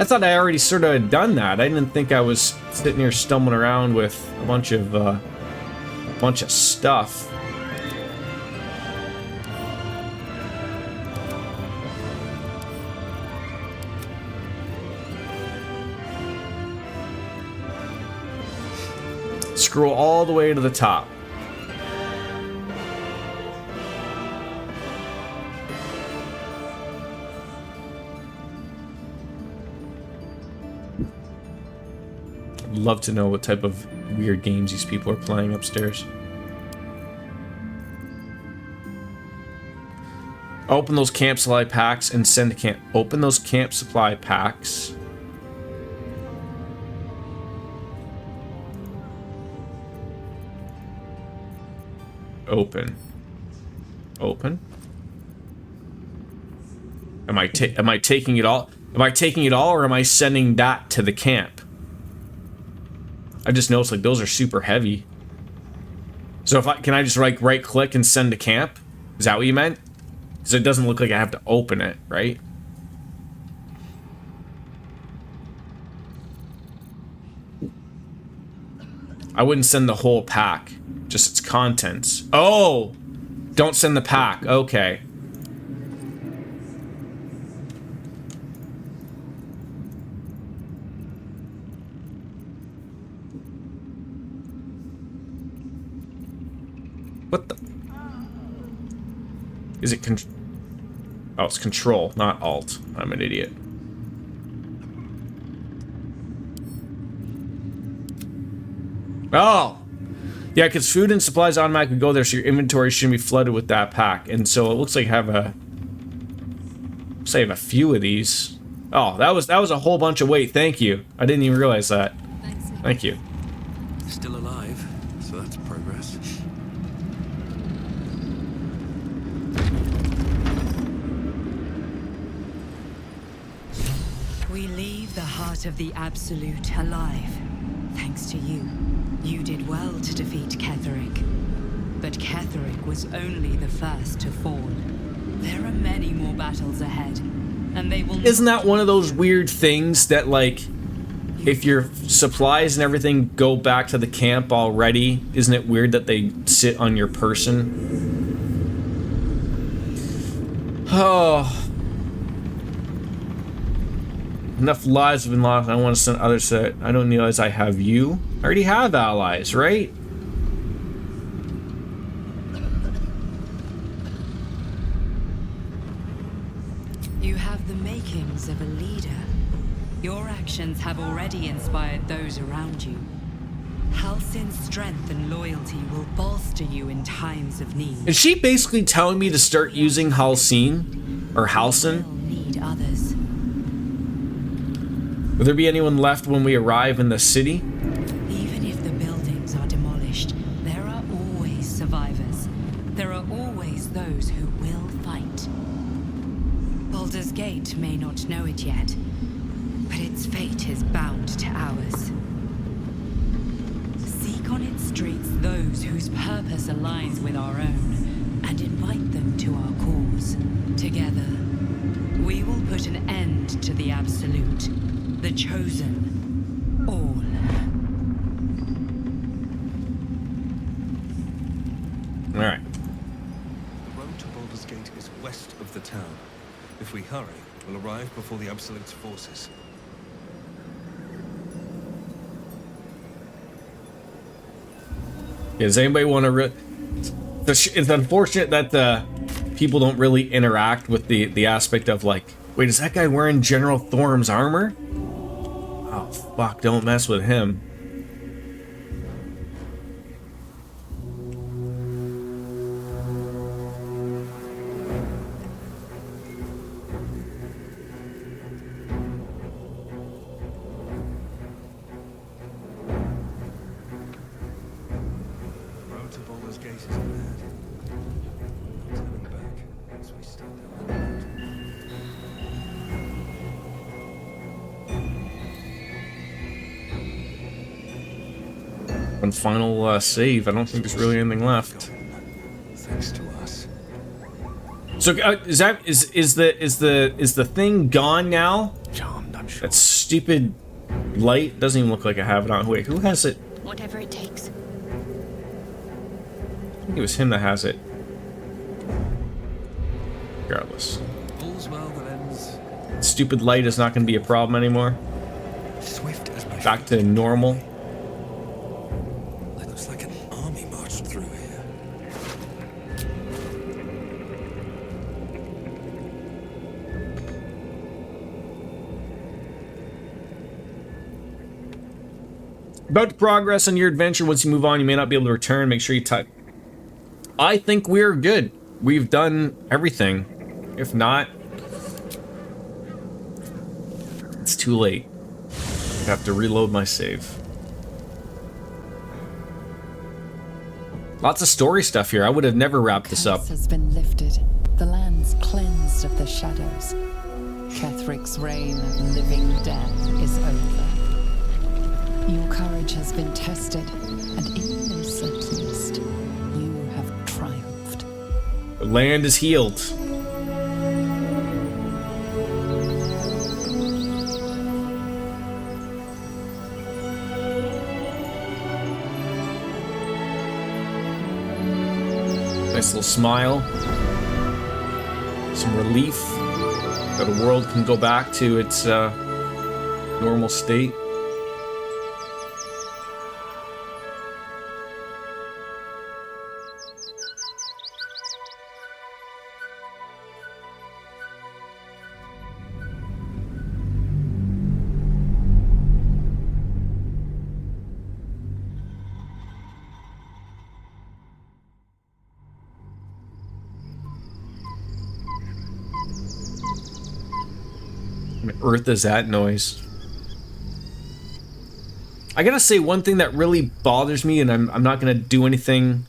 thought I already sort of had done that. I didn't think I was sitting here stumbling around with a bunch of stuff. Scroll all the way to the top. I'd love to know what type of weird games these people are playing upstairs. Open those camp supply packs and send to camp. Open those camp supply packs. Open. Open. Am I taking it all? Am I taking it all, or am I sending that to the camp? I just noticed, like, those are super heavy. So if can I just like right click and send to camp? Is that what you meant? Because it doesn't look like I have to open it, right? I wouldn't send the whole pack, just its contents. Oh, don't send the pack. Okay. What the? Is it oh, it's control, not alt. I'm an idiot. Oh! Yeah, because food and supplies automatically go there, so your inventory shouldn't be flooded with that pack. And so it looks like I have a... say I have a few of these. Oh, that was a whole bunch of weight. Thank you. I didn't even realize that. Thank you. Still alive, so that's progress. We leave the heart of the Absolute alive. Thanks to you. You did well to defeat Ketheric. But Ketheric was only the first to fall. There are many more battles ahead, and they will... Isn't that one of those weird things that, like, if your supplies and everything go back to the camp already, isn't it weird that they sit on your person? Oh... Enough lives have been lost. I want to send others to it. I don't realize I have you. I already have allies, right? You have the makings of a leader. Your actions have already inspired those around you. Halsin's strength and loyalty will bolster you in times of need. Is she basically telling me to start using Halsin? Or Halsin? Need others. Will there be anyone left when we arrive in the city? Even if the buildings are demolished, there are always survivors. There are always those who will fight. Baldur's Gate may not know it yet, but its fate is bound to ours. Seek on its streets those whose purpose aligns with our own, and invite them to our cause. Together, we will put an end to the Absolute. The Chosen. All. Alright. The road to Baldur's Gate is west of the town. If we hurry, we'll arrive before the Absolute's forces. Yeah, does anybody want to... It's unfortunate that the people don't really interact with the aspect of, like, wait, is that guy wearing General Thorm's armor? Oh, fuck, don't mess with him. The road to Baldur's Gate is ahead. No turning back once we step down the road. One final save. I don't think there's really anything left. Thanks to us. So is the thing gone now? Charmed, I'm sure. That stupid light doesn't even look like I have it on. Wait, who has it? Whatever it takes. I think it was him that has it. Regardless, All's well that ends. stupid light is not going to be a problem anymore. Swift as my Back to normal. It looks like an army marched through here. About to progress on your adventure. Once you move on, you may not be able to return. Make sure you type. I think we're good. We've done everything. If not, it's too late. I have to reload my save. Lots of story stuff here. I would have never wrapped this up. Curse has been lifted. The land's cleansed of the shadows. Ketheric's reign of living death is over. Your courage has been tested, and in this at least, The land is healed. Nice little smile. Some relief that the world can go back to its normal state. Earth is that noise. I gotta say, one thing that really bothers me, and I'm not gonna do anything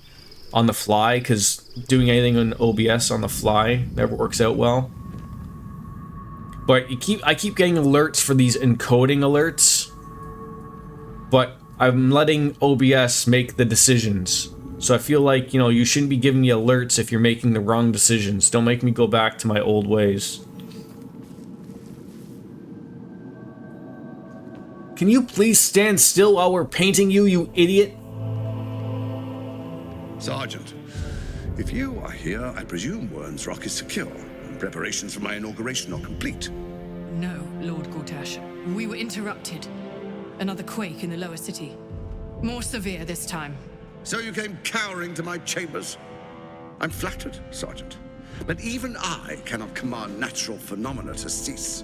on the fly, because doing anything on OBS on the fly never works out well. But I keep getting alerts for these encoding alerts, but I'm letting OBS make the decisions. So I feel like, you know, you shouldn't be giving me alerts if you're making the wrong decisions. Don't make me go back to my old ways. Can you please stand still while we're painting you, you idiot? Sergeant, if you are here, I presume Wern's Rock is secure, and preparations for my inauguration are complete. No, Lord Gortash. We were interrupted. Another quake in the lower city. More severe this time. So you came cowering to my chambers? I'm flattered, Sergeant, but even I cannot command natural phenomena to cease.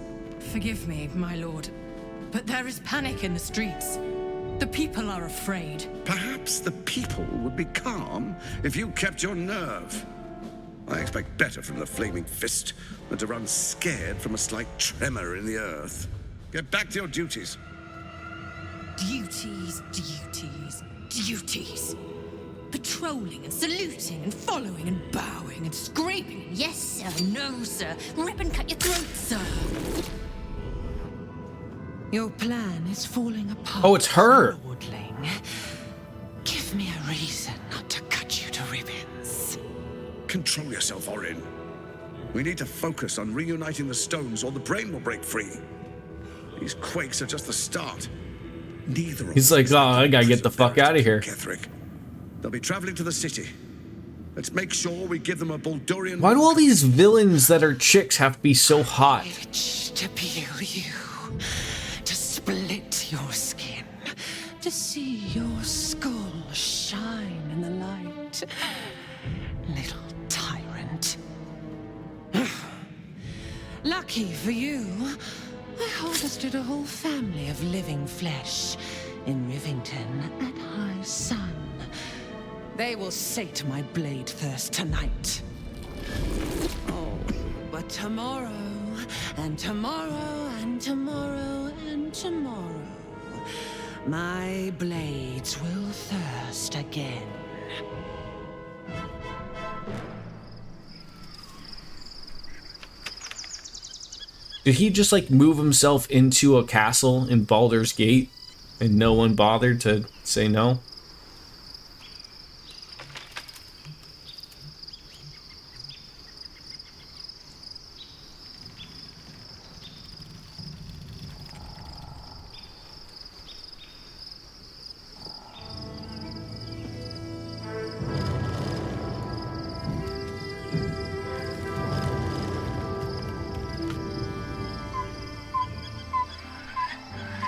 Forgive me, my lord, but there is panic in the streets. The people are afraid. Perhaps the people would be calm if you kept your nerve. I expect better from the Flaming Fist than to run scared from a slight tremor in the earth. Get back to your duties. Duties, duties, duties. Patrolling and saluting and following and bowing and scraping. Yes, sir. No, sir. Rip and cut your throat, sir. Your plan is falling apart. Oh, it's her. Lordling. Give me a reason not to cut you to ribbons. Control yourself, Orin. We need to focus on reuniting the stones or the brain will break free. These quakes are just the start. Neither of He's like, oh, I gotta get the fuck out of here. Ketheric. They'll be traveling to the city. Let's make sure we give them a Baldurian. Why do all these villains that are chicks have to be so hot? To peel you, to split your skin, to see your skull shine in the light. Little tyrant. Lucky for you, I harvested a whole family of living flesh in Rivington at high sun. They will sate my blade thirst tonight. Oh, but tomorrow, and tomorrow, and tomorrow, and tomorrow, my blades will thirst again. Did he just like move himself into a castle in Baldur's Gate and no one bothered to say no?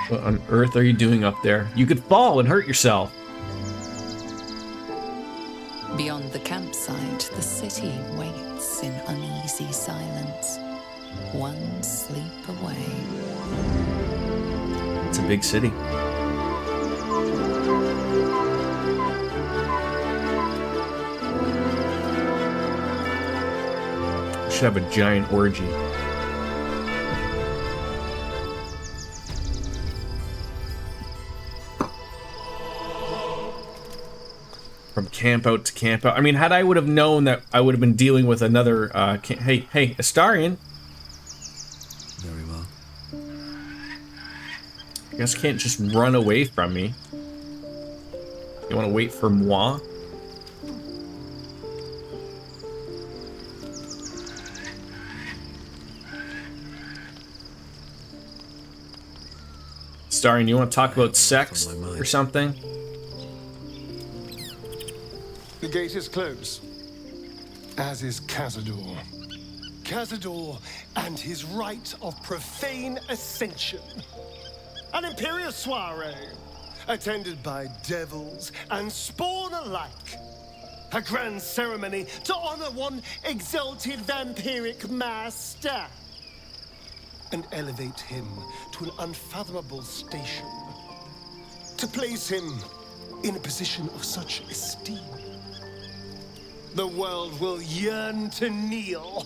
What on earth are you doing up there? You could fall and hurt yourself. Beyond the campsite, the city waits in uneasy silence. One sleep away. It's a big city. We should have a giant orgy. From camp out to camp out. I mean, had I would have known that I would have been dealing with another, hey, Astarion. Very well. You guys can't just run away from me. You want to wait for moi? Starring, you want to talk about sex or something? The gate is closed, as is Cazador. Cazador and his rite of profane ascension. An imperial soiree, attended by devils and spawn alike. A grand ceremony to honor one exalted vampiric master and elevate him to an unfathomable station. To place him in a position of such esteem, the world will yearn to kneel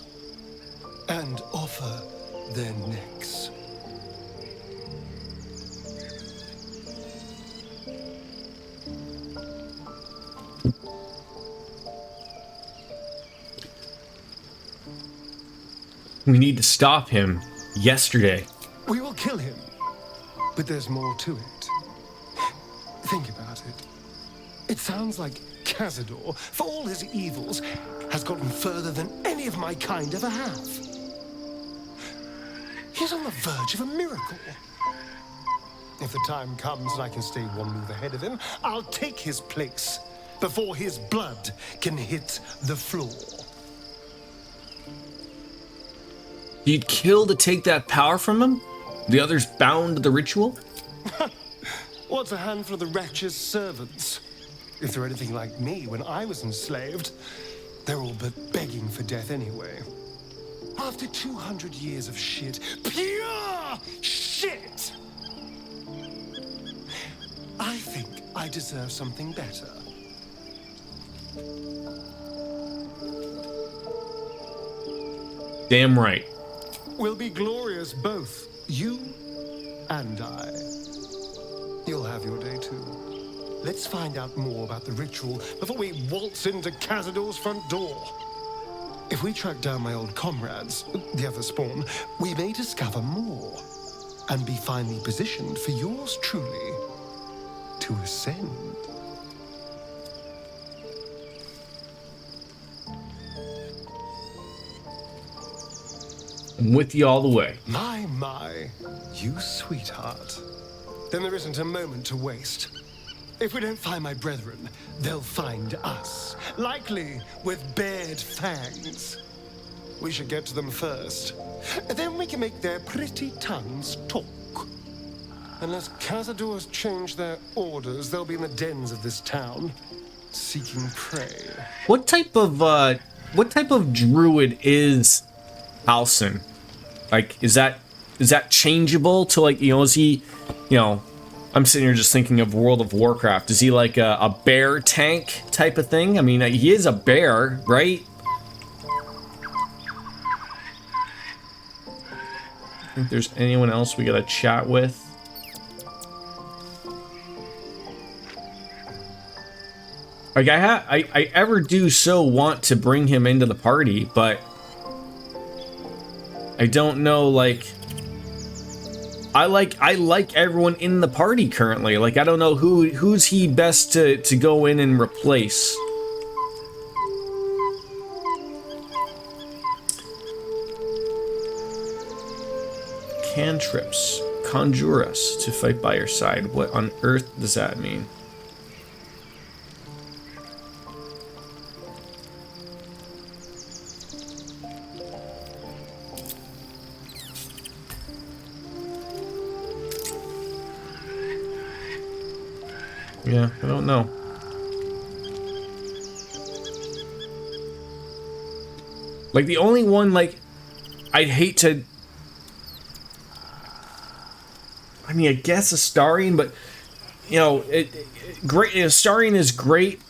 and offer their necks. We need to stop him yesterday. We will kill him, but there's more to it. Think about it. It sounds like Cazador, for all his evils, has gotten further than any of my kind ever have. He's on the verge of a miracle. If the time comes and I can stay one move ahead of him, I'll take his place before his blood can hit the floor. You'd kill to take that power from him? The others bound to the ritual? What's a handful of the wretch's servants? If they're anything like me when I was enslaved, they're all but begging for death anyway. After 200 years of shit, pure shit! I think I deserve something better. Damn right. We'll be glorious, both you and I. You'll have your day too. Let's find out more about the ritual before we waltz into Cazador's front door. If we track down my old comrades, the other spawn, we may discover more and be finally positioned for yours truly to ascend. I'm with you all the way. My, you sweetheart. Then there isn't a moment to waste. If we don't find my brethren, they'll find us, likely with bared fangs. We should get to them first. Then we can make their pretty tongues talk. Unless Cazador's change their orders, they'll be in the dens of this town, seeking prey. What type of druid is Halsin? Like, is that changeable to, like, you know, is he, you know, I'm sitting here just thinking of World of Warcraft. Is he like a bear tank type of thing? I mean, he is a bear, right? I think there's anyone else we gotta chat with. Like, I ever do so want to bring him into the party, but I don't know, like, I like everyone in the party currently. Like, I don't know who's he best to go in and replace. Cantrips. Conjure us to fight by your side. What on earth does that mean? Yeah, I don't know. Like, the only one, like, I'd hate to... I mean, I guess Astarion, but, you know, great. Astarion is great,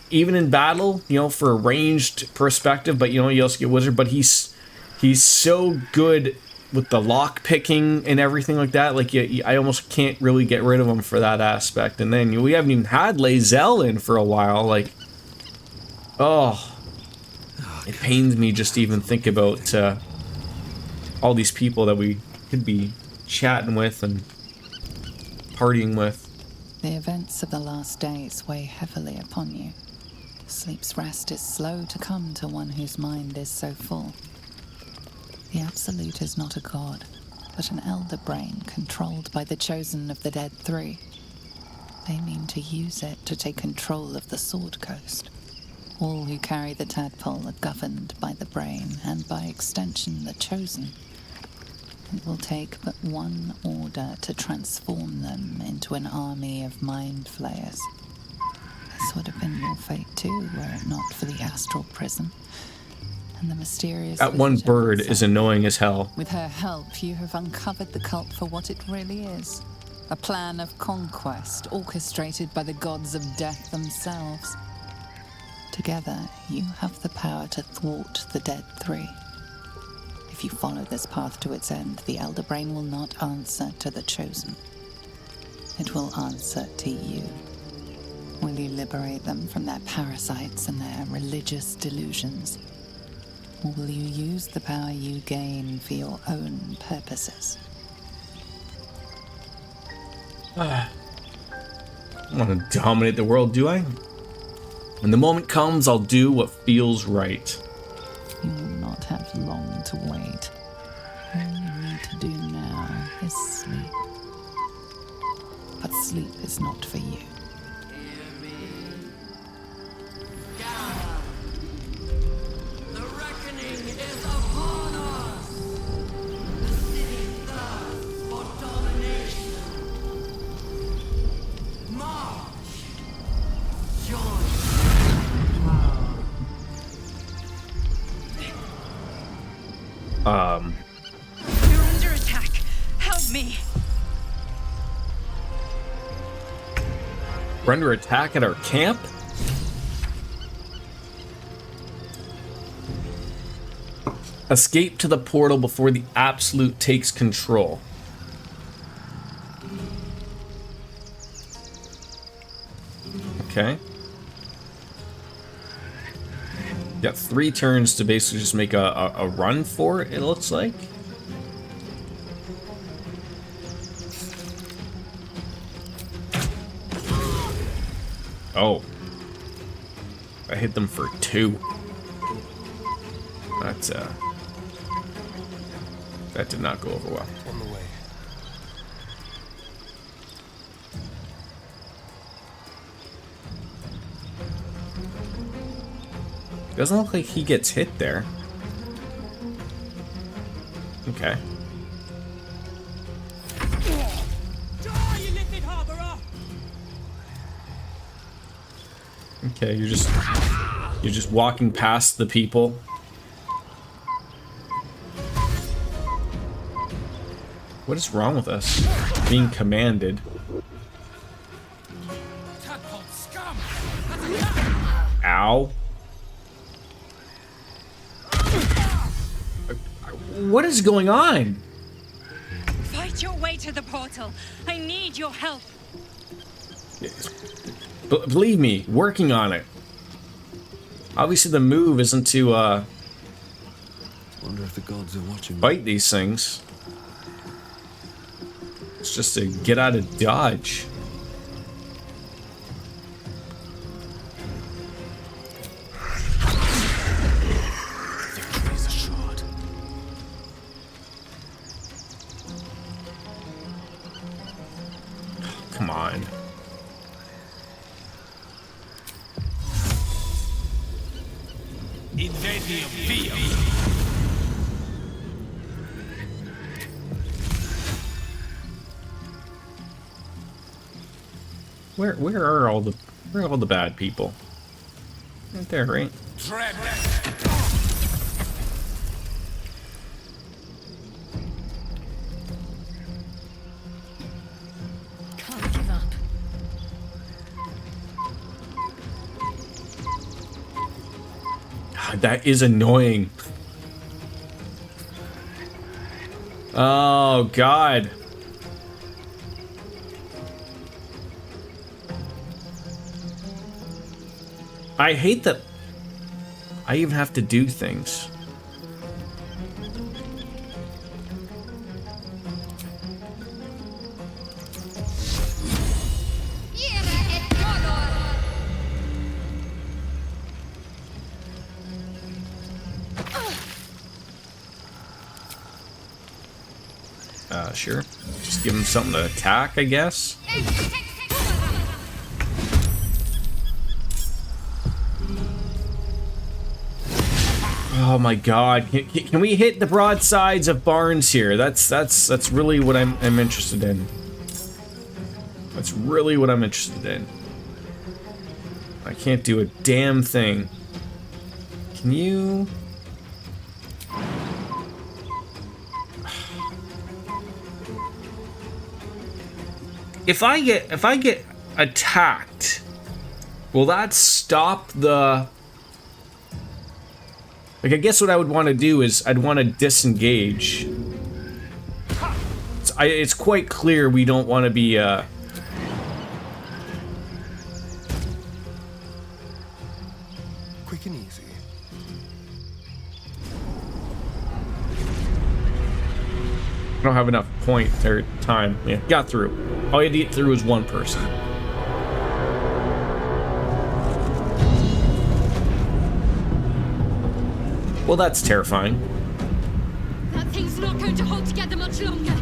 even in battle, you know, for a ranged perspective, but, you know, you also get Wizard, but he's so good with the lock picking and everything like that. Like, I almost can't really get rid of him for that aspect. And then we haven't even had Lae'zel in for a while. Like, oh, it pains me just to even think about all these people that we could be chatting with and partying with. The events of the last days weigh heavily upon you. Sleep's rest is slow to come to one whose mind is so full. The Absolute is not a god, but an elder brain controlled by the chosen of the Dead Three. They mean to use it to take control of the Sword Coast. All who carry the tadpole are governed by the brain, and by extension the chosen. It will take but one order to transform them into an army of mind flayers. This would have been your fate too, were it not for the astral prison and the mysterious... That one bird is annoying as hell. With her help, you have uncovered the cult for what it really is. A plan of conquest orchestrated by the gods of death themselves. Together, you have the power to thwart the Dead Three. If you follow this path to its end, the Elder Brain will not answer to the Chosen. It will answer to you. Will you liberate them from their parasites and their religious delusions? Or will you use the power you gain for your own purposes? I want to dominate the world, do I? When the moment comes, I'll do what feels right. You will not have long to wait. All you need to do now is sleep. But sleep is not for you. The reckoning is upon us. The city thirsts for domination. March. Join. You're under attack. Help me. We're under attack at our camp? Escape to the portal before the Absolute takes control. Okay. Got 3 turns to basically just make a run for it, it looks like. Oh. I hit them for 2. That's, that did not go over well. On the way. Doesn't look like he gets hit there. Okay. Okay, you're just walking past the people. What is wrong with us? Being commanded. Ow. What is going on? Fight your way to the portal. I need your help. Believe me, working on it. Obviously the move isn't to Wonder if the gods are watching. Fight these things. It's just to get out of dodge. Come on. Where are all the bad people? Right there, right? Can't give up. God, that is annoying. Oh, God. I hate that I even have to do things. Sure. Just give him something to attack, I guess. Oh my god. Can we hit the broadsides of barns here? That's really what I'm interested in. That's really what I'm interested in. I can't do a damn thing. Can you... If I get attacked, will that stop the... Like, I guess what I would want to do is I'd want to disengage. It's quite clear we don't want to be, Quick and easy. I don't have enough point or time. Yeah, got through. All you had to get through was one person. Well, that's terrifying. That thing's not going to hold together much longer.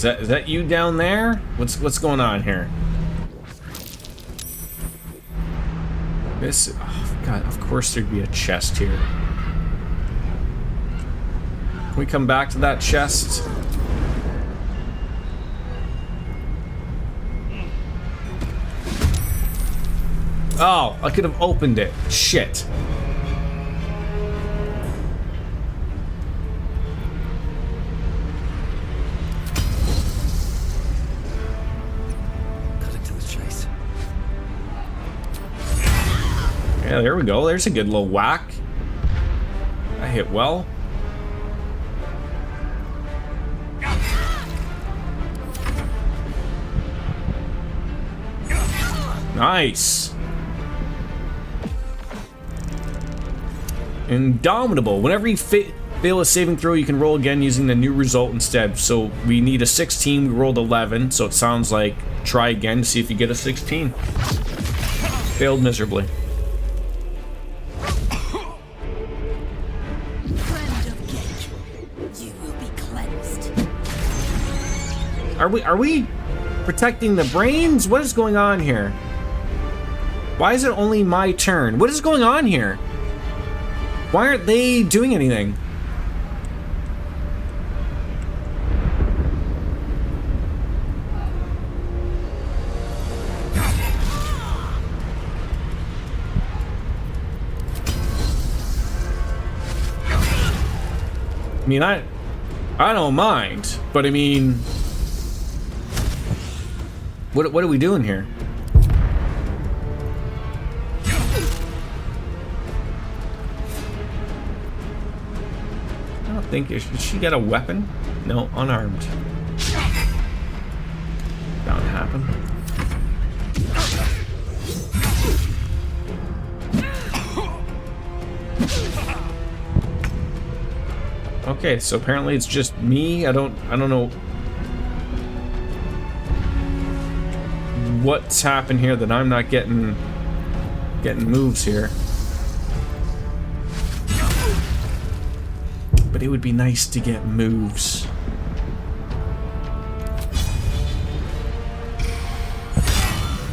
Is that you down there? What's going on here? This, oh god, of course there'd be a chest here. Can we come back to that chest? Oh, I could have opened it. Shit. Yeah, there we go. There's a good little whack. I hit well. Nice. Indomitable. Whenever you fail a saving throw, you can roll again using the new result instead. So we need a 16. We rolled 11. So it sounds like try again to see if you get a 16. Failed miserably. Are we protecting the brains? What is going on here? Why is it only my turn? What is going on here? Why aren't they doing anything? I mean, I don't mind, but I mean, what are we doing here? I don't think did she get a weapon? No, unarmed. That would happen. Okay, so apparently it's just me. I don't know what's happened here that I'm not getting moves here. But it would be nice to get moves.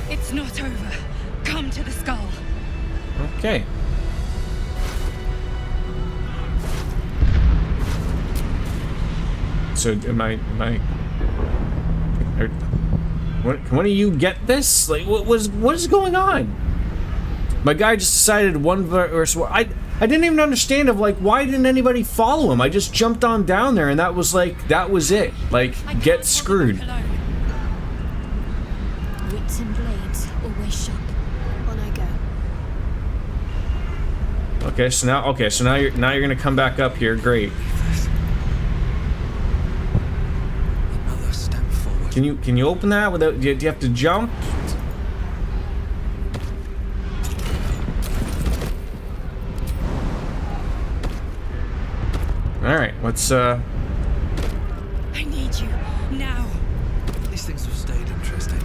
It's not over. Come to the skull. Okay. So am I When do you get this? Like, what is going on? My guy just decided one verse. I didn't even understand of like why didn't anybody follow him? I just jumped on down there and that was it. Like, get screwed. Wits and blades always sharp. On I go. Okay, so now you're gonna come back up here. Great. Another step forward. Can you open that without? Do you have to jump? All right, let's. I need you now. These things have stayed interesting.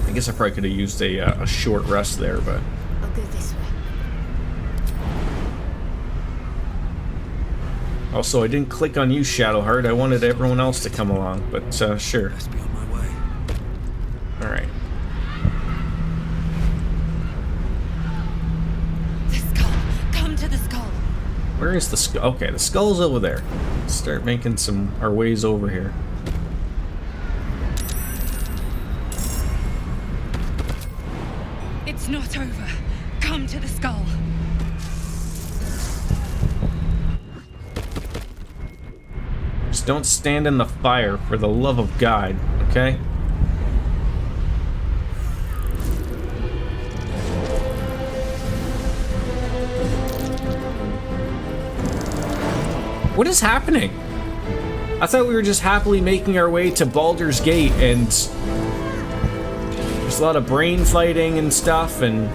I guess I probably could have used a short rest there, but. I'll go this way. Also, I didn't click on you, Shadowheart. I wanted everyone else to come along, but sure. Best be on my way. All right. Where is the skull? Okay, the skull's over there. Let's start making our ways over here. It's not over. Come to the skull. Just don't stand in the fire, for the love of God, okay? What is happening? I thought we were just happily making our way to Baldur's Gate and there's a lot of brain fighting and stuff and...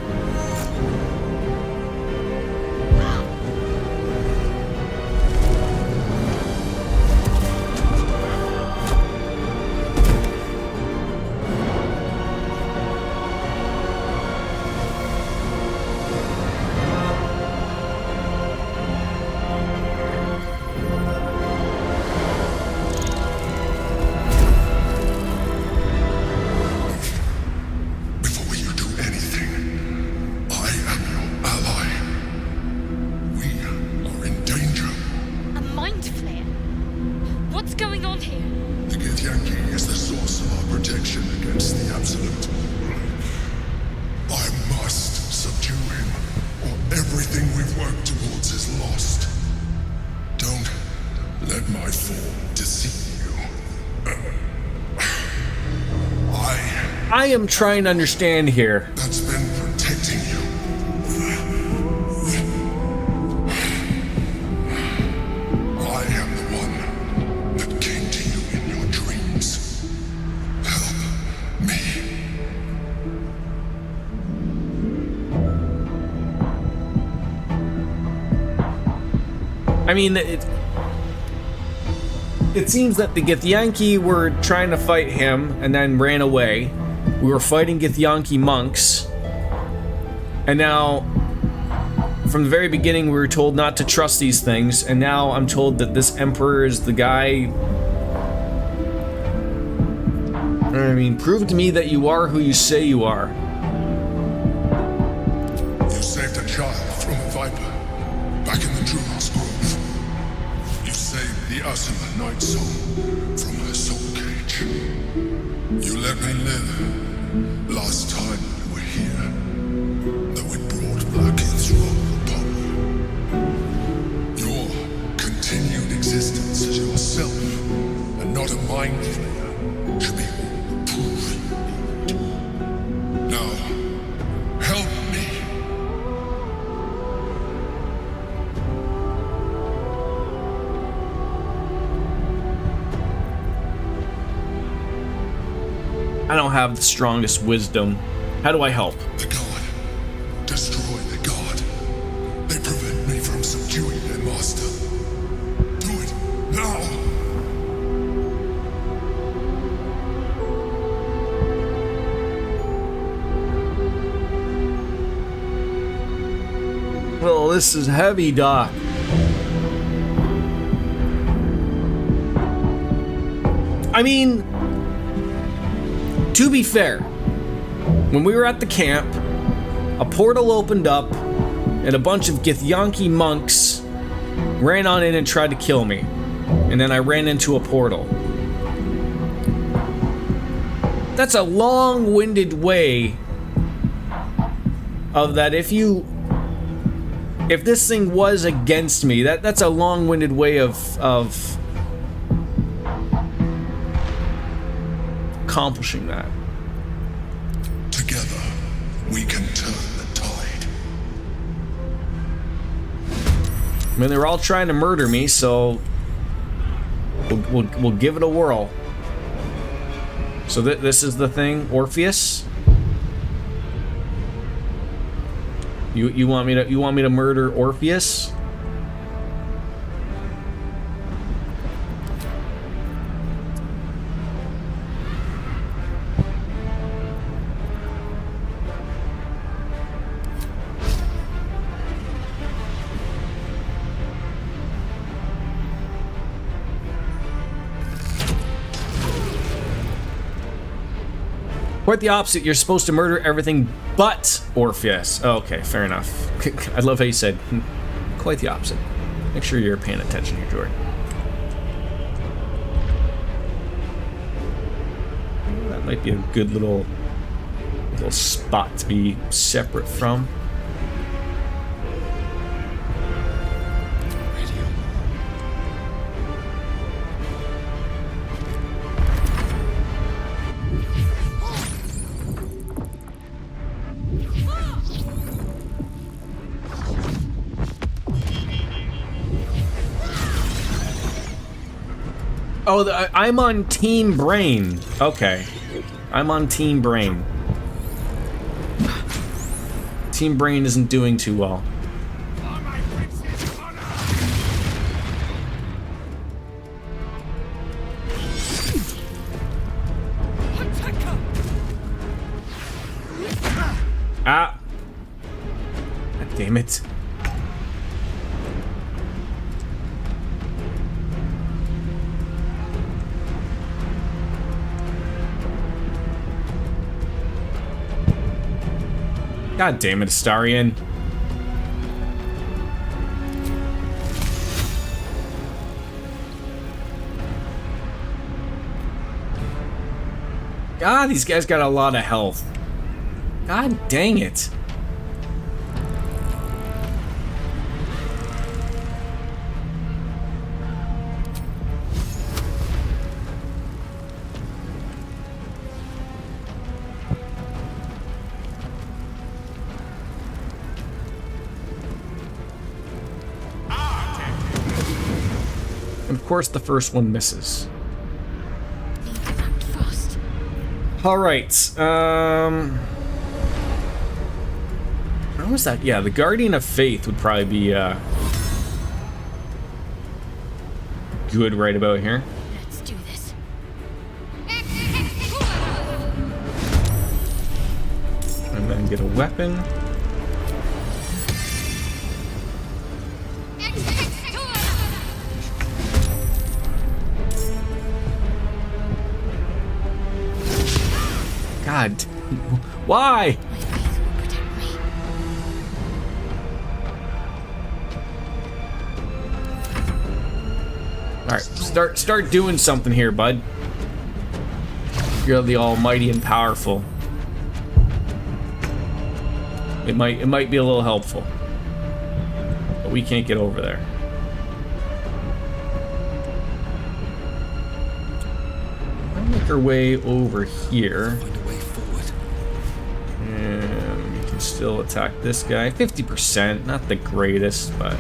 I am trying to understand here. That's been protecting you. I am the one that came to you in your dreams. Help me. I mean, it seems that the Githyanki were trying to fight him and then ran away. We were fighting Githyanki monks. And now, from the very beginning, we were told not to trust these things. And now I'm told that this emperor is the guy. I mean, prove to me that you are who you say you are. You saved a child from a viper back in the Druid's Grove. You saved the Asima Night Soul from her soul cage. You let me live. Last time we were here, that we brought Black Throne upon you. Your continued existence as yourself, and not a mind flayer, should be all the proof you need. Now, help me. I don't have the strongest wisdom. How do I help? The god. Destroy the god. They prevent me from subduing their master. Do it now. Well, this is heavy, Doc. I mean, to be fair, when we were at the camp, a portal opened up, and a bunch of Githyanki monks ran on in and tried to kill me. And then I ran into a portal. That's a long-winded way of that. If this thing was against me, that's a long-winded way of accomplishing that. Together, we can turn the tide. I mean, they're all trying to murder me, so we'll give it a whirl. So this is the thing, Orpheus. You want me to murder Orpheus? Quite the opposite. You're supposed to murder everything but Orpheus. Oh, okay, fair enough. I love how you said quite the opposite. Make sure you're paying attention here, Jordan. That might be a good little spot to be separate from. Oh, I'm on Team Brain. Okay. I'm on Team Brain. Team Brain isn't doing too well. Ah! God damn it. God damn it, Astarion. God, these guys got a lot of health. God dang it. Of course, the first one misses. All right. What was that? Yeah, the Guardian of Faith would probably be good right about here. Let's do this. And then get a weapon. God, why? All right, start doing something here, bud. You're the almighty and powerful. It might be a little helpful, but we can't get over there. Make our way over here. And we can still attack this guy. 50%, not the greatest, but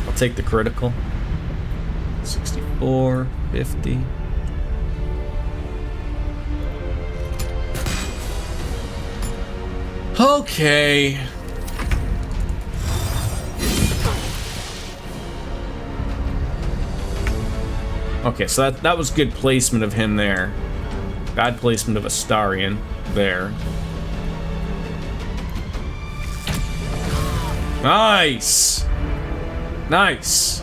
I'll take the critical. 64, 50. Okay. Okay, so that was good placement of him there. Bad placement of Astarion there. Nice! Nice!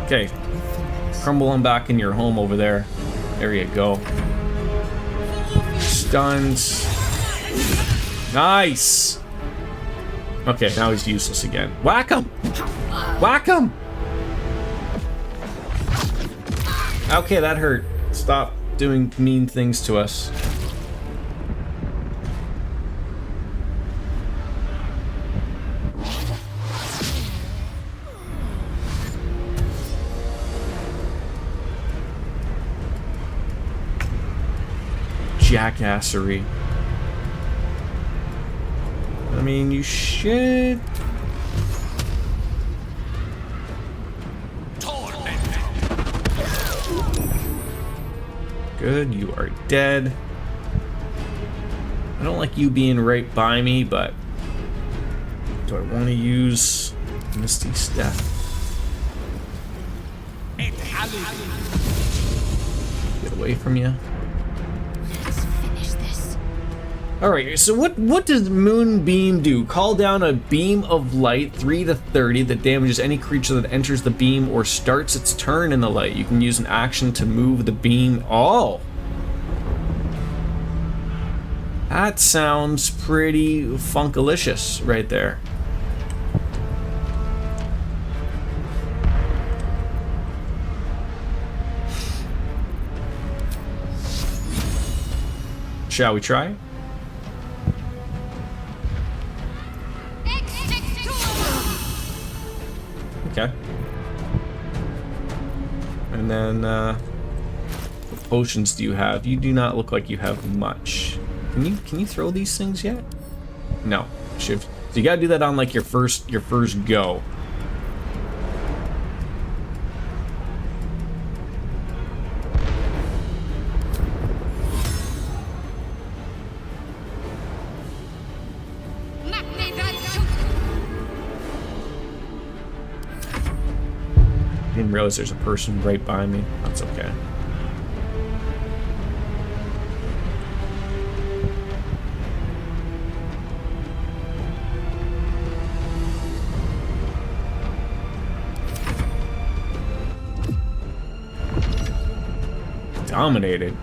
Okay. Crumble on back in your home over there. There you go. Stuns. Nice! Okay, now he's useless again. Whack him! Whack him! Okay, that hurt. Stop doing mean things to us. Jackassery. I mean, you should... Good, you are dead. I don't like you being right by me, but do I want to use Misty Step? Get away from you. Let's finish this. Alright, so what does Moonbeam do? Call down a beam of light, 3 to 30, that damages any creature that enters the beam or starts its turn in the light. You can use an action to move the beam. Oh! That sounds pretty funkalicious right there. Shall we try? Okay. And then, what potions do you have? You do not look like you have much. Can you throw these things yet? No. So you gotta do that on like your first go. Didn't realize there's a person right by me. That's okay. Dominated.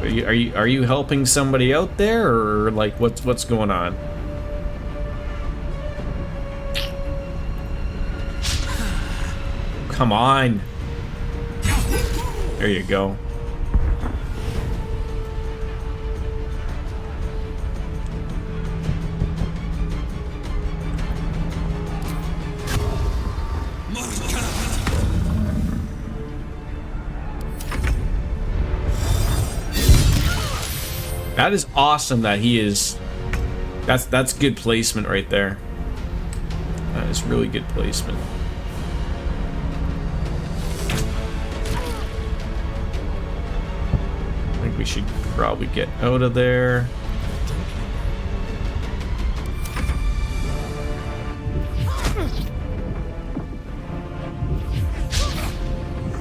Are you helping somebody out there, or like what's going on? Come on. There you go. That is awesome that he is... That's good placement right there. That is really good placement. I think we should probably get out of there.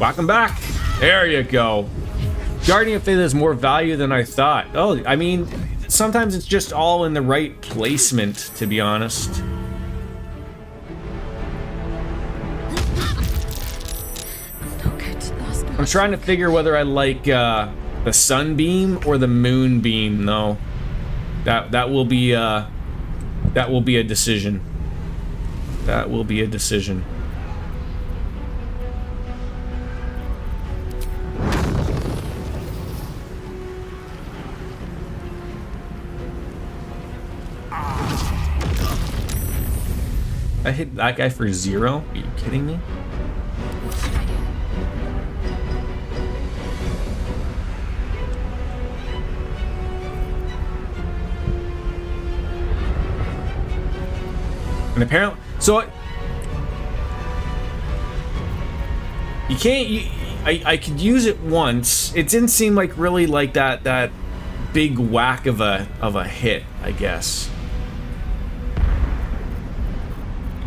Whack him back. There you go. Guardian of Faith has more value than I thought. Oh, I mean, sometimes it's just all in the right placement, to be honest. I'm trying to figure whether I like the sunbeam or the moonbeam, though. That will be a decision. That will be a decision. I hit that guy for 0? Are you kidding me? And apparently, so you can't. I could use it once. It didn't seem like really like that big whack of a hit, I guess.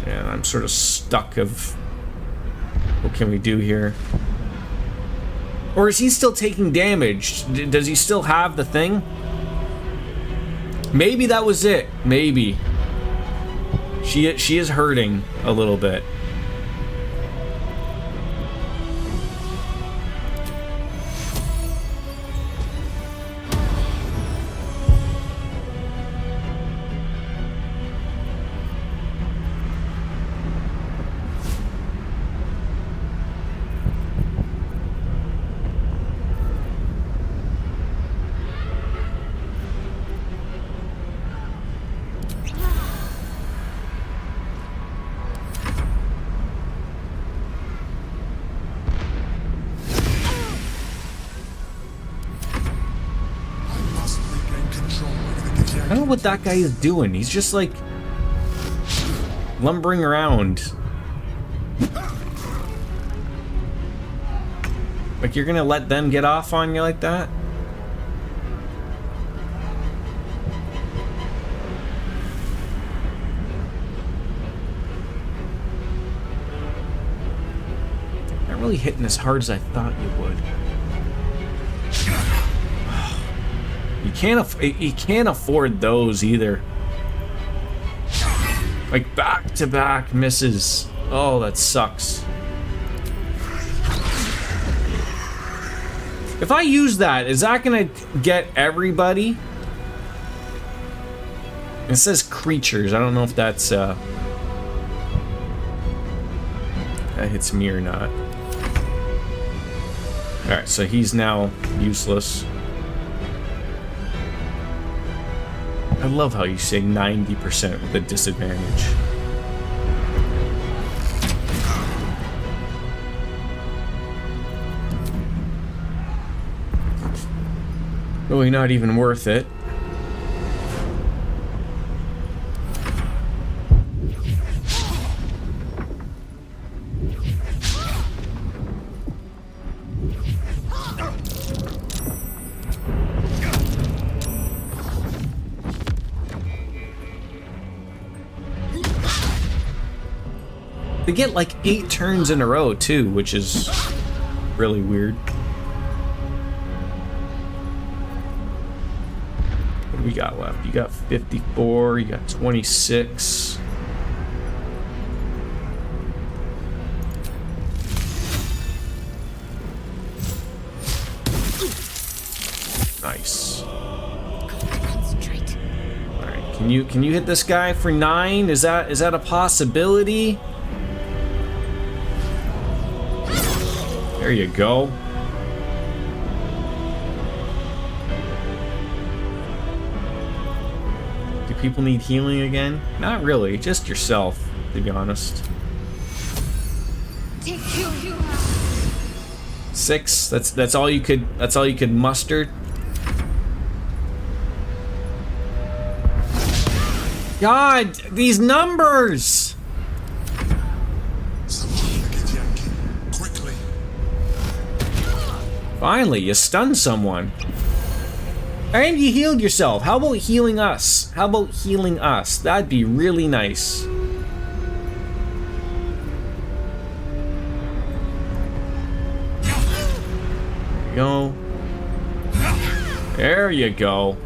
And I'm sort of stuck of what can we do here? Or is he still taking damage? Does he still have the thing? Maybe that was it. Maybe. She is hurting a little bit. what that guy is doing. He's just like lumbering around. Like, you're gonna let them get off on you like that? Not really hitting as hard as I thought you would. You can't afford those either. Like back-to-back misses. Oh, that sucks. If I use that, is that gonna get everybody? It says creatures. I don't know if that's that hits me or not. Alright, so he's now useless. I love how you say 90% with a disadvantage. Really not even worth it. They get like 8 turns in a row too, which is really weird. What do we got left? You got 54, you got 26. Nice. Concentrate. All right, can you hit this guy for 9? Is that a possibility? There you go. Do people need healing again? Not really, just yourself, to be honest. 6. That's all you could muster. God, these numbers. Finally, you stunned someone. And you healed yourself. How about healing us? How about healing us? That'd be really nice. There you go. There you go.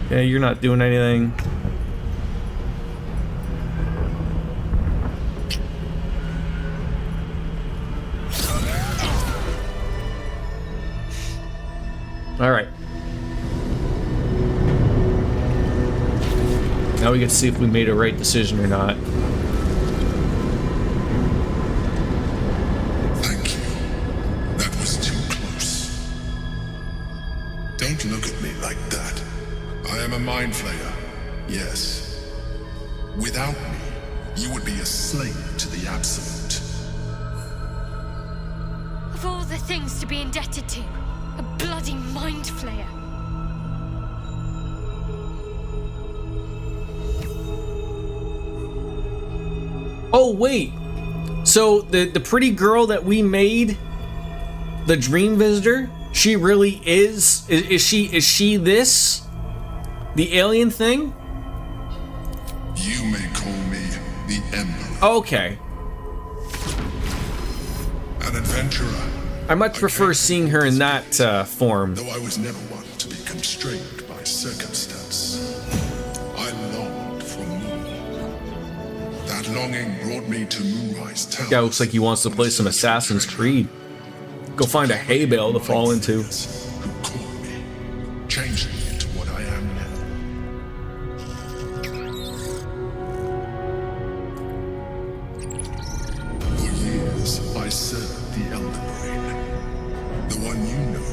Yeah, you're not doing anything. All right. Now we get to see if we made a right decision or not. Thank you. That was too close. Don't look at me like that. I am a mind flayer. Yes. Without me, you would be a slave to the Absolute. Of all the things to be indebted to, a bloody mind flayer. Oh wait, so the pretty girl that we made, the dream visitor, she really is she this, the alien thing? You may call me the Emperor. Okay. An adventurer. I much prefer seeing her in that form. Though I was never one to be constrained by circumstance, I longed for more. That longing brought me to Moonrise Tower. Guy looks like he wants to play some Assassin's Creed. Go find a hay bale to fall into. Who called me, changed me into what I am now. For years, I served the Elder Brain, the one you know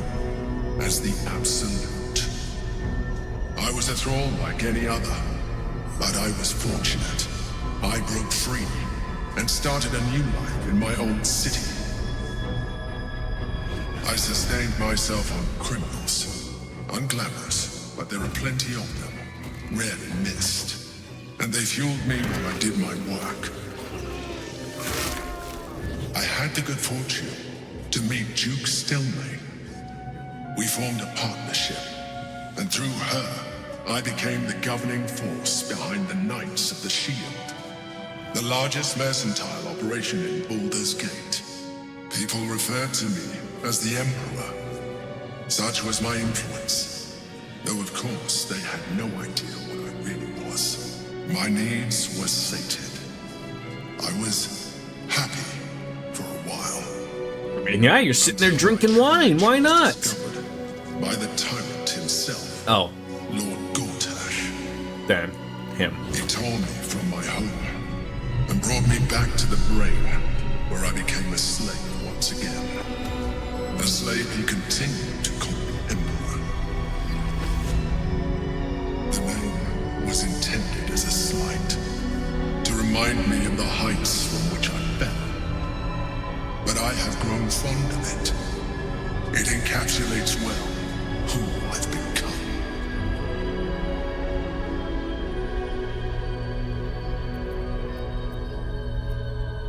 as the Absolute. I was a thrall like any other, but I was fortunate. I broke free and started a new life in my own city. I sustained myself on criminals. Unglamorous, but there are plenty of them, rarely missed. And they fueled me while I did my work. I had the good fortune to meet Duke Stelmane. We formed a partnership, and through her, I became the governing force behind the Knights of the Shield, the largest mercantile operation in Baldur's Gate. People referred to me as the Emperor. Such was my influence, though of course they had no idea what I really was. My needs were sated. I was happy for a while. I mean, yeah, you're sitting there drinking wine. Why not? By the tyrant himself. Oh. Lord Gortash. Then, him. He tore me from my home and brought me back to the brain, where I became a slave once again. A slave he continued to call me Emperor. The name was intended as a slight, to remind me of the heights from which I fell. But I have grown fond of it. It encapsulates well who I've become.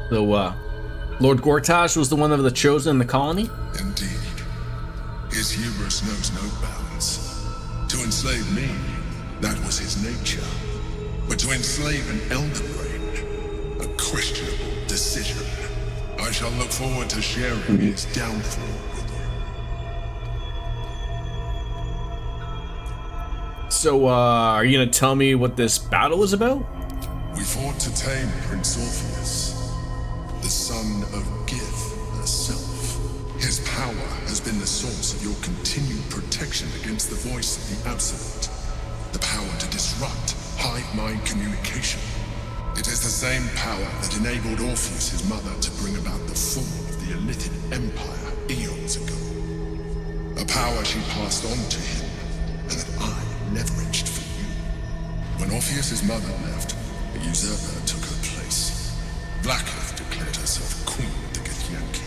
So, Lord Gortash was the one of the chosen in the colony? Indeed. His hubris knows no bounds. To enslave me, that was his nature. But to enslave an Elder Brain, a questionable decision. I shall look forward to sharing his downfall with you. So, are you gonna tell me what this battle is about? We fought to tame Prince Orpheus, the son of Gith herself. His power has been the source of your continued protection against the voice of the Absolute. The power to disrupt hive mind communication. It is the same power that enabled Orpheus' mother to bring about the fall of the Illithid Empire eons ago. A power she passed on to him, and that I leveraged for you. When Orpheus' mother left, a usurper took her place. Vlaakith declared herself queen of the Githyanki.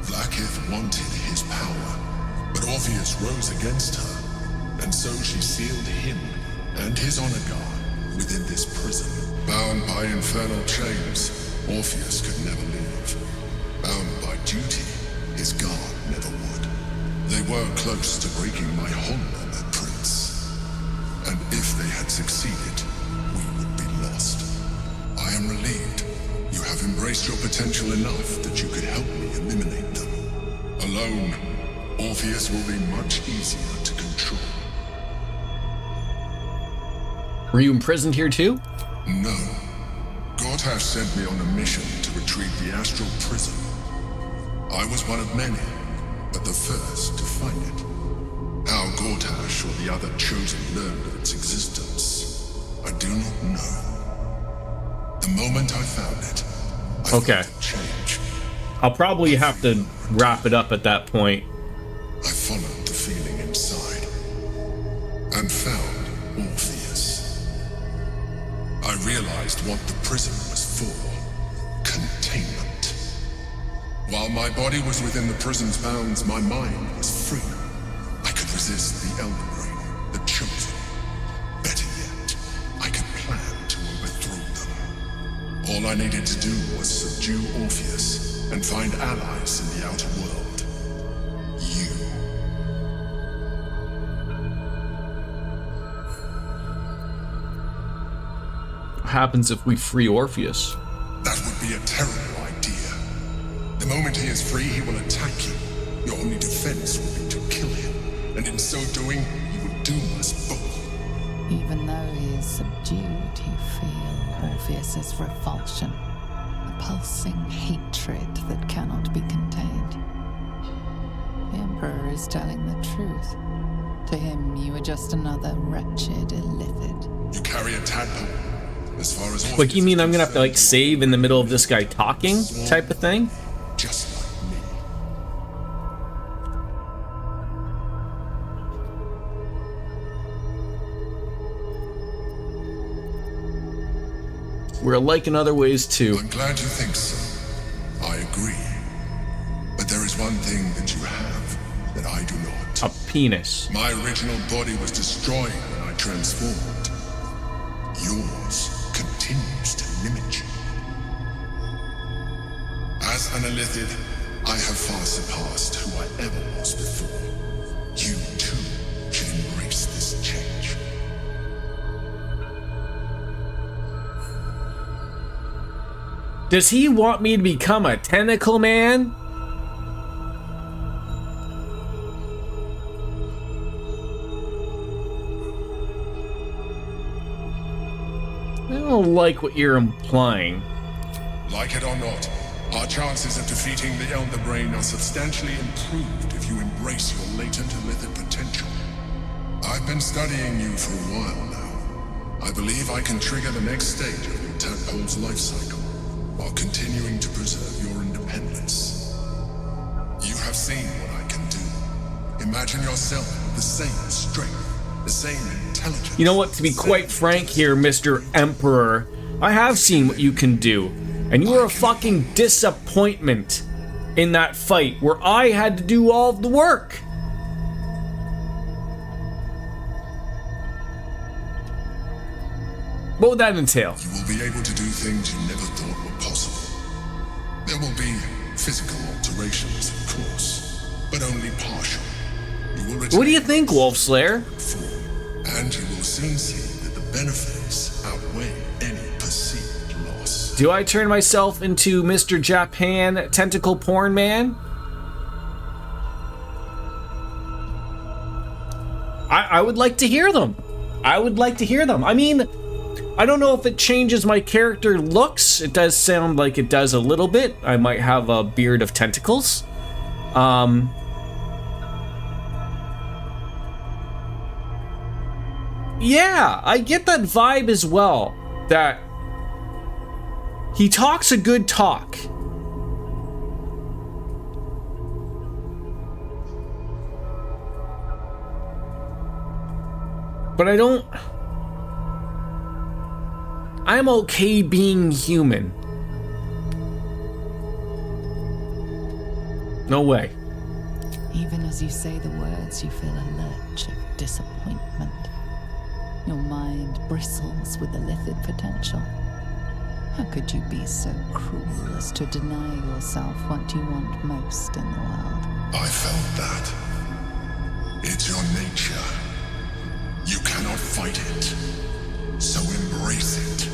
Vlaakith wanted his power, but Orpheus rose against her, and so she sealed him and his honor guard within this prison. Bound by infernal chains, Orpheus could never leave. Bound by duty, his guard never would. They were close to breaking my honor, the prince. And if they had succeeded, we would be lost. I am relieved. You have embraced your potential enough that you could help me eliminate them. Alone, Orpheus will be much easier to control. Were you imprisoned here too? No. Gortash sent me on a mission to retrieve the astral prison. I was one of many, but the first to find it. How Gortash or the other chosen learned of its existence, I do not know. The moment I found it, I okay. felt it change. I'll probably have to wrap it up at that point. I followed the feeling inside and found Orpheus. I realized what the prison was for. Containment. While my body was within the prison's bounds, my mind was free. I could resist the Elder Brain, the Chosen. Better yet, I could plan to overthrow them. All I needed to do was subdue Orpheus and find allies in the outer world. You. What happens if we free Orpheus? That would be a terrible idea. The moment he is free, he will attack you. Your only defense will be to kill him. And in so doing, you will doom us both. Even though he is subdued, you feel Orpheus's revulsion. A pulsing hatred that cannot be contained. The Emperor is telling the truth. To him, you are just another wretched illithid. You carry a tadpole. As far as like, you mean I'm gonna have to, like, save in the middle of this guy talking type of thing? Just like me. We're alike in other ways, too. I'm glad you think so. I agree. But there is one thing that you have that I do not. A penis. My original body was destroyed when I transformed. Yours continues to mimic you. As an Illithid, I have far surpassed who I ever was before. You too should embrace this change. Does he want me to become a tentacle man? I don't like what you're implying. Like it or not, our chances of defeating the Elder Brain are substantially improved if you embrace your latent Illithid potential. I've been studying you for a while now. I believe I can trigger the next stage of your tadpole's life cycle, while continuing to preserve your independence. You have seen what I can do. Imagine yourself with the same strength, the same intelligence. You know what, to be quite frank here, Mr. Emperor, I have seen what you can do. And you were a fucking disappointment in that fight where I had to do all of the work. What would that entail? You will be able to do things you never thought were possible. There will be physical alterations, of course, but only partial. You will What do you think, Wolfslayer? And you will soon see that the benefits outweigh any perceived loss. Do I turn myself into Mr. Japan tentacle porn man? I would like to hear them. I would like to hear them. I mean, I don't know if it changes my character looks. It does sound like it does a little bit. I might have a beard of tentacles. Yeah, I get that vibe as well. That he talks a good talk. But I'm okay being human. No way. Even as you say the words, you feel a lurch of disappointment. Your mind bristles with Illithid potential. How could you be so cruel as to deny yourself what you want most in the world? I felt that. It's your nature. You cannot fight it. So embrace it.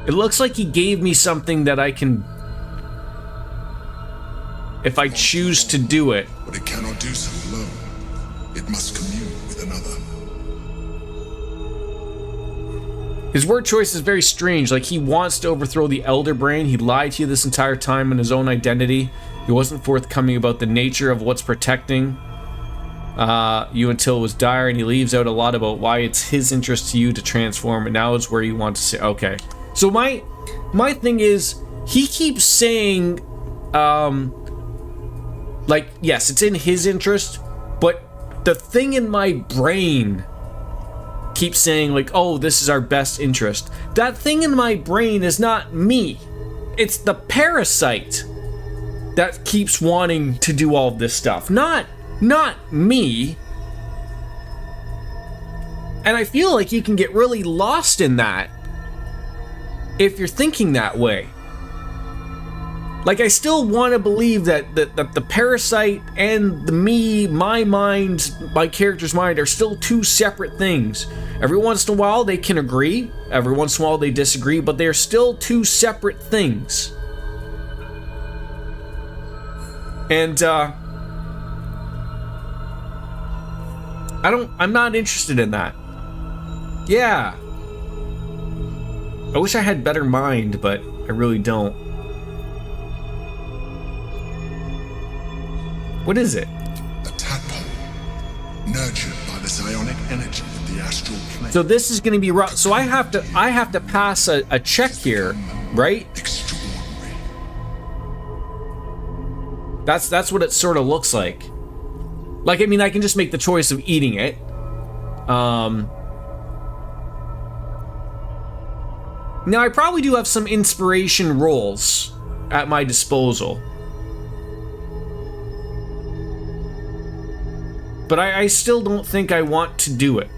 It looks like he gave me something that I can, if I choose to do it. But it cannot do so alone. It must commune with another. His word choice is very strange. Like, he wants to overthrow the Elder Brain. He lied to you this entire time in his own identity. He wasn't forthcoming about the nature of what's protecting you until it was dire, and he leaves out a lot about why it's his interest to you to transform, and now it's where you want to say, okay. So my thing is, he keeps saying, like, yes, it's in his interest, but the thing in my brain keeps saying, like, oh, this is our best interest. That thing in my brain is not me. It's the parasite that keeps wanting to do all of this stuff. Not me. And I feel like you can get really lost in that if you're thinking that way. Like, I still want to believe that the parasite and the me, my mind, my character's mind are still two separate things. Every once in a while they can agree, every once in a while they disagree, but they're still two separate things. And I'm not interested in that. Yeah. I wish I had better mind, but I really don't. What is it? A tadpole, nurtured by the psionic energy of the astral plane. So this is going to be rough. So I have to pass a check here, right? Extraordinary. That's what it sort of looks like. Like, I mean, I can just make the choice of eating it. Now I probably do have some inspiration rolls at my disposal. but I still don't think I want to do it.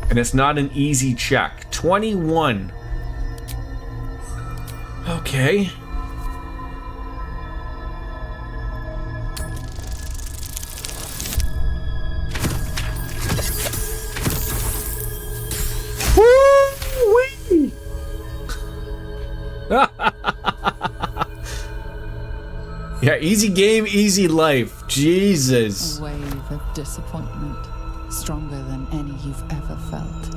And it's not an easy check. 21. Okay. Woo-wee! Yeah, easy game, easy life. Jesus. A wave of disappointment, stronger than any you've ever felt.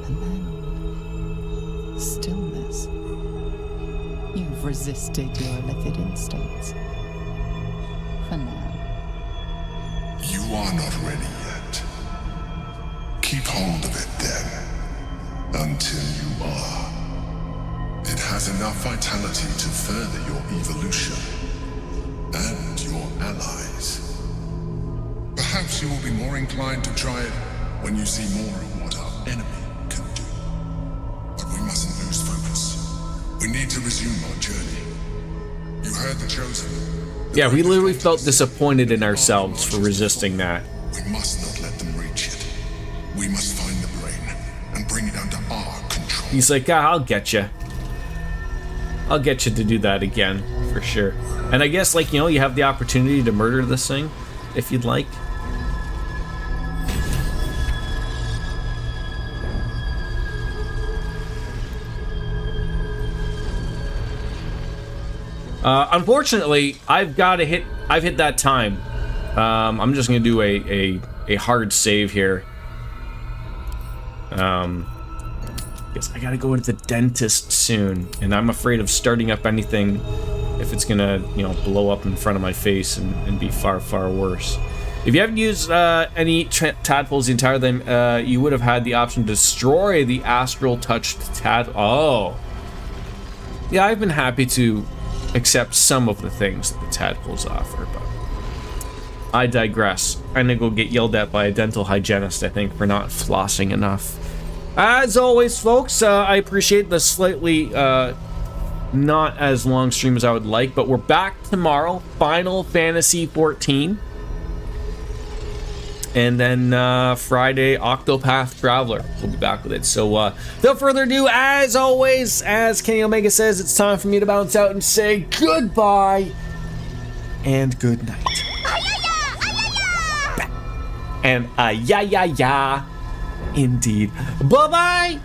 And then stillness. You've resisted your illicit instincts. For now. You are not ready yet. Keep hold of it then. Until you are. It has enough vitality to further your evolution. And your allies. Perhaps you will be more inclined to try it when you see more of what our enemy can do. But we mustn't lose focus. We need to resume our journey. You heard the Chosen. Yeah, we literally felt disappointed in ourselves for resisting that. We must not let them reach it. We must find the brain and bring it under our control. He's like, ah, I'll get you. I'll get you to do that again, for sure. And I guess, like, you know, you have the opportunity to murder this thing, if you'd like. Unfortunately, I've hit that time. I'm just gonna do a hard save here. Guess I gotta go to the dentist soon, and I'm afraid of starting up anything if it's gonna, you know, blow up in front of my face and be far, far worse. If you haven't used any tadpoles the entire time, you would have had the option to destroy the astral touched tad. Oh, yeah, I've been happy to accept some of the things that the tadpoles offer, but I digress. I'm gonna go get yelled at by a dental hygienist, I think, for not flossing enough. As always, folks, I appreciate the slightly not as long stream as I would like, but we're back tomorrow, Final Fantasy XIV. And then Friday, Octopath Traveler. We'll be back with it. So without further ado, as always, as Kenny Omega says, it's time for me to bounce out and say goodbye and good night. And ya indeed. Bye-bye!